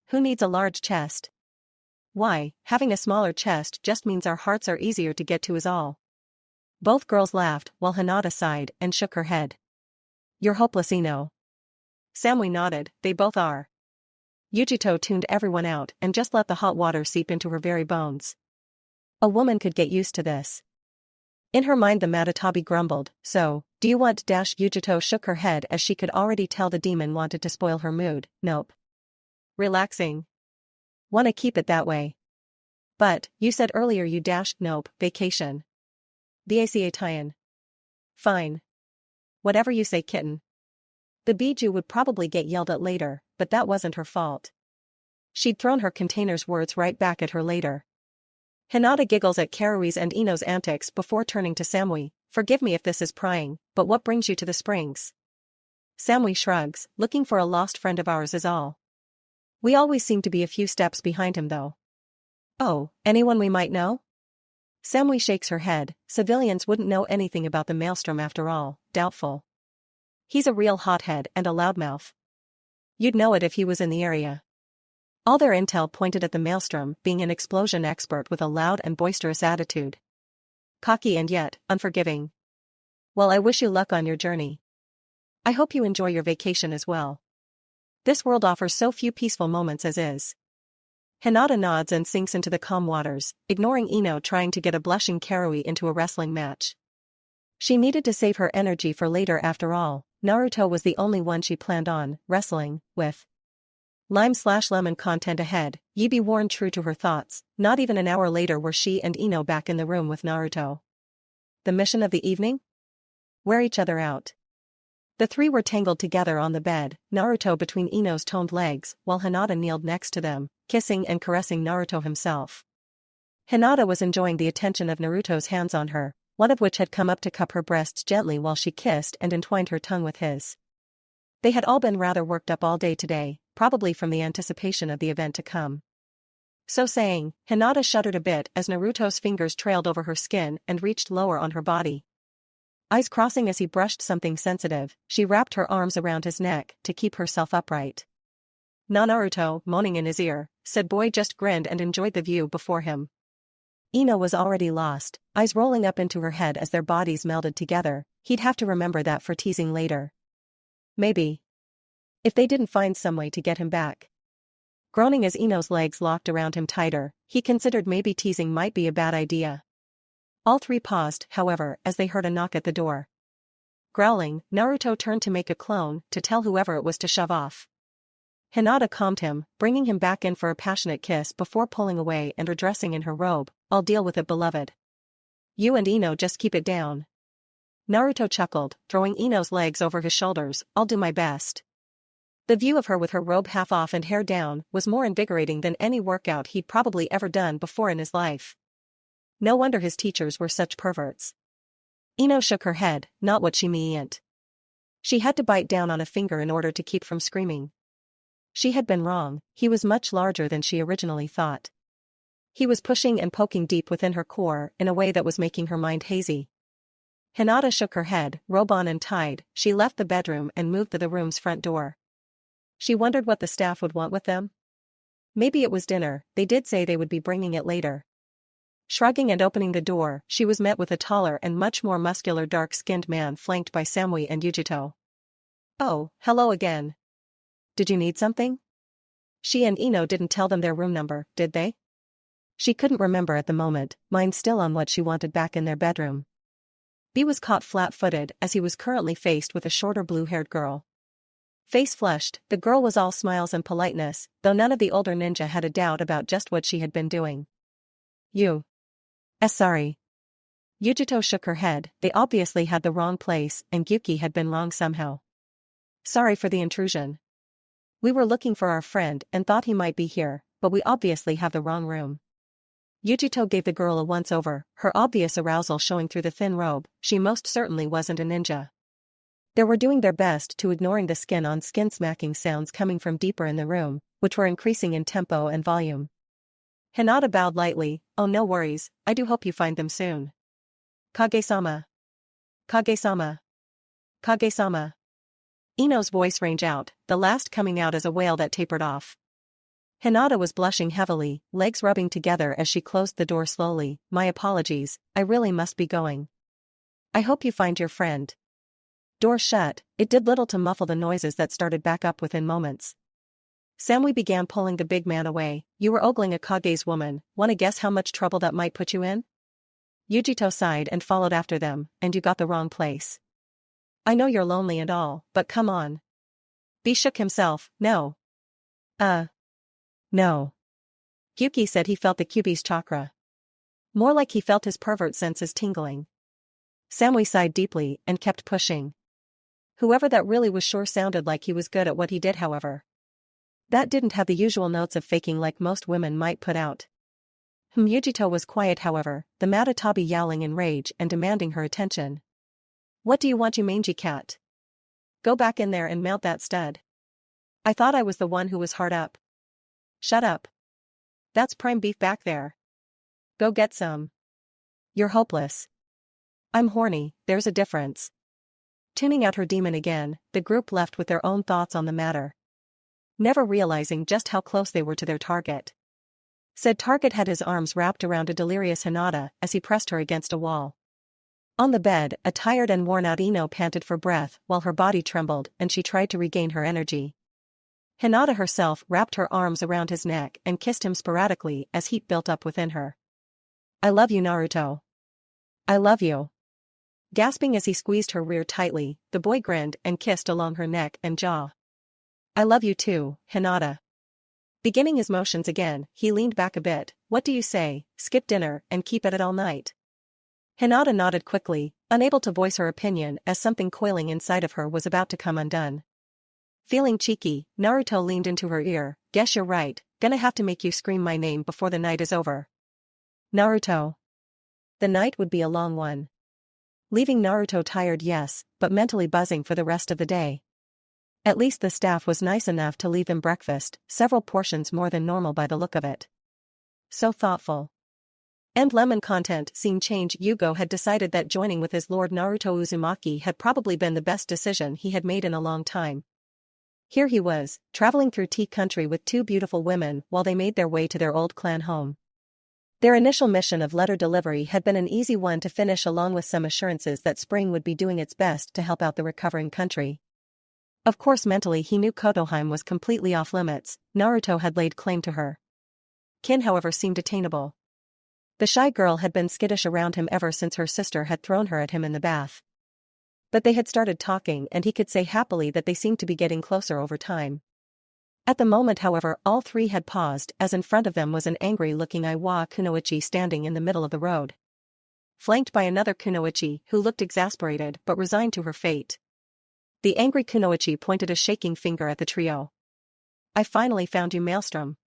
Who needs a large chest? Why, having a smaller chest just means our hearts are easier to get to is all. Both girls laughed, while Hinata sighed and shook her head. You're hopeless, Ino. Samui nodded. They both are. Yujito tuned everyone out and just let the hot water seep into her very bones. A woman could get used to this. In her mind the Matatabi grumbled, so, do you want dash? Yujito shook her head as she could already tell the demon wanted to spoil her mood. Nope. Relaxing. Wanna keep it that way. But, you said earlier you dash. Nope, vacation. Baca tie-in. Fine. Whatever you say, kitten. The Biju would probably get yelled at later, but that wasn't her fault. She'd thrown her container's words right back at her later. Hinata giggles at Karui's and Ino's antics before turning to Samui. Forgive me if this is prying, but what brings you to the springs? Samui shrugs, looking for a lost friend of ours is all. We always seem to be a few steps behind him though. Oh, anyone we might know? Samui shakes her head. Civilians wouldn't know anything about the maelstrom after all. Doubtful. He's a real hothead and a loudmouth. You'd know it if he was in the area. All their intel pointed at the maelstrom being an explosion expert with a loud and boisterous attitude. Cocky and yet unforgiving. Well, I wish you luck on your journey. I hope you enjoy your vacation as well. This world offers so few peaceful moments as is. Hinata nods and sinks into the calm waters, ignoring Ino trying to get a blushing Karui into a wrestling match. She needed to save her energy for later after all. Naruto was the only one she planned on wrestling with. Lime/lemon content ahead. Yibi warned true to her thoughts. Not even an hour later were she and Ino back in the room with Naruto. The mission of the evening? Wear each other out. The three were tangled together on the bed, Naruto between Ino's toned legs, while Hinata kneeled next to them, kissing and caressing Naruto himself. Hinata was enjoying the attention of Naruto's hands on her, one of which had come up to cup her breasts gently while she kissed and entwined her tongue with his. They had all been rather worked up all day today, probably from the anticipation of the event to come. So saying, Hinata shuddered a bit as Naruto's fingers trailed over her skin and reached lower on her body. Eyes crossing as he brushed something sensitive, she wrapped her arms around his neck to keep herself upright. "Na Naruto," moaning in his ear, said boy just grinned and enjoyed the view before him. Ino was already lost, eyes rolling up into her head as their bodies melded together. He'd have to remember that for teasing later. Maybe. If they didn't find some way to get him back. Groaning as Ino's legs locked around him tighter, he considered maybe teasing might be a bad idea. All three paused, however, as they heard a knock at the door. Growling, Naruto turned to make a clone to tell whoever it was to shove off. Hinata calmed him, bringing him back in for a passionate kiss before pulling away and redressing in her robe. "I'll deal with it, beloved. You and Ino just keep it down." Naruto chuckled, throwing Ino's legs over his shoulders. "I'll do my best." The view of her with her robe half off and hair down was more invigorating than any workout he'd probably ever done before in his life. No wonder his teachers were such perverts. Ino shook her head, not what she meant. She had to bite down on a finger in order to keep from screaming. She had been wrong, he was much larger than she originally thought. He was pushing and poking deep within her core in a way that was making her mind hazy. Hinata shook her head, robe on and tied, she left the bedroom and moved to the room's front door. She wondered what the staff would want with them. Maybe it was dinner, they did say they would be bringing it later. Shrugging and opening the door, she was met with a taller and much more muscular dark-skinned man flanked by Samui and Yujito. "Oh, hello again. Did you need something?" She and Ino didn't tell them their room number, did they? She couldn't remember at the moment, mind still on what she wanted back in their bedroom. B was caught flat-footed as he was currently faced with a shorter blue-haired girl. Face flushed, the girl was all smiles and politeness, though none of the older ninja had a doubt about just what she had been doing. Sorry. Yujito shook her head, they obviously had the wrong place and Gyuki had been wrong somehow. "Sorry for the intrusion. We were looking for our friend and thought he might be here, but we obviously have the wrong room." Yujito gave the girl a once-over, her obvious arousal showing through the thin robe. She most certainly wasn't a ninja. They were doing their best to ignoring the skin-on-skin smacking sounds coming from deeper in the room, which were increasing in tempo and volume. Hinata bowed lightly. Oh, no worries, I do hope you find them soon. Kage-sama. Kage-sama. Kage-sama. Ino's voice rang out, the last coming out as a wail that tapered off. Hinata was blushing heavily, legs rubbing together as she closed the door slowly. My apologies, I really must be going. I hope you find your friend. Door shut, it did little to muffle the noises that started back up within moments. Samui began pulling the big man away. You were ogling a Kage's woman, wanna guess how much trouble that might put you in? Yujito sighed and followed after them, and you got the wrong place. I know you're lonely and all, but come on. B shook himself, no. No. Yuki said he felt the Kyuubi's chakra. More like he felt his pervert senses tingling. Samui sighed deeply and kept pushing. Whoever that really was sure sounded like he was good at what he did, however. That didn't have the usual notes of faking like most women might put out. Yujito was quiet, however, the Matatabi yowling in rage and demanding her attention. What do you want, you mangy cat? Go back in there and mount that stud. I thought I was the one who was hard up. Shut up. That's prime beef back there. Go get some. You're hopeless. I'm horny, there's a difference. Tuning out her demon again, the group left with their own thoughts on the matter. Never realizing just how close they were to their target. Said target had his arms wrapped around a delirious Hinata as he pressed her against a wall. On the bed, a tired and worn-out Ino panted for breath while her body trembled and she tried to regain her energy. Hinata herself wrapped her arms around his neck and kissed him sporadically as heat built up within her. I love you, Naruto. I love you. Gasping as he squeezed her rear tightly, the boy grinned and kissed along her neck and jaw. I love you too, Hinata. Beginning his motions again, he leaned back a bit. What do you say, skip dinner and keep at it all night? Hinata nodded quickly, unable to voice her opinion as something coiling inside of her was about to come undone. Feeling cheeky, Naruto leaned into her ear. Guess you're right, gonna have to make you scream my name before the night is over. Naruto. The night would be a long one. Leaving Naruto tired, yes, but mentally buzzing for the rest of the day. At least the staff was nice enough to leave him breakfast, several portions more than normal by the look of it. So thoughtful. And lemon content scene change. Yugo had decided that joining with his lord Naruto Uzumaki had probably been the best decision he had made in a long time. Here he was, traveling through tea country with two beautiful women while they made their way to their old clan home. Their initial mission of letter delivery had been an easy one to finish, along with some assurances that Spring would be doing its best to help out the recovering country. Of course, mentally he knew Kotoheim was completely off limits. Naruto had laid claim to her. Kin, however, seemed attainable. The shy girl had been skittish around him ever since her sister had thrown her at him in the bath. But they had started talking and he could say happily that they seemed to be getting closer over time. At the moment, however, all three had paused as in front of them was an angry-looking Iwa Kunoichi standing in the middle of the road. Flanked by another Kunoichi who looked exasperated but resigned to her fate. The angry Kunoichi pointed a shaking finger at the trio. I finally found you, Maelstrom.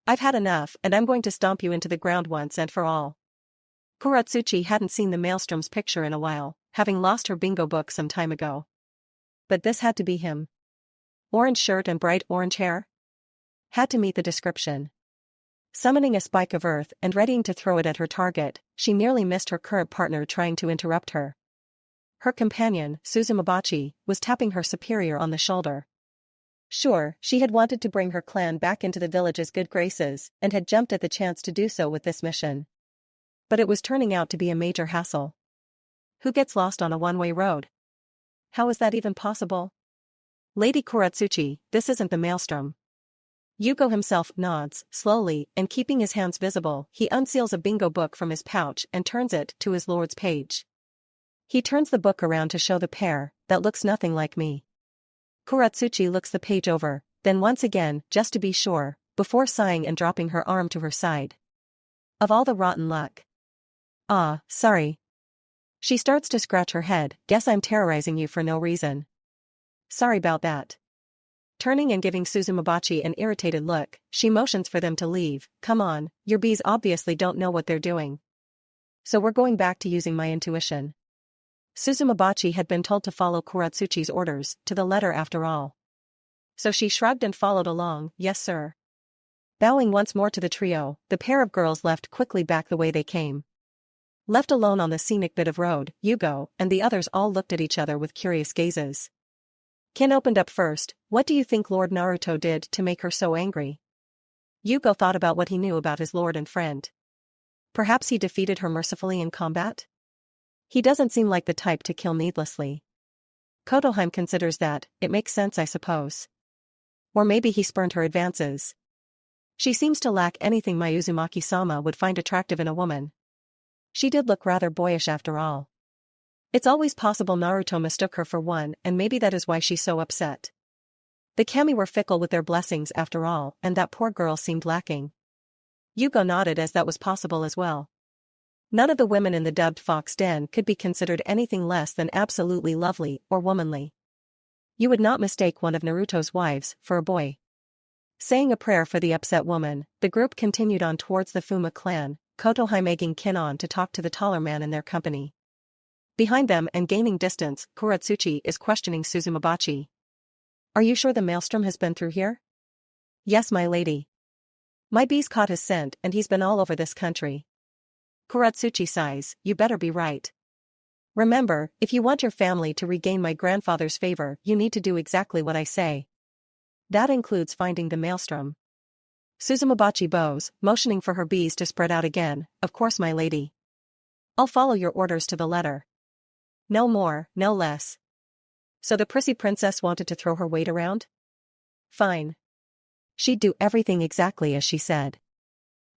I've had enough and I'm going to stomp you into the ground once and for all. Kuratsuchi hadn't seen the Maelstrom's picture in a while, having lost her bingo book some time ago. But this had to be him. Orange shirt and bright orange hair? Had to meet the description. Summoning a spike of earth and readying to throw it at her target, she nearly missed her current partner trying to interrupt her. Her companion, Suzumabachi, was tapping her superior on the shoulder. Sure, she had wanted to bring her clan back into the village's good graces and had jumped at the chance to do so with this mission. But it was turning out to be a major hassle. Who gets lost on a one-way road? How is that even possible? Lady Kuratsuchi, this isn't the Maelstrom. Yugo himself nods, slowly, and keeping his hands visible, he unseals a bingo book from his pouch and turns it to his lord's page. He turns the book around to show the pair, that looks nothing like me. Kuratsuchi looks the page over, then once again, just to be sure, before sighing and dropping her arm to her side. Of all the rotten luck. Ah, sorry. She starts to scratch her head. Guess I'm terrorizing you for no reason. Sorry about that. Turning and giving Suzumabachi an irritated look, she motions for them to leave. Come on, your bees obviously don't know what they're doing. So we're going back to using my intuition. Suzumabachi had been told to follow Kuratsuchi's orders to the letter after all. So she shrugged and followed along. Yes sir. Bowing once more to the trio, the pair of girls left quickly back the way they came. Left alone on the scenic bit of road, Yugo and the others all looked at each other with curious gazes. Kin opened up first. What do you think Lord Naruto did to make her so angry? Yugo thought about what he knew about his lord and friend. Perhaps he defeated her mercifully in combat? He doesn't seem like the type to kill needlessly. Kotoheim considers that. It makes sense, I suppose. Or maybe he spurned her advances. She seems to lack anything my Uzumaki-sama would find attractive in a woman. She did look rather boyish after all. It's always possible Naruto mistook her for one, and maybe that is why she's so upset. The kami were fickle with their blessings after all, and that poor girl seemed lacking. Yugo nodded as that was possible as well. None of the women in the dubbed Fox Den could be considered anything less than absolutely lovely or womanly. You would not mistake one of Naruto's wives for a boy. Saying a prayer for the upset woman, the group continued on towards the Fuma clan, Kotoheim egging Kin on to talk to the taller man in their company. Behind them and gaining distance, Kuratsuchi is questioning Suzumabachi. Are you sure the maelstrom has been through here? Yes, my lady. My bee's caught his scent and he's been all over this country. Kuratsuchi sighs, you better be right. Remember, if you want your family to regain my grandfather's favor, you need to do exactly what I say. That includes finding the maelstrom. Suzumabachi bows, motioning for her bees to spread out again. Of course, my lady. I'll follow your orders to the letter. No more, no less. So the prissy princess wanted to throw her weight around? Fine. She'd do everything exactly as she said.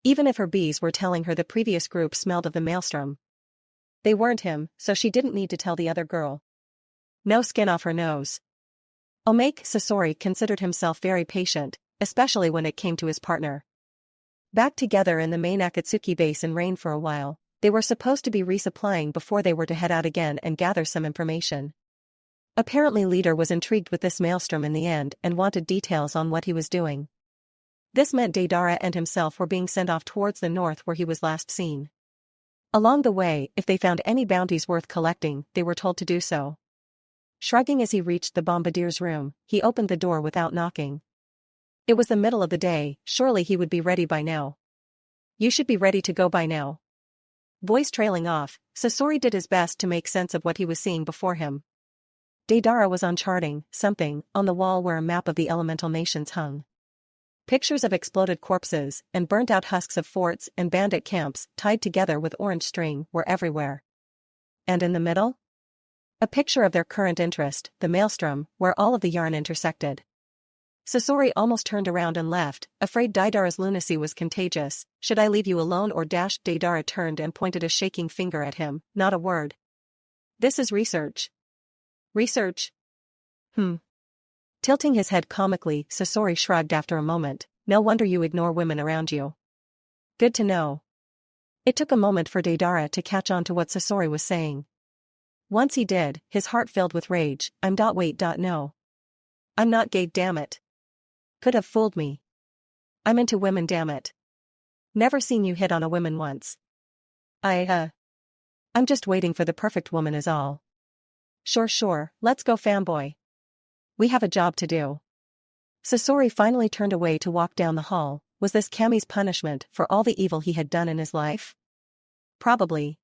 Even if her bees were telling her the previous group smelled of the maelstrom. They weren't him, so she didn't need to tell the other girl. No skin off her nose. Omake Sasori considered himself very patient, especially when it came to his partner. Back together in the main Akatsuki base in Rain for a while, they were supposed to be resupplying before they were to head out again and gather some information. Apparently Leader was intrigued with this maelstrom in the end and wanted details on what he was doing. This meant Deidara and himself were being sent off towards the north where he was last seen. Along the way, if they found any bounties worth collecting, they were told to do so. Shrugging as he reached the bombardier's room, he opened the door without knocking. It was the middle of the day, surely he would be ready by now. You should be ready to go by now. Voice trailing off, Sasori did his best to make sense of what he was seeing before him. Deidara was uncharting something on the wall where a map of the elemental nations hung. Pictures of exploded corpses and burnt-out husks of forts and bandit camps tied together with orange string were everywhere. And in the middle? A picture of their current interest, the maelstrom, where all of the yarn intersected. Sasori almost turned around and left, afraid Deidara's lunacy was contagious. Should I leave you alone or dash? Deidara turned and pointed a shaking finger at him, not a word. This is research. Research? Tilting his head comically, Sasori shrugged after a moment. No wonder you ignore women around you. Good to know. It took a moment for Deidara to catch on to what Sasori was saying. Once he did, his heart filled with rage. No. I'm not gay, damn it. Could have fooled me. I'm into women, damn it. Never seen you hit on a woman once. I'm just waiting for the perfect woman is all. Sure, let's go fanboy. We have a job to do. Sasori finally turned away to walk down the hall. Was this Kami's punishment for all the evil he had done in his life? Probably.